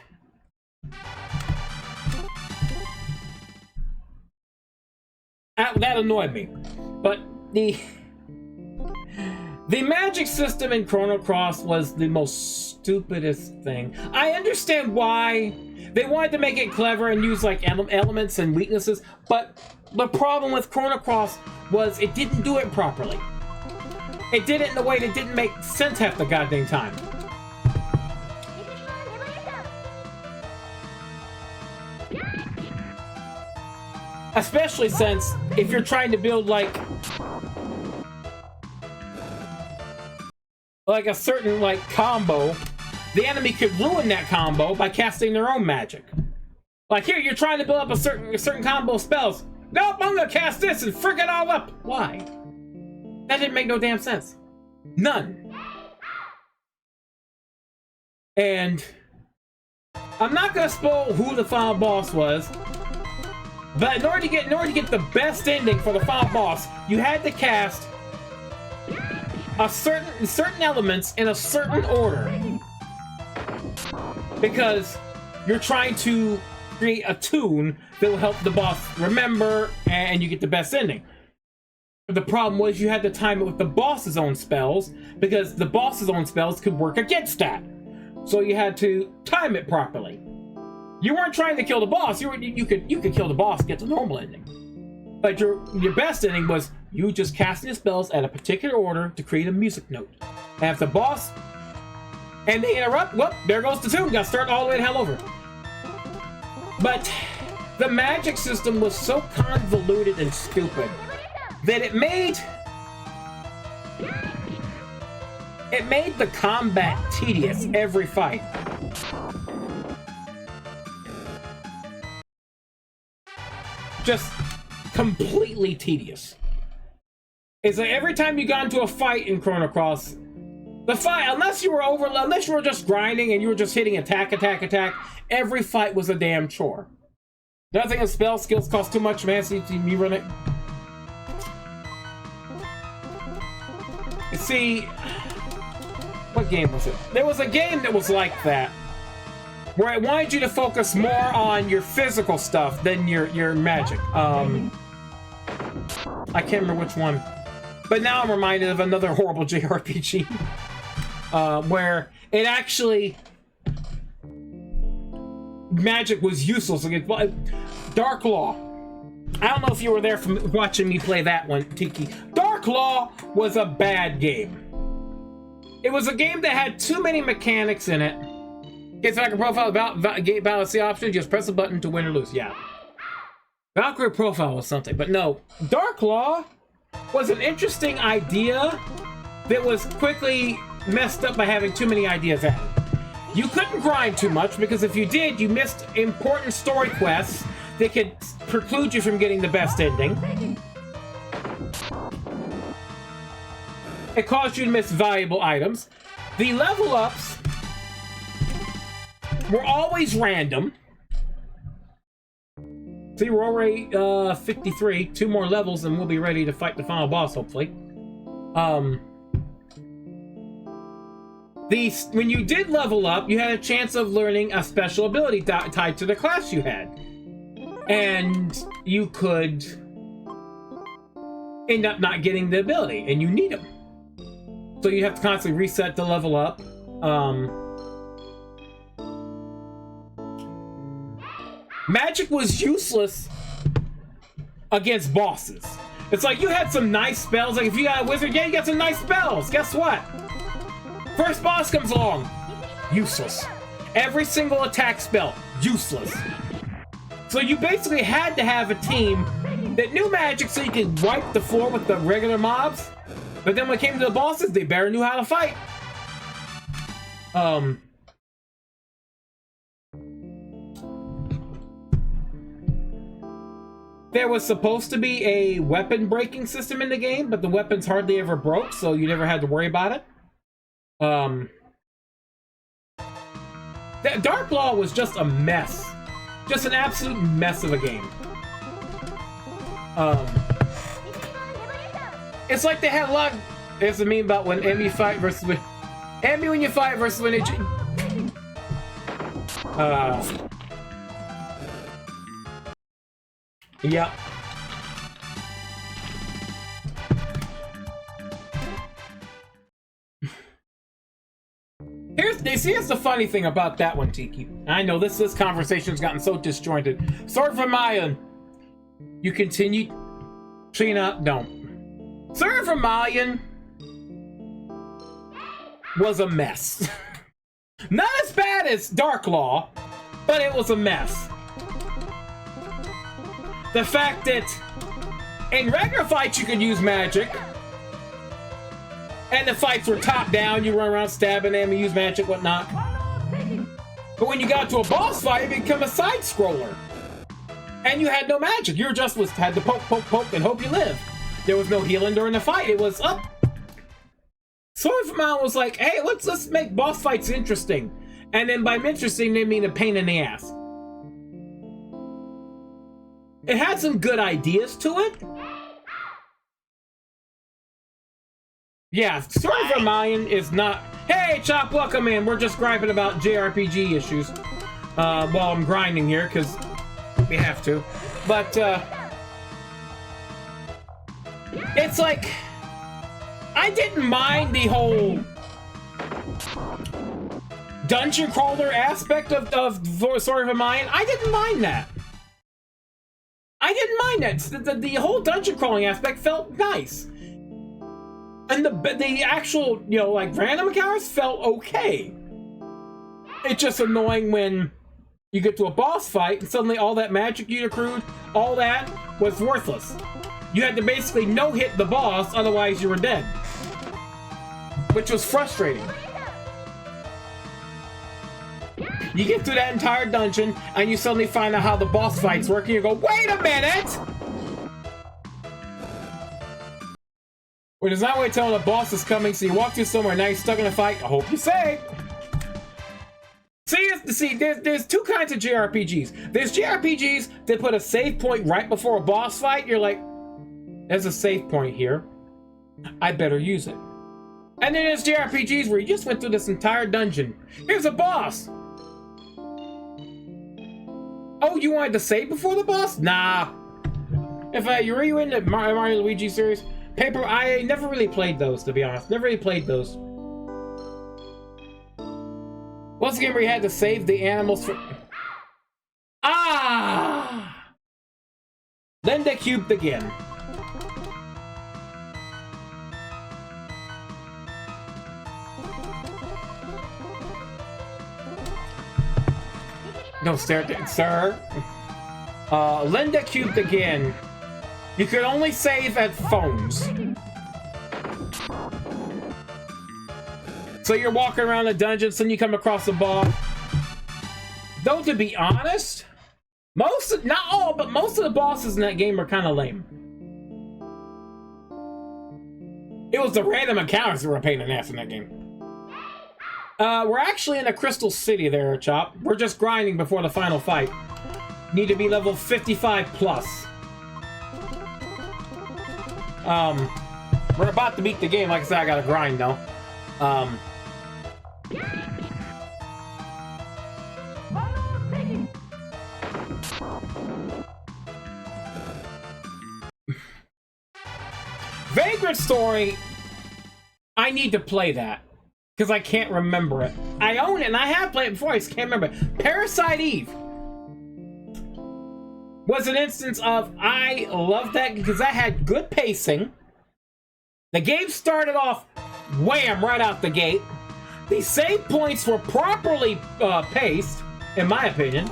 that annoyed me. But the magic system in Chrono Cross was the most stupidest thing. I understand why they wanted to make it clever and use like elements and weaknesses, but the problem with Chrono Cross was it didn't do it properly. It did it in a way that didn't make sense half the goddamn time. Especially since if you're trying to build like a certain combo, the enemy could ruin that combo by casting their own magic. Like here, you're trying to build up a certain combo of spells. Nope, I'm gonna cast this and frick it all up. Why? That didn't make no damn sense. None. And I'm not gonna spoil who the final boss was, but in order to get the best ending for the final boss, you had to cast certain elements in a certain order, because you're trying to create a tune that will help the boss remember, and you get the best ending. But the problem was you had to time it with the boss's own spells, because the boss's own spells could work against that. So you had to time it properly. You weren't trying to kill the boss. You could kill the boss and get the normal ending. But your best ending was you just casting the spells at a particular order to create a music note. And if the boss and they interrupt, well, there goes the tune. You gotta start all the way the hell over. But the magic system was so convoluted and stupid that it made the combat tedious every fight. Just completely tedious. It's like every time you got into a fight in Chrono Cross, The fight, unless you were just grinding and you were just hitting attack, every fight was a damn chore. Nothing in spell skills cost too much, man, so you run it. See, what game was it? There was a game that was like that, where it wanted you to focus more on your physical stuff than your magic. I can't remember which one. But now I'm reminded of another horrible JRPG. Where it actually... magic was useless against... Dark Law. I don't know if you were there from watching me play that one, Tiki. Dark Law was a bad game. It was a game that had too many mechanics in it. Get back a profile about balance the option, just press a button to win or lose. Yeah. Valkyrie profile was something, but no. Dark Law was an interesting idea that was quickly messed up by having too many ideas added. You couldn't grind too much because if you did, you missed important story quests that could preclude you from getting the best ending. It caused you to miss valuable items. The level ups were always random. See, we're already 53. 2 more levels and we'll be ready to fight the final boss, hopefully. When you did level up, you had a chance of learning a special ability tied to the class you had. And you could end up not getting the ability, and you need them. So you have to constantly reset the level up. Magic was useless against bosses. It's like you had some nice spells. Like if you got a wizard, yeah, you got some nice spells. Guess what? First boss comes along, useless. Every single attack spell, useless. So you basically had to have a team that knew magic so you could wipe the floor with the regular mobs. But then when it came to the bosses, they better knew how to fight. There was supposed to be a weapon breaking system in the game, but the weapons hardly ever broke, so you never had to worry about it. Dark Law was just a mess. Just an absolute mess of a game. It's like they had a lot. There's a meme about when Emmy fight versus when Emmy when you fight versus when it. Yeah. Here's the funny thing about that one, Tiki. I know this conversation's gotten so disjointed. Sword for Mayan. You continue. Trina, don't. Sword for Mayan was a mess. Not as bad as Dark Law, but it was a mess. The fact that in regular fights you could use magic, and the fights were top down, you run around stabbing them, you use magic, whatnot. But when you got to a boss fight, it became a side scroller, and you had no magic. You just had to poke, and hope you live. There was no healing during the fight. It was up. Sword for Mount was like, hey, let's make boss fights interesting, and then by interesting they mean a pain in the ass. It had some good ideas to it. Yeah, Sword for Mayan is not... Hey, Chop, welcome in. We're just griping about JRPG issues. While I'm grinding here, because we have to. But, it's like... I didn't mind the whole... dungeon crawler aspect of Sword for Mayan. I didn't mind that. I didn't mind that. The whole dungeon crawling aspect felt nice. And the actual, like, random encounters felt okay. It's just annoying when you get to a boss fight and suddenly all that magic you accrued, all that was worthless. You had to basically no-hit the boss, otherwise you were dead. Which was frustrating. You get through that entire dungeon, and you suddenly find out how the boss fights work, and you go, wait a minute! When there's not a way to tell when a boss is coming, so you walk through somewhere, now you're stuck in a fight. I hope you save. See, there's two kinds of JRPGs. There's JRPGs that put a save point right before a boss fight. You're like, there's a save point here. I better use it. And then there's JRPGs where you just went through this entire dungeon. Here's a boss. Oh, you wanted to save before the boss? Nah. Were you in the Mario Luigi series? Paper, I never really played those, to be honest. Never really played those. What's the game where you had to save the animals for... Ah! Then they cubed again. No, sir. Linda cubed again. You could only save at phones. So you're walking around the dungeon, then you come across a boss. Though, to be honest, not all, but most of the bosses in that game are kind of lame. It was the random encounters that were a pain in the ass in that game. We're actually in a Crystal City there, Chop. We're just grinding before the final fight. Need to be level 55 plus. We're about to beat the game. Like I said, I gotta grind though. Vagrant Story, I need to play that. Because I can't remember it. I own it and I have played it before, I just can't remember it. Parasite Eve was an instance of, I love that because that had good pacing. The game started off wham right out the gate. The save points were properly paced, in my opinion.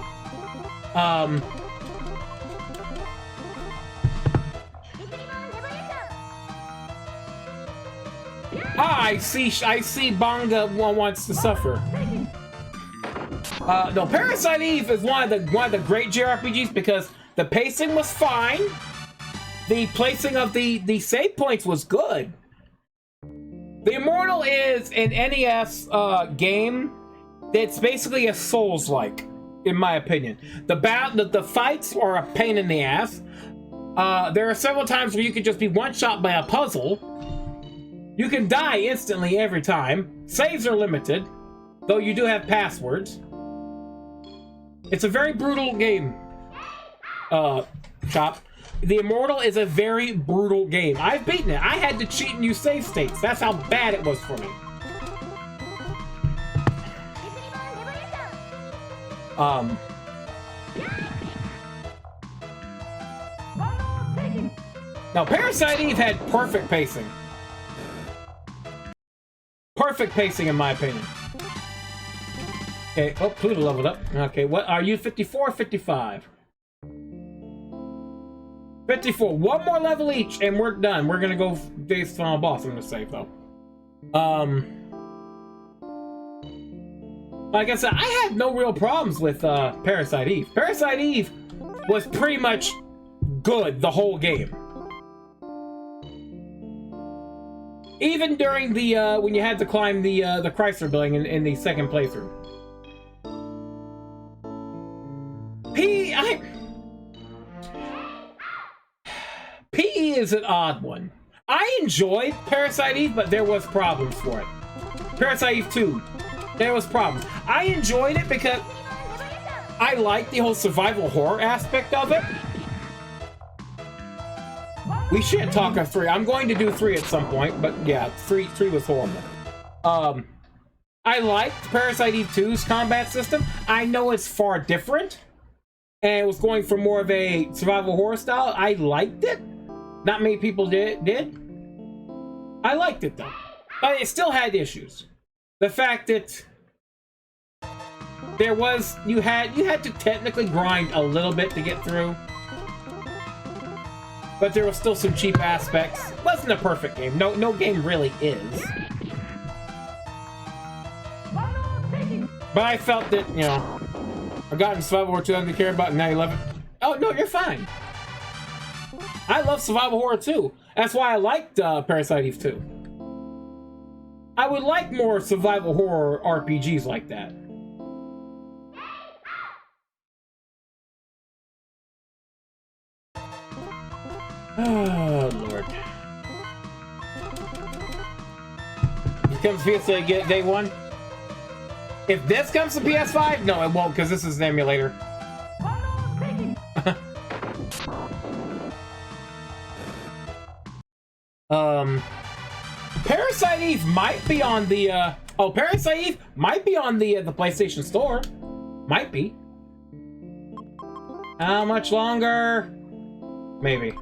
I see Bonga wants to suffer. No, Parasite Eve is one of the great JRPGs because the pacing was fine. The placing of the save points was good. The Immortal is an NES game that's basically a Souls-like, in my opinion. The fights are a pain in the ass. There are several times where you could just be one-shot by a puzzle. You can die instantly every time. Saves are limited, though you do have passwords. It's a very brutal game, Chop. The Immortal is a very brutal game. I've beaten it. I had to cheat and use save states. That's how bad it was for me. Now, Parasite Eve had perfect pacing. Perfect pacing, in my opinion. Okay, oh, Pluto leveled up. Okay, what are you, 54 or 55? 54. One more level each, and we're done. We're gonna go face final boss, I'm gonna say, though. Like I said, I had no real problems with Parasite Eve. Parasite Eve was pretty much good the whole game. Even during the when you had to climb the Chrysler building in the second playthrough. PE is an odd one. I enjoyed Parasite Eve, but there was problems for it. Parasite Eve 2, there was problems. I enjoyed it because I liked the whole survival horror aspect of it. We shouldn't talk of 3. I'm going to do 3 at some point, but yeah, 3 was horrible. I liked Parasite Eve 2's combat system. I know it's far different, and it was going for more of a survival horror style. I liked it. Not many people did. I liked it though, but it still had issues. The fact that there was you had to technically grind a little bit to get through. But there was still some cheap aspects. Wasn't a perfect game. No game really is. But I felt that, you know, I've gotten Survival Horror 2 to care about, and now you love it. Oh, no, you're fine. I love Survival Horror 2. That's why I liked Parasite Eve 2. I would like more survival horror RPGs like that. Oh, Lord. It comes to PS5 day one. If this comes to PS5, no, it won't, because this is an emulator. Parasite Eve might be on the Parasite Eve might be on the PlayStation Store. Might be. How much longer? Maybe.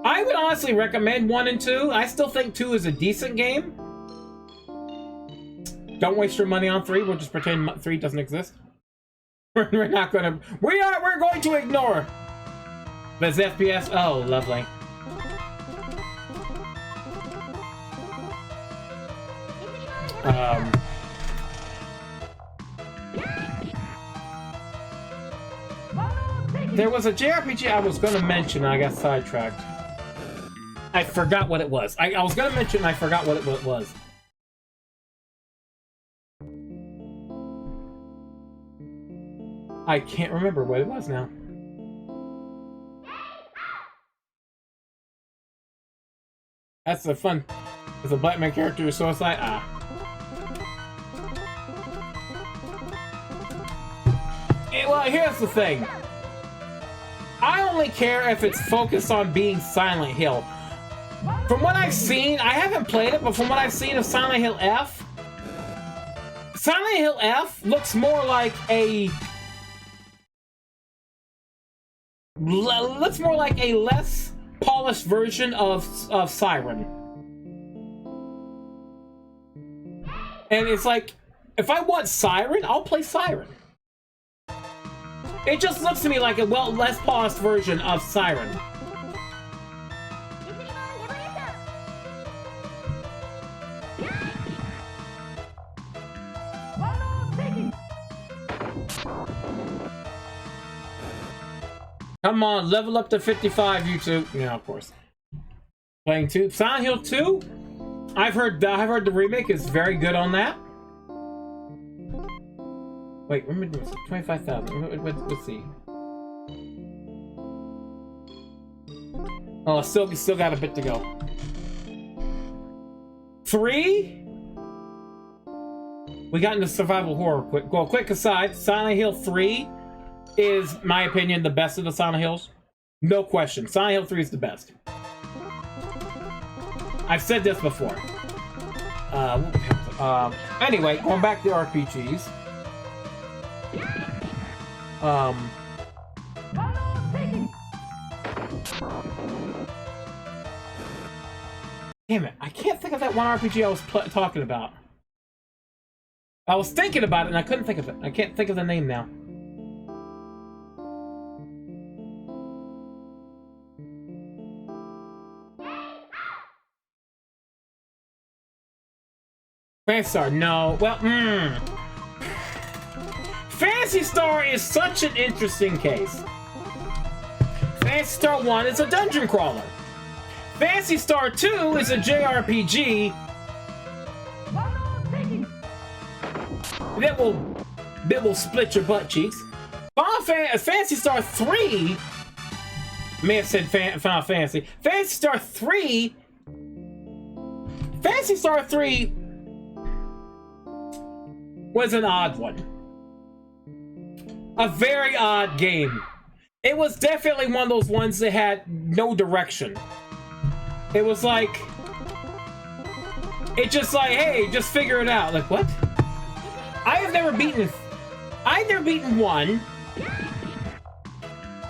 I would honestly recommend 1 and 2. I still think 2 is a decent game. Don't waste your money on 3. We'll just pretend 3 doesn't exist. We're not gonna. We're going to ignore. But it's FPS. Oh, lovely. There was a JRPG I was going to mention, and I got sidetracked. I forgot what it was. I was going to mention, and I forgot what it was. I can't remember what it was now. That's the fun. It's a black man character who's suicide. Well, here's the thing. I only care if it's focused on being Silent Hill. From what I've seen, I haven't played it, but from what I've seen of Silent Hill F, Silent Hill F looks more like a less polished version of Siren. And it's like, if I want Siren, I'll play Siren. It just looks to me like a less polished version of Siren. Come on, level up to 55, you two. Yeah, of course. Playing 2. Silent Hill 2? I've heard the remake is very good on that. Wait, remember this? 25,000. Let's see. Oh, still got a bit to go. 3? We got into survival horror. Quick aside, Silent Hill 3 is, my opinion, the best of the Silent Hills. No question. Silent Hill 3 is the best. I've said this before. Anyway, going back to RPGs. Damn it, I can't think of that one RPG I was talking about. I was thinking about it and I couldn't think of it. I can't think of the name now. Phantasy Star, no. Well, Phantasy Star is such an interesting case. Phantasy Star 1 is a dungeon crawler. Phantasy Star 2 is a JRPG that will split your butt cheeks. Phantasy Star 3 may have said Final Fantasy. Phantasy Star 3 was an odd one. A very odd game. It was definitely one of those ones that had no direction. It was like, it's just like, hey, just figure it out. Like, what? I've never beaten 1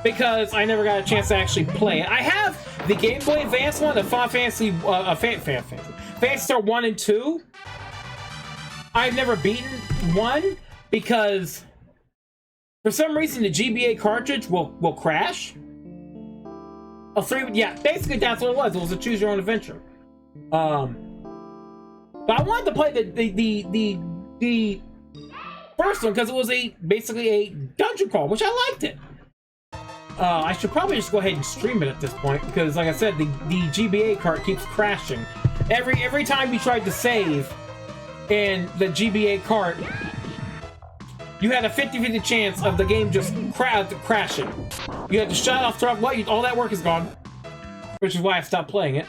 because I never got a chance to actually play it. I have the Game Boy Advance one, the Final Fantasy, Phantasy Star 1 and 2. I've never beaten 1 because for some reason the GBA cartridge will crash. A 3, yeah, basically that's what it was. It was a choose your own adventure. But I wanted to play the first one because it was basically a dungeon crawl, which I liked it. I should probably just go ahead and stream it at this point because, like I said, the GBA cart keeps crashing. Every time you tried to save in the GBA cart, you had a 50-50 chance of the game just crashing. You had to shut off, turn off, all that work is gone, which is why I stopped playing it.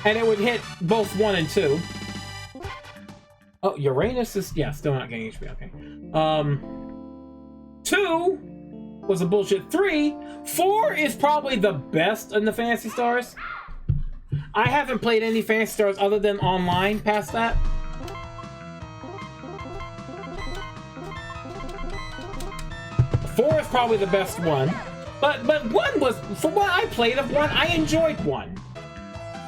And it would hit both 1 and 2. Oh, Uranus is, yeah, still not getting HP. Okay. 2 was a bullshit. 3, 4 is probably the best in the Phantasy Stars. I haven't played any Phantasy Stars other than online past that. Four is probably the best one, but 1 was, from what I played of 1, I enjoyed 1.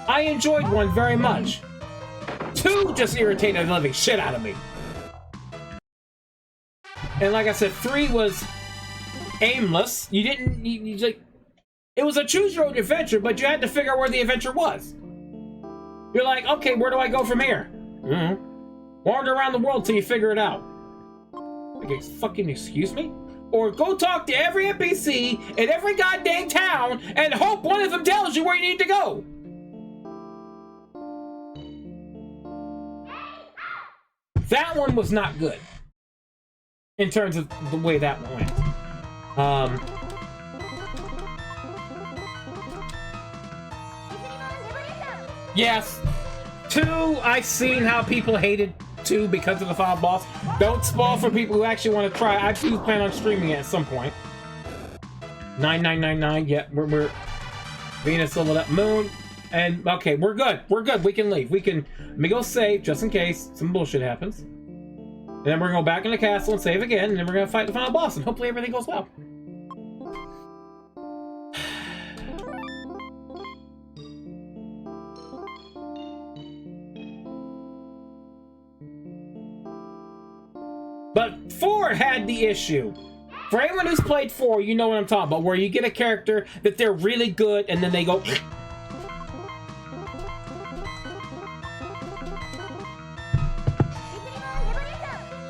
I enjoyed 1 very much. 2 just irritated the living shit out of me. And like I said, 3 was aimless. You didn't, you like, it was a choose your own adventure, but you had to figure out where the adventure was. You're like, okay, where do I go from here? Wander around the world till you figure it out. Okay, fucking excuse me? Or go talk to every NPC in every goddamn town and hope one of them tells you where you need to go. That one was not good in terms of the way that one went. Yes, 2, I've seen how people hated 2 because of the final boss. Don't spoil for people who actually want to try. I do plan on streaming it at some point. 9999, yeah, we're Venus leveled up, Moon, and okay, we're good. We're good. We can leave. Let me go save just in case some bullshit happens. And then we're gonna go back in the castle and save again, and then we're gonna fight the final boss, and hopefully everything goes well. But 4 had the issue. For anyone who's played 4, you know what I'm talking about, where you get a character that they're really good and then they go...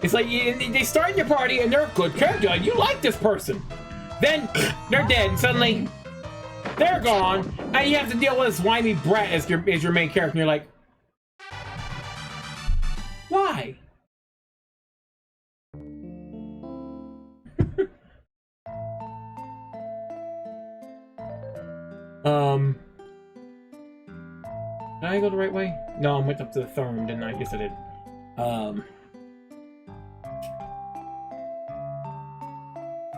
It's like they start in your party and they're a good character, like you like this person. Then they're dead and suddenly they're gone and you have to deal with this whiny brat as your main character and you're like... Why? Did I go the right way? No, I went up to the throne, didn't I? Yes, I did.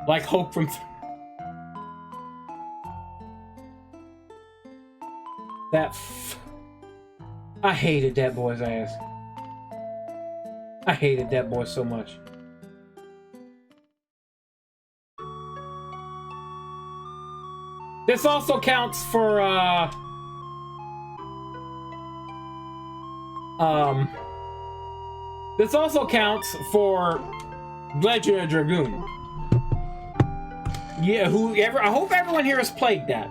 Like Hope from... I hated that boy's ass. I hated that boy so much. This also counts for, this also counts for Legend of Dragoon. Yeah, I hope everyone here has played that.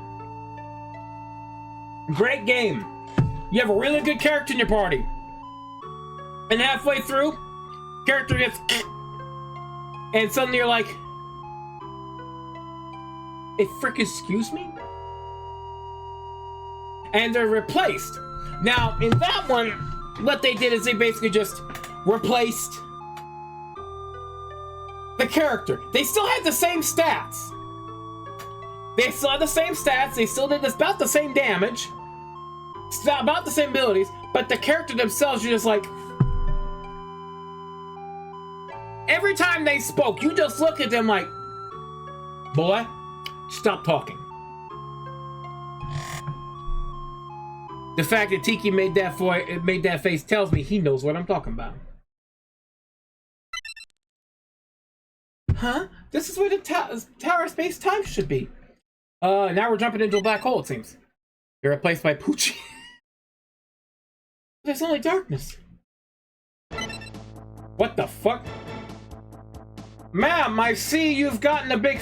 Great game. You have a really good character in your party. And halfway through, character gets... And suddenly you're like... excuse me? And they're replaced. Now, in that one, what they did is they basically just replaced the character. They still had the same stats. They still had the same stats. They still did about the same damage. About the same abilities. But the character themselves, you're just like... Every time they spoke, you just look at them like... Boy... Stop talking. The fact that Tiki made that face tells me he knows what I'm talking about. Huh? This is where the Tower Space Time should be. Now we're jumping into a black hole, it seems. You're replaced by Poochie. There's only darkness. What the fuck? Ma'am, I see you've gotten a big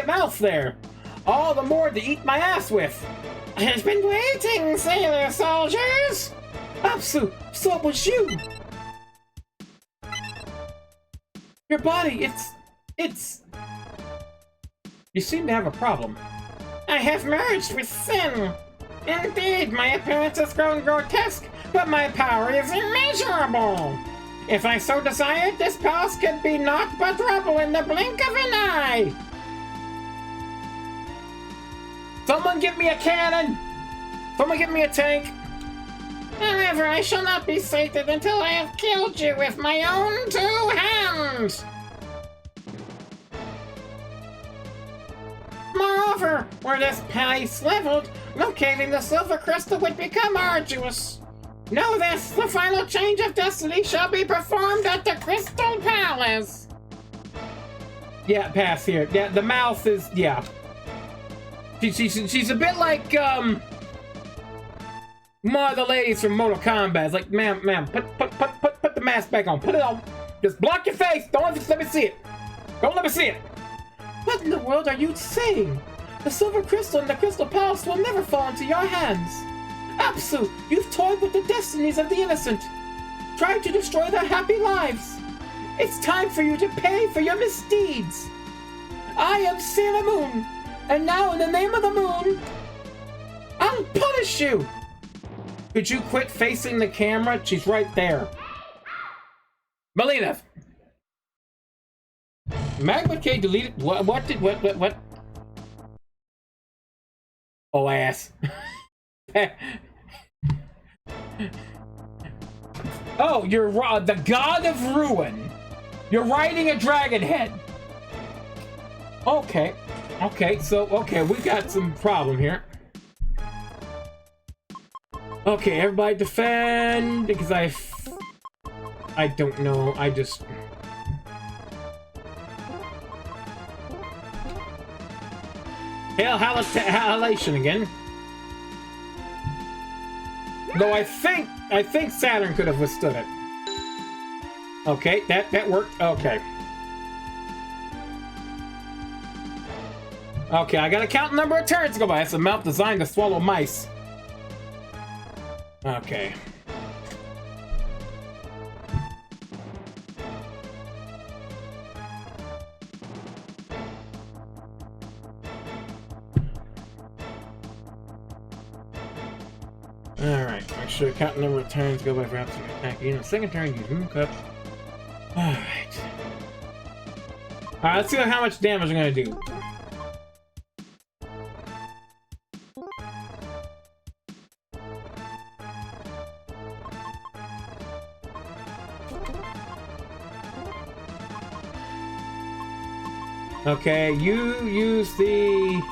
mouth there. All the more to eat my ass with. I've been waiting, sailor soldiers. Apsu, so it was you. Your body, it's... You seem to have a problem. I have merged with sin. Indeed, my appearance has grown grotesque, but my power is immeasurable. If I so desired, this palace could be naught but rubble in the blink of an eye. Someone give me a cannon! Someone give me a tank! However, I shall not be sated until I have killed you with my own 2 hands! Moreover, were this place leveled, locating the silver crystal would become arduous. Know this, the final change of destiny shall be performed at the Crystal Palace! Yeah, pass here. Yeah, the mouth is, yeah. She's a bit like, one of the ladies from Mortal Kombat. It's like, ma'am, put the mask back on. Put it on. Just block your face. Don't let me see it. Don't let me see it. What in the world are you saying? The silver crystal and the Crystal Palace will never fall into your hands. Apsu, you've toyed with the destinies of the innocent. Tried to destroy their happy lives. It's time for you to pay for your misdeeds. I am Sailor Moon. And now, in the name of the moon, I'll punish you! Could you quit facing the camera? She's right there. Melina! Magma K deleted. What? Oh, ass. Oh, you're the god of ruin. You're riding a dragon head. Okay. Okay, we got some problem here. Okay, everybody defend, because I don't know, I just... Halation again. Though I think Saturn could have withstood it. Okay, that worked, okay. Okay, I gotta count the number of turns to go by. It's a mouth designed to swallow mice. Okay. Alright, make sure to count the number of turns to go by for Apsu attack. You know, second turn, use Moon Cup. Alright. Alright, let's see how much damage I'm gonna do. Okay, you use the...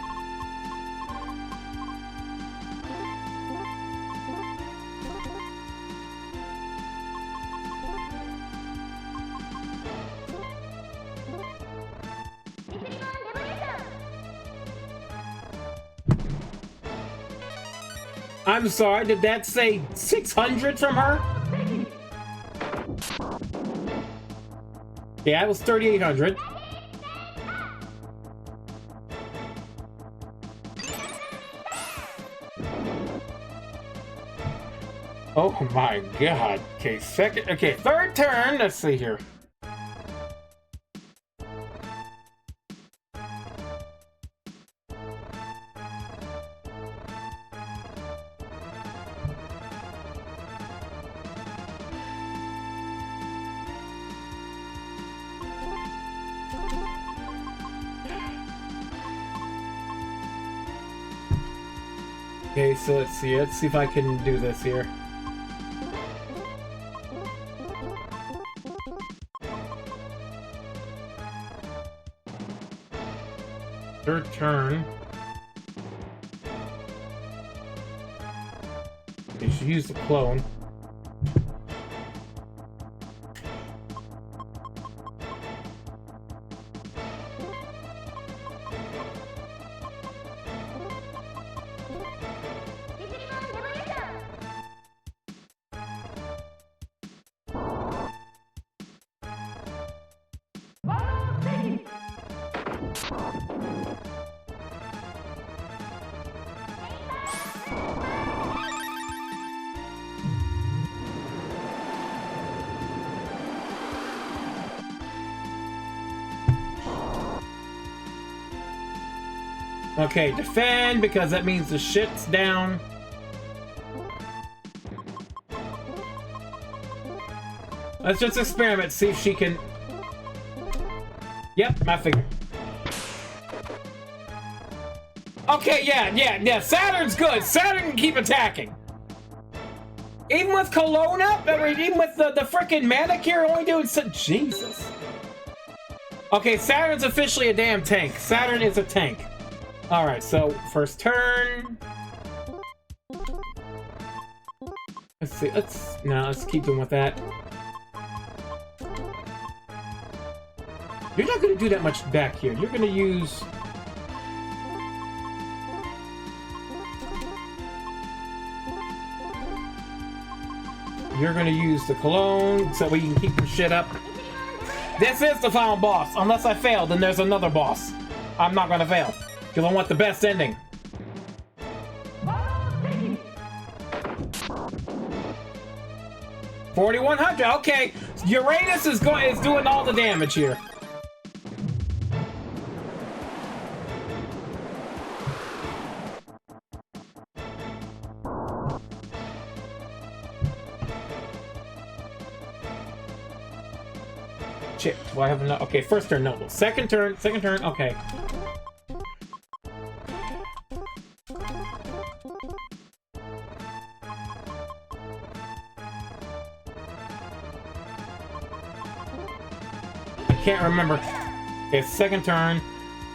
I'm sorry, did that say 600 from her? Yeah, it was 3,800. Oh my god. Okay, third turn. Let's see here. Okay, so let's see if I can do this here. Third turn. You should use the clone. Okay, defend, because that means the shit's down. Let's just experiment, see if she can... Yep, I figured. Okay, yeah, Saturn's good. Saturn can keep attacking. Even with Cologne up, I mean, even with the frickin' manicure only doing some... Jesus. Okay, Saturn's officially a damn tank. Saturn is a tank. Alright, so first turn. Let's see, let's keep them with that. You're not gonna do that much back here. You're gonna use... You're gonna use the Cologne so we can keep your shit up. This is the final boss. Unless I fail, then there's another boss. I'm not gonna fail. Because I want the best ending. $4,100. Okay, Uranus is doing all the damage here. Shit. Do I have enough? Okay, first turn, no. Second turn, okay. Can't remember. Okay, second turn. It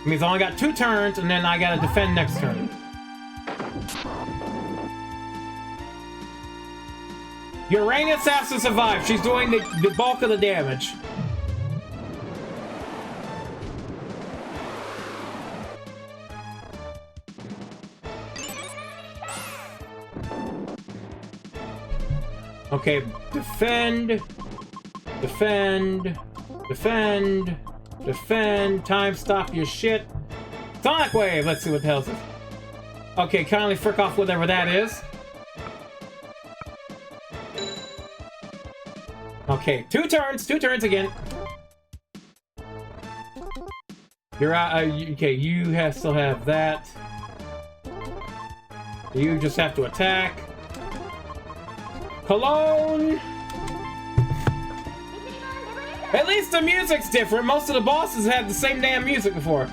means I only got 2 turns, and then I gotta defend next turn. Uranus has to survive. She's doing the bulk of the damage. Okay, defend. Time stop your shit. Sonic Wave! Let's see what the hell is this. Okay, kindly frick off whatever that is. Okay, 2 turns again. You're out, okay, you still have that. You just have to attack. Cologne! At least the music's different. Most of the bosses had the same damn music before.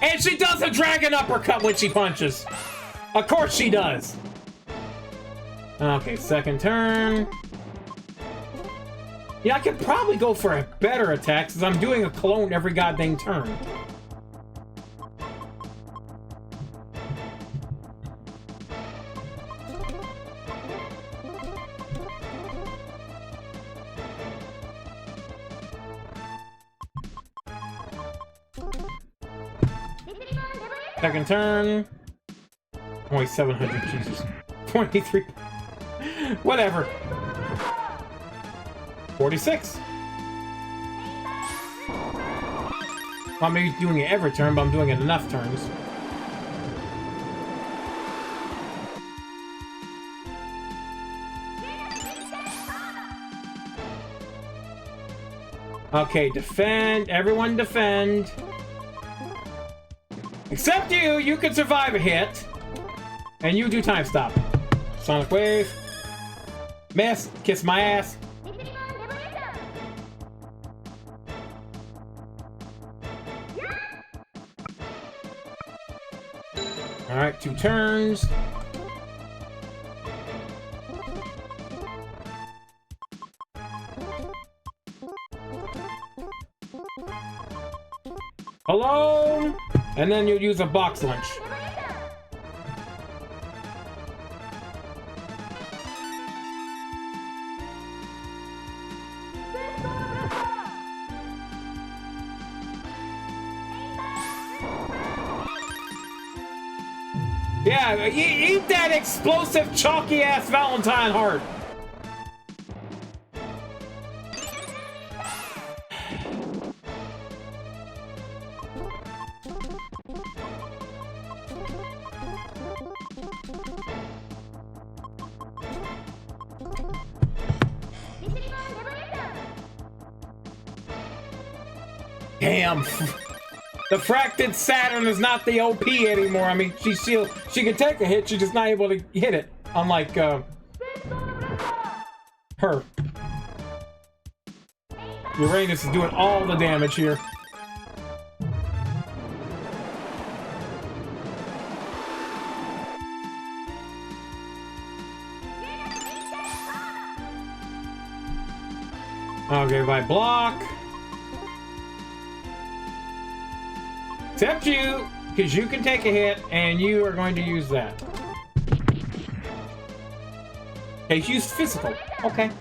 And she does a dragon uppercut when she punches. Of course she does. Okay, second turn. Yeah, I could probably go for a better attack since I'm doing a clone every goddamn turn. Second turn. Only 700, Jesus. 23. Whatever. 46. I'm maybe doing it every turn, but I'm doing it enough turns. Okay, defend. Everyone defend. Except you! You can survive a hit. And you do time stop. Sonic Wave. Miss. Kiss my ass. Alright, 2 turns. Alone! And then you'll use a box lunch. Yeah, eat that explosive, chalky-ass Valentine heart. Damn. The fracted Saturn is not the OP anymore. I mean, she can take a hit, she's just not able to hit it. Unlike, her. Uranus is doing all the damage here. Okay, by block. Except you, because you can take a hit, and you are going to use that. Okay, use physical. Okay.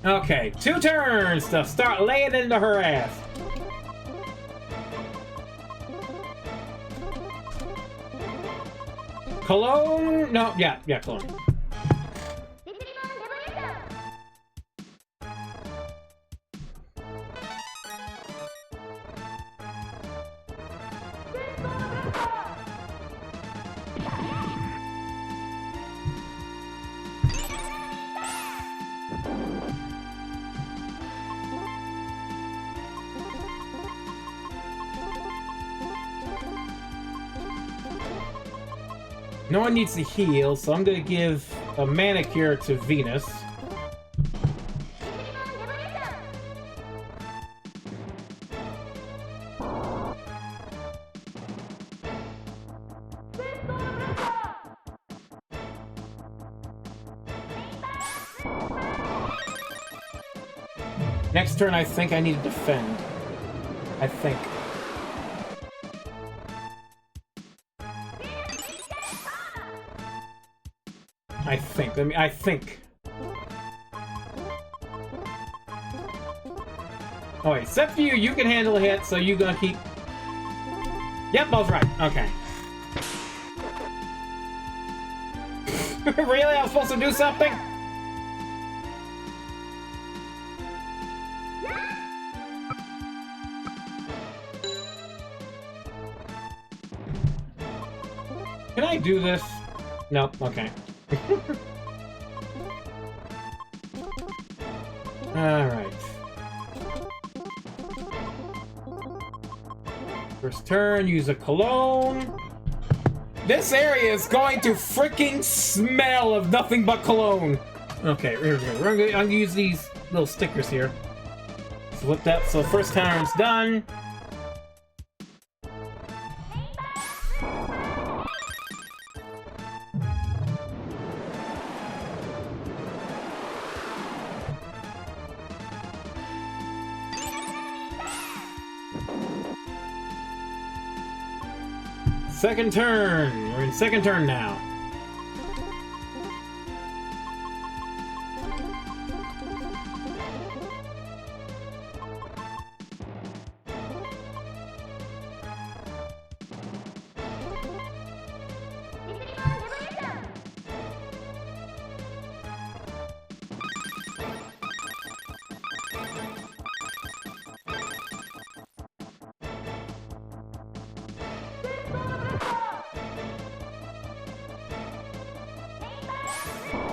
Okay, 2 turns to start laying into her ass. Cologne? No, yeah, Cologne. No one needs to heal, so I'm gonna give a manicure to Venus. Next turn, I think I need to defend. I think. I think. Oh wait, except for you, you can handle a hit, so you gonna keep... Yep, I was right. Okay. Really? I was supposed to do something? Can I do this? Nope, okay. Alright. First turn, use a cologne. This area is going to freaking smell of nothing but cologne. Okay, here we go. I'm gonna use these little stickers here. Flip that, so first turn's done. Second turn. We're in second turn now.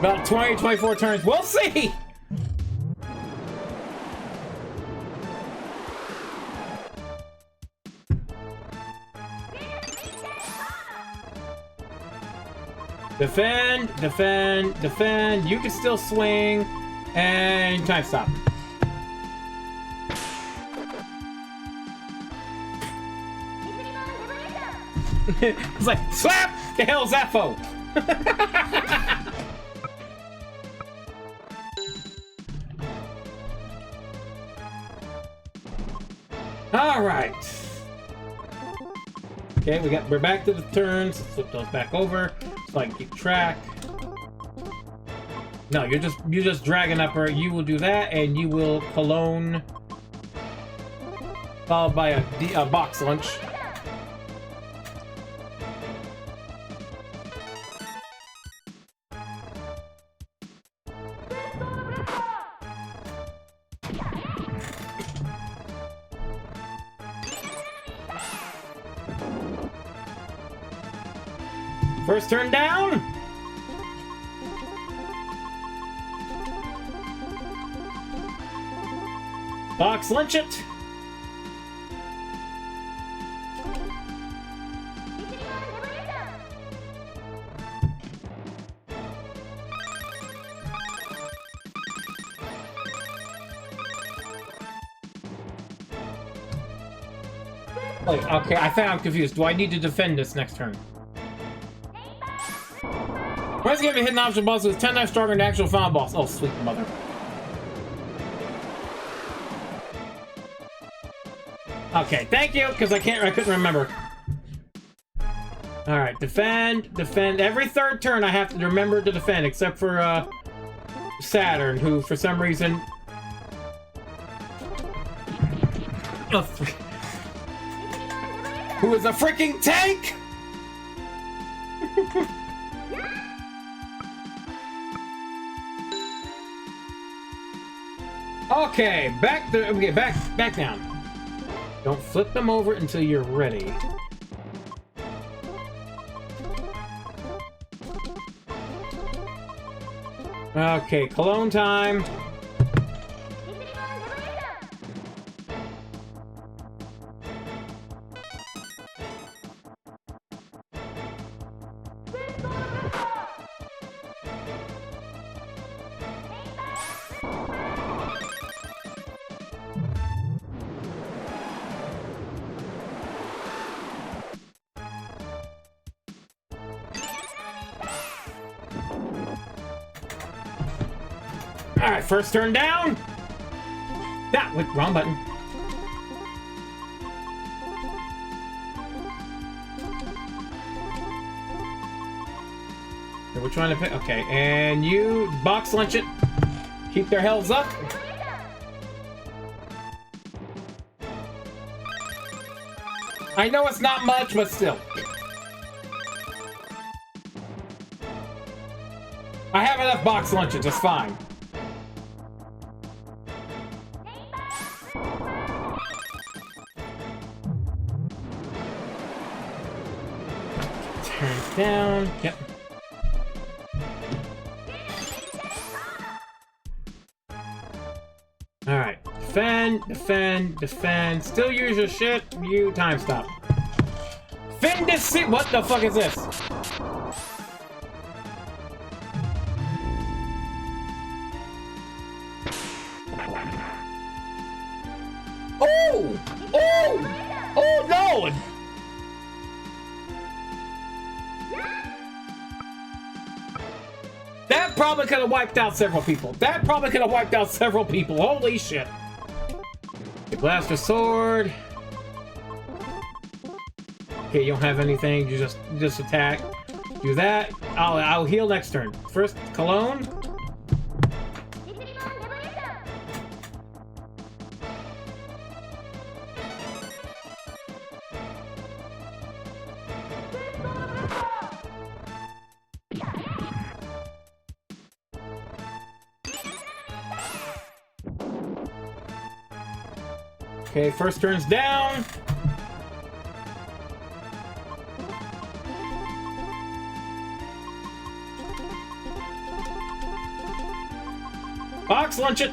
About 20, 24 turns. We'll see! Defend, defend, defend. You can still swing. And time stop. It's like, slap! The hell's that for? All right. Okay, we're back to the turns. Let's flip those back over so I can keep track. No, you're just dragging up her. You will do that, and you will cologne, followed by a box lunch. First turn down. Box lunch it. Wait, okay, I think I'm confused. Do I need to defend this next turn? When's gonna be hitting option boss with 10 times stronger than the actual final boss? Oh, sweet mother. Okay, thank you, because I couldn't remember. Alright, defend. Every third turn I have to remember to defend, except for, Saturn, who, for some reason... Who is a freaking tank? Okay, back down. Don't flip them over until you're ready. Okay, cologne time. Alright, first turn down. Wait, wrong button. Okay, we're trying to pick. Okay, and you box lunch it. Keep their health up. I know it's not much, but still. I have enough box lunches, it's fine. Turn down. Yep. Alright. Defend. Still use your shit. You time stop. Fin this seat. What the fuck is this? Oh no! That probably could have wiped out several people. Holy shit. Okay, blaster sword. Okay, you don't have anything. You just attack. Do that. I'll heal next turn. First, cologne. Okay, first turn's down. Box lunch it.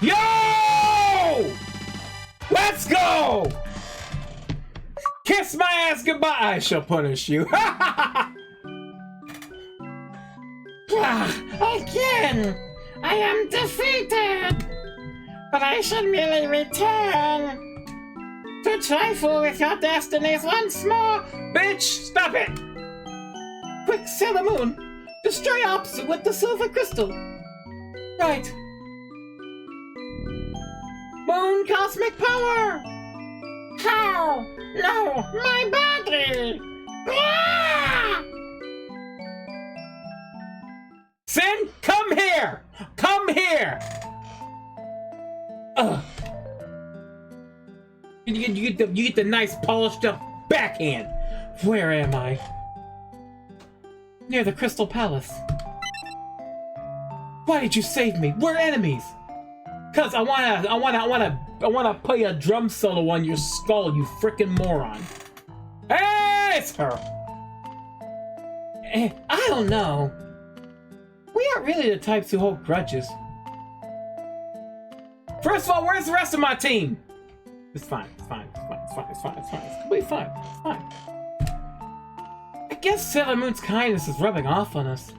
Yo! Let's go! Kiss my ass goodbye. I shall punish you. Again, I am defeated, but I shall merely return to trifle with your destinies once more. Bitch, stop it! Quick, Sailor Moon, destroy Apsu with the silver crystal. Right. Moon cosmic power. How? No, my body. Ah! Sin, come here! Come here! Ugh. You you get the nice polished up backhand. Where am I? Near the Crystal Palace. Why did you save me? We're enemies. Cause I wanna play a drum solo on your skull, you frickin' moron. Hey, it's her. I don't know. We aren't really the types who hold grudges. First of all, where's the rest of my team? It's fine, it's fine, it's fine, it's fine, it's fine, it's fine, it's completely fine, it's fine. I guess Sailor Moon's kindness is rubbing off on us.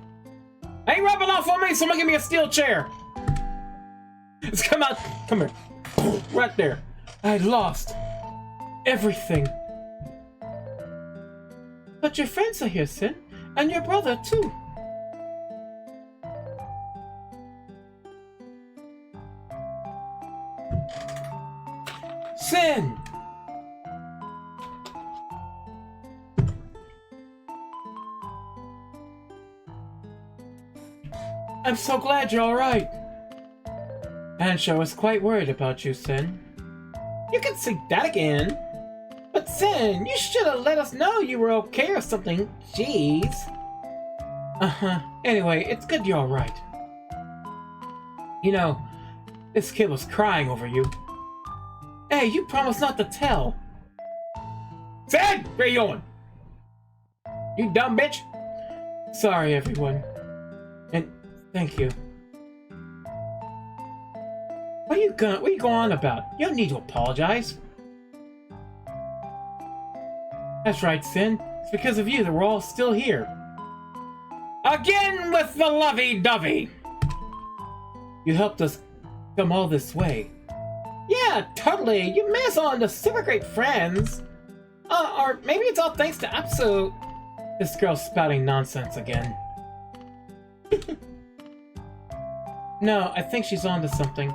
Ain't rubbing off on me, someone give me a steel chair. Let's come out, come here. Right there. I lost everything. But your friends are here, Sin, and your brother too. Sin! I'm so glad you're alright. Ansho was quite worried about you, Sin. You can say that again. But Sin, you should have let us know you were okay or something. Jeez. Uh-huh. Anyway, it's good you're alright. You know, this kid was crying over you. Hey, you promised not to tell. Sin! Where you going? You dumb bitch? Sorry, everyone. And thank you. What are you going on about? You don't need to apologize. That's right, Sin. It's because of you that we're all still here. Again with the lovey-dovey! You helped us come all this way. Yeah, totally. You made us all into super great friends. Or maybe it's all thanks to Apsu. This girl's spouting nonsense again. No, I think she's onto something.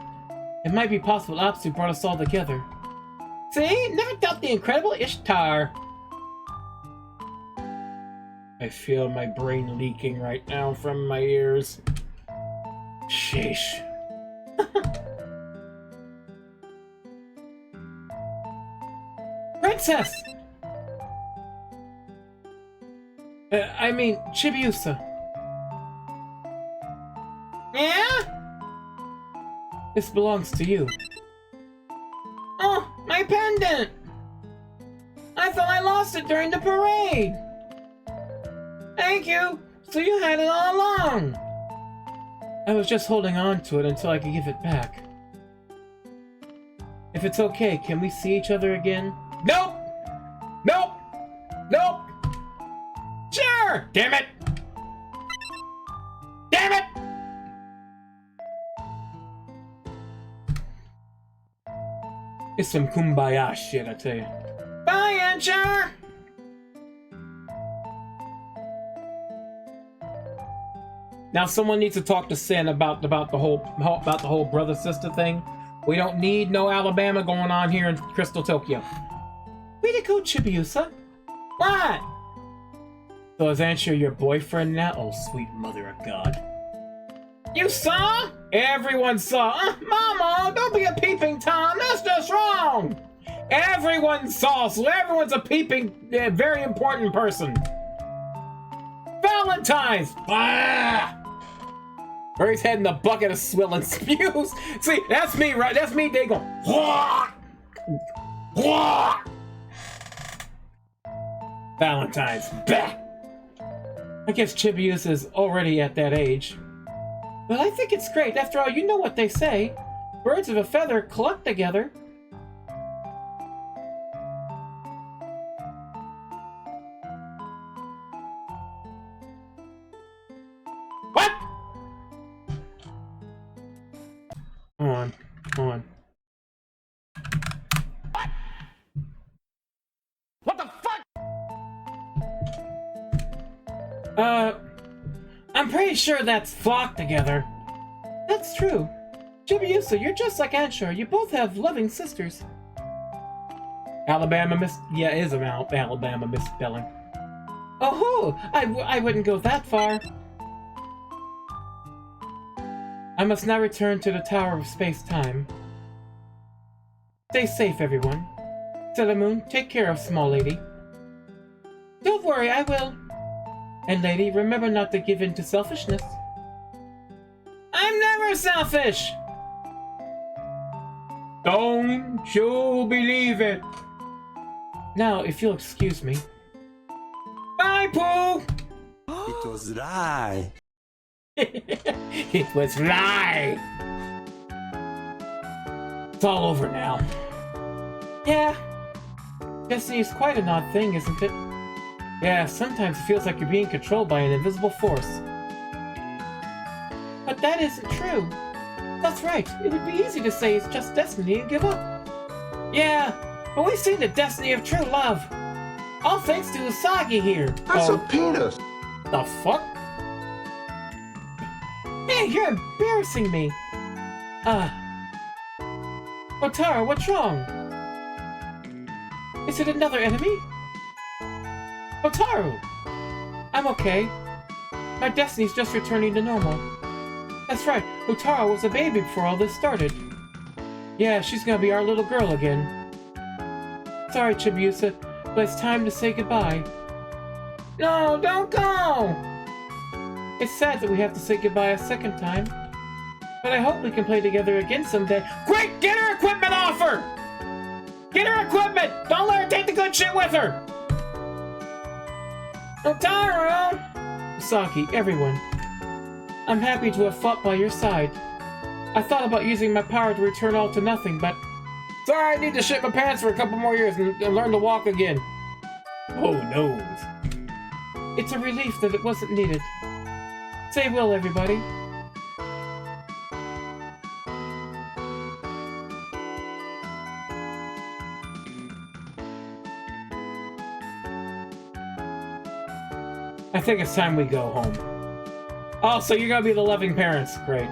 It might be possible Apsu brought us all together. See? Never doubt the incredible Ishtar. I feel my brain leaking right now from my ears. Sheesh. Princess! I mean, Chibiusa. Yeah? This belongs to you. Oh, my pendant! I thought I lost it during the parade! Thank you! So you had it all along! I was just holding on to it until I could give it back. If it's okay, can we see each other again? Nope! Nope! Nope! Sure! Damn it! Damn it! It's some kumbaya shit, I tell you. Bye, Ansher! Now someone needs to talk to Sin about the whole brother-sister thing. We don't need no Alabama going on here in Crystal Tokyo. Way to go, Chibiusa. What? So is Ansher your boyfriend now? Oh, sweet mother of God. You saw? Everyone saw. Mama, don't be a peeping Tom. That's just wrong. Everyone saw, so everyone's a peeping, very important person. Valentine's. Bah! Or his head in the bucket of swill and spews. See, that's me, right? That's me. They go. Wah! Wah! Valentine's. Bah! I guess Chibiusa is already at that age. But I think it's great. After all, you know what they say. Birds of a feather cluck together. What? Hold on. Hold on. What the fuck? I'm pretty sure that's flock together. That's true. Chibiusa, you're just like Ansher. You both have loving sisters. Alabama yeah, it is an Alabama misspelling. Oh, I wouldn't go that far. I must now return to the Tower of Space-Time. Stay safe, everyone. Sailor Moon. Take care of small lady. Don't worry, I will. And lady, remember not to give in to selfishness. I'm never selfish! Don't you believe it? Now, if you'll excuse me. Bye, Pooh! It was lie. It was lie! It's all over now. Yeah. Destiny is quite an odd thing, isn't it? Yeah, sometimes it feels like you're being controlled by an invisible force. But that isn't true. That's right, it would be easy to say it's just destiny and give up. Yeah, but we've seen the destiny of true love. All thanks to Usagi here. That's a penis. The fuck? Hey, you're embarrassing me. Otaro, what's wrong? Is it another enemy? Otaro! I'm okay. My destiny's just returning to normal. That's right, Otaro was a baby before all this started. Yeah, she's gonna be our little girl again. Sorry, Chibiusa, but it's time to say goodbye. No, don't go! It's sad that we have to say goodbye a second time. But I hope we can play together again someday. Quick, get her equipment off her! Get her equipment! Don't let her take the good shit with her! Otaro! Usagi, everyone. I'm happy to have fought by your side. I thought about using my power to return all to nothing, but... Sorry, I need to shit my pants for a couple more years and learn to walk again. Oh, no. It's a relief that it wasn't needed. Say will, everybody. I think it's time we go home. Oh, so you're gonna be the loving parents. Great.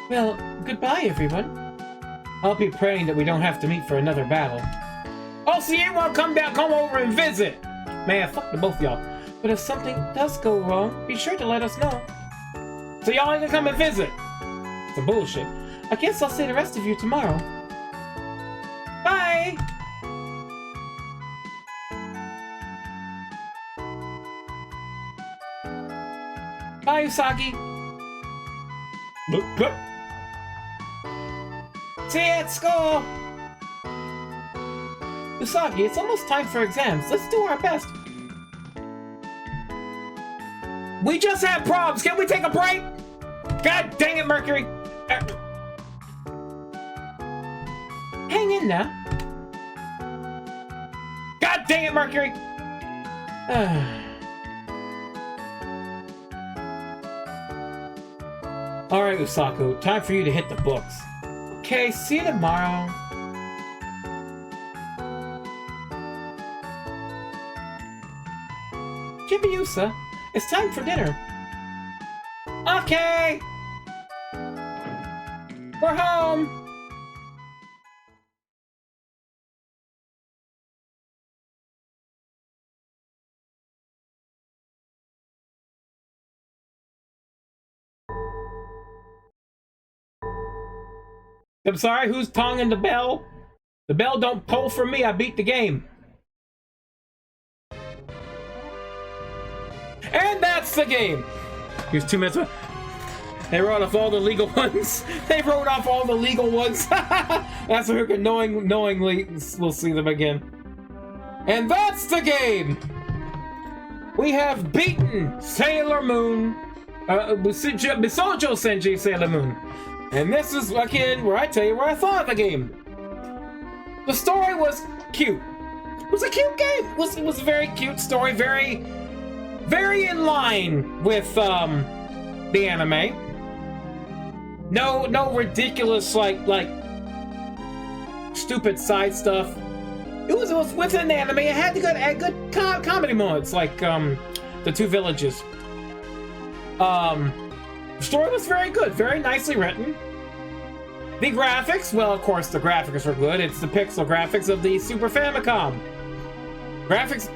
Well, goodbye, everyone. I'll be praying that we don't have to meet for another battle. Oh, so you won't come over and visit! Man, fuck the both of y'all. But if something does go wrong, be sure to let us know. So y'all ain't gonna come and visit? It's a bullshit. I guess I'll see the rest of you tomorrow. Bye! Bye, Usagi. See you at school. Usagi, it's almost time for exams. Let's do our best. We just had problems. Can we take a break? God dang it, Mercury. Hang in now. God dang it, Mercury. Alright, Usaku, time for you to hit the books. Okay, see you tomorrow. Chibiusa, it's time for dinner. Okay! We're home! I'm sorry, who's tonging the bell? The bell don't toll for me, I beat the game. And that's the game! Here's 2 minutes. They wrote off all the legal ones. They wrote off all the legal ones. That's what we're knowingly we'll see them again. And that's the game! We have beaten Sailor Moon. Bishoujo Senshi Sailor Moon. And this is, again, where I tell you where I thought of the game. The story was cute. It was a cute game. It was a very cute story, very in line with the anime. No ridiculous like stupid side stuff. It was within the anime. It had good comedy moments, like the 2 villages. The story was very good, very nicely written. The graphics, well, of course, the graphics were good. It's the pixel graphics of the Super Famicom. Graphics,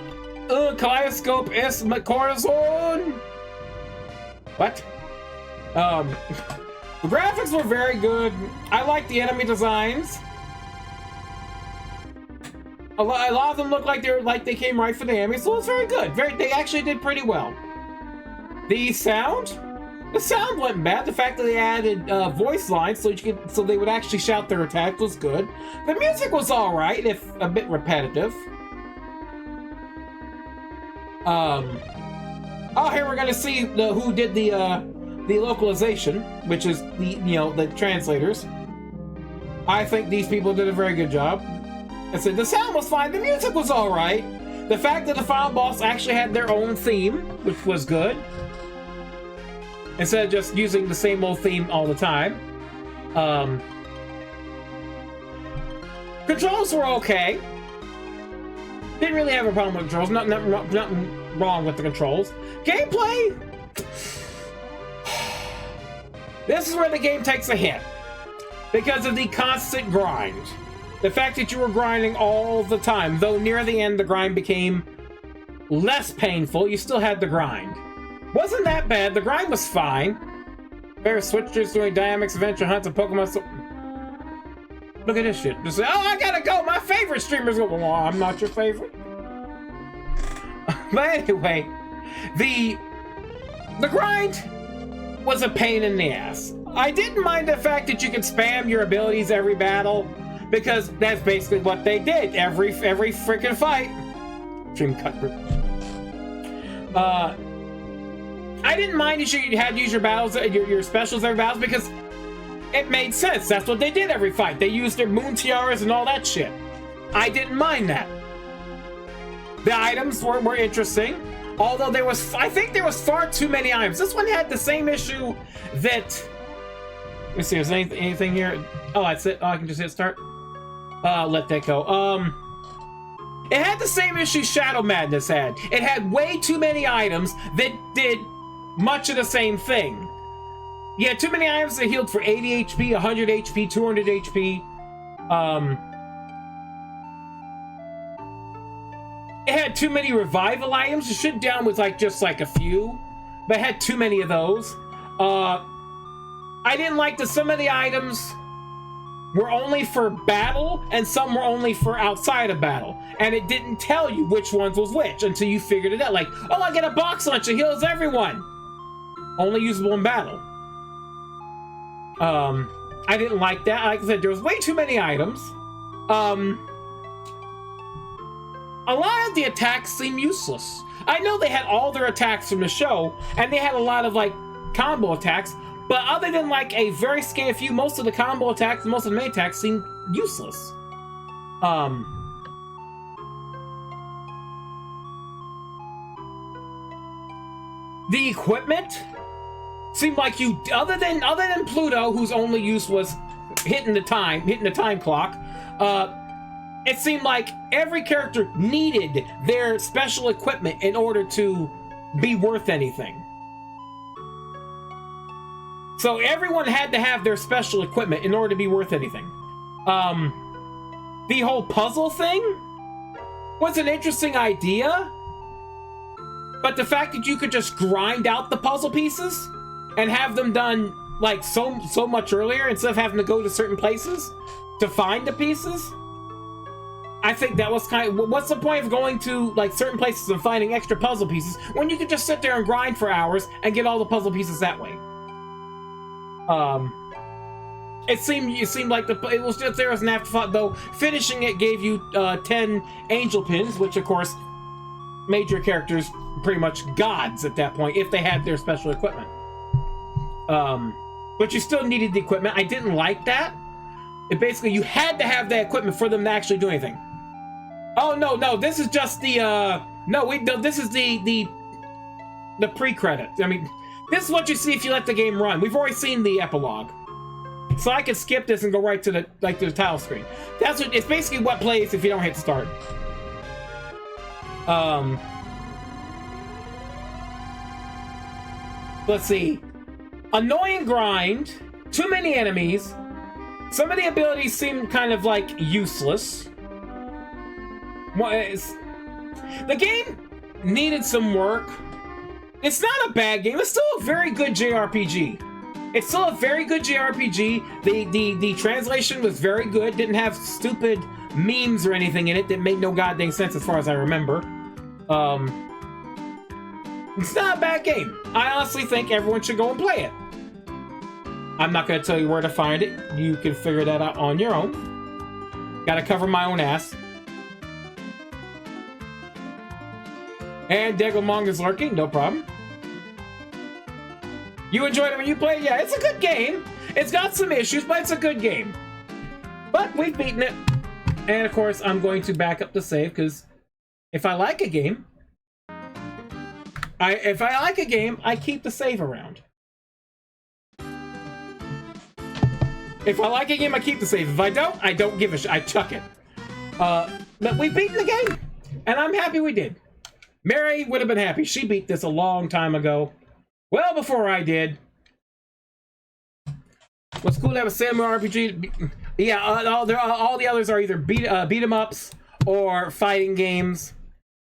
Kaleidoscope es mi corazón. What? The graphics were very good. I liked the enemy designs. A lot of them look like they came right for the anime, so it's very good. They actually did pretty well. The sound wasn't bad. The fact that they added voice lines so they would actually shout their attacks was good. The music was all right, if a bit repetitive. Oh, here we're gonna see who did the localization, which is the translators. I think these people did a very good job. I said the sound was fine, the music was all right. The fact that the final boss actually had their own theme, which was good, instead of just using the same old theme all the time. Controls were okay. Didn't really have a problem with controls. Nothing wrong with the controls. Gameplay. This is where the game takes a hit because of the constant grind. The fact that you were grinding all the time, though near the end the grind became less painful, you still had the grind. Wasn't that bad. The grind was fine. There are switchers doing dynamics, adventure hunts, and Pokemon. Look at this shit. Just say, oh, I gotta go. My favorite streamers go. Well, I'm not your favorite. But anyway, the grind was a pain in the ass. I didn't mind the fact that you could spam your abilities every battle, because that's basically what they did every freaking fight. Stream cut. I didn't mind that you had to use your battles, your specials every battle, because it made sense. That's what they did every fight. They used their moon tiaras and all that shit. I didn't mind that. The items were interesting, although I think there was far too many items. This one had the same issue that. Let me see. Is there anything here? Oh, that's it. Oh, I can just hit start. Let that go. It had the same issue Shadow Madness had. It had way too many items that did much of the same thing. You had too many items that healed for 80 HP, 100 HP, 200 HP. It had too many revival items. It should down with just a few, but it had too many of those. I didn't like that some of the items were only for battle and some were only for outside of battle, and it didn't tell you which ones was which until you figured it out. Like, oh, I get a box lunch, it heals everyone. Only usable in battle. I didn't like that. Like I said, there was way too many items. A lot of the attacks seem useless. I know they had all their attacks from the show, and they had a lot of combo attacks, but other than a very scant few, most of the combo attacks and most of the main attacks seem useless. The equipment seemed like other than Pluto, whose only use was hitting the time clock, it seemed like every character needed their special equipment in order to be worth anything. So everyone had to have their special equipment in order to be worth anything. The whole puzzle thing was an interesting idea, but the fact that you could just grind out the puzzle pieces and have them done so much earlier instead of having to go to certain places to find the pieces, I think that was what's the point of going to certain places and finding extra puzzle pieces when you could just sit there and grind for hours and get all the puzzle pieces that way? It seemed like it was just there as an afterthought, though. Finishing it gave you 10 angel pins, which of course made your characters pretty much gods at that point if they had their special equipment. But you still needed the equipment. I didn't like that. It basically, you had to have that equipment for them to actually do anything. Oh no, this is just the this is the pre-credits. I mean, this is what you see if you let the game run. We've already seen the epilogue, so I can skip this and go right to the the title screen. It's basically what plays if you don't hit start. Let's see. Annoying grind, too many enemies. Some of the abilities seem kind of useless. The game needed some work. It's not a bad game. It's still a very good JRPG. It's still a very good JRPG. The translation was very good. Didn't have stupid memes or anything in it that made no goddamn sense as far as I remember. It's not a bad game. I honestly think everyone should go and play it. I'm not going to tell you where to find it. You can figure that out on your own. Gotta cover my own ass. And Degelmong is lurking, no problem. You enjoyed it when you played? Yeah, it's a good game. It's got some issues, but it's a good game. But we've beaten it. And of course, I'm going to back up the save, because if I like a game, I keep the save around. If I like a game, I keep the save. If I don't give a shit. I chuck it. But we've beaten the game, and I'm happy we did. Mary would have been happy. She beat this a long time ago. Well before I did. What's cool to have a samurai RPG? Yeah, all the others are either beat 'em ups or fighting games.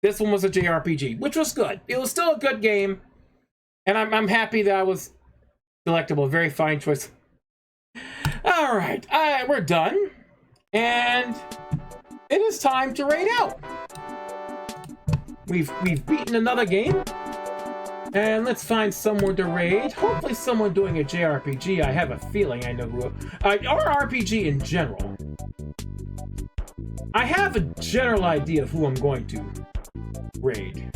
This one was a JRPG, which was good. It was still a good game, and I'm happy that I was delectable. Very fine choice. All right, we're done, and it is time to raid out. We've beaten another game, and let's find someone to raid. Hopefully, someone doing a JRPG. I have a feeling I know who, or RPG in general. I have a general idea of who I'm going to raid.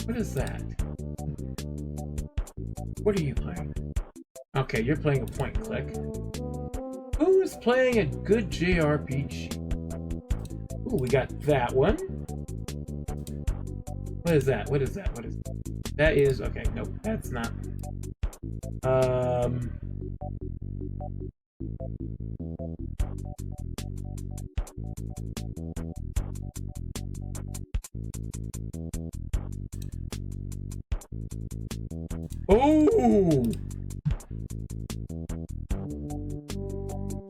What is that? What are you playing? Okay, you're playing a point and click. Who's playing a good JRPG? Ooh, we got that one. What is that? What is that? What is that? That is okay. Nope, that's not. Oh.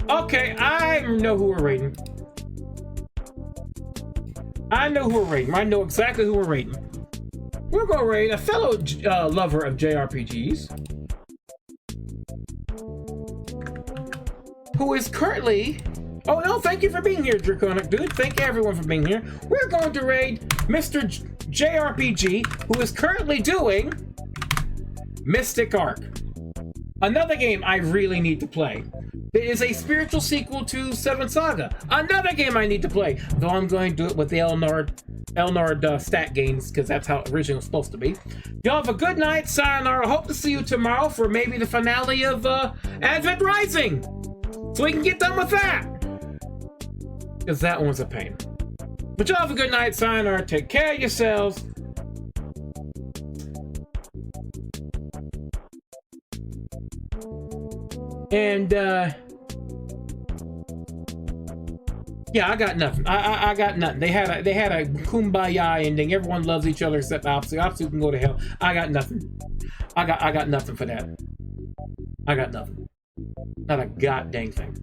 Okay, I know who we're raiding. I know who we're raiding. I know exactly who we're raiding. We're gonna raid a fellow lover of JRPGs, who is currently... Oh no, thank you for being here, Draconic Dude. Thank everyone for being here. We're going to raid Mr. JRPG, who is currently doing Mystic Arc. Another game I really need to play. It is a spiritual sequel to Seven Saga. Another game I need to play. Though I'm going to do it with the Elnard stat games, because that's how it originally was supposed to be. Y'all have a good night. Sayonara. Hope to see you tomorrow for maybe the finale of Advent Rising. So we can get done with that. Because that one's a pain. But y'all have a good night. Sayonara. Take care of yourselves. And yeah, I got nothing. I got nothing. They had a kumbaya ending. Everyone loves each other except Apsu. Apsu can go to hell. I got nothing. I got nothing for that. I got nothing. Not a goddamn thing.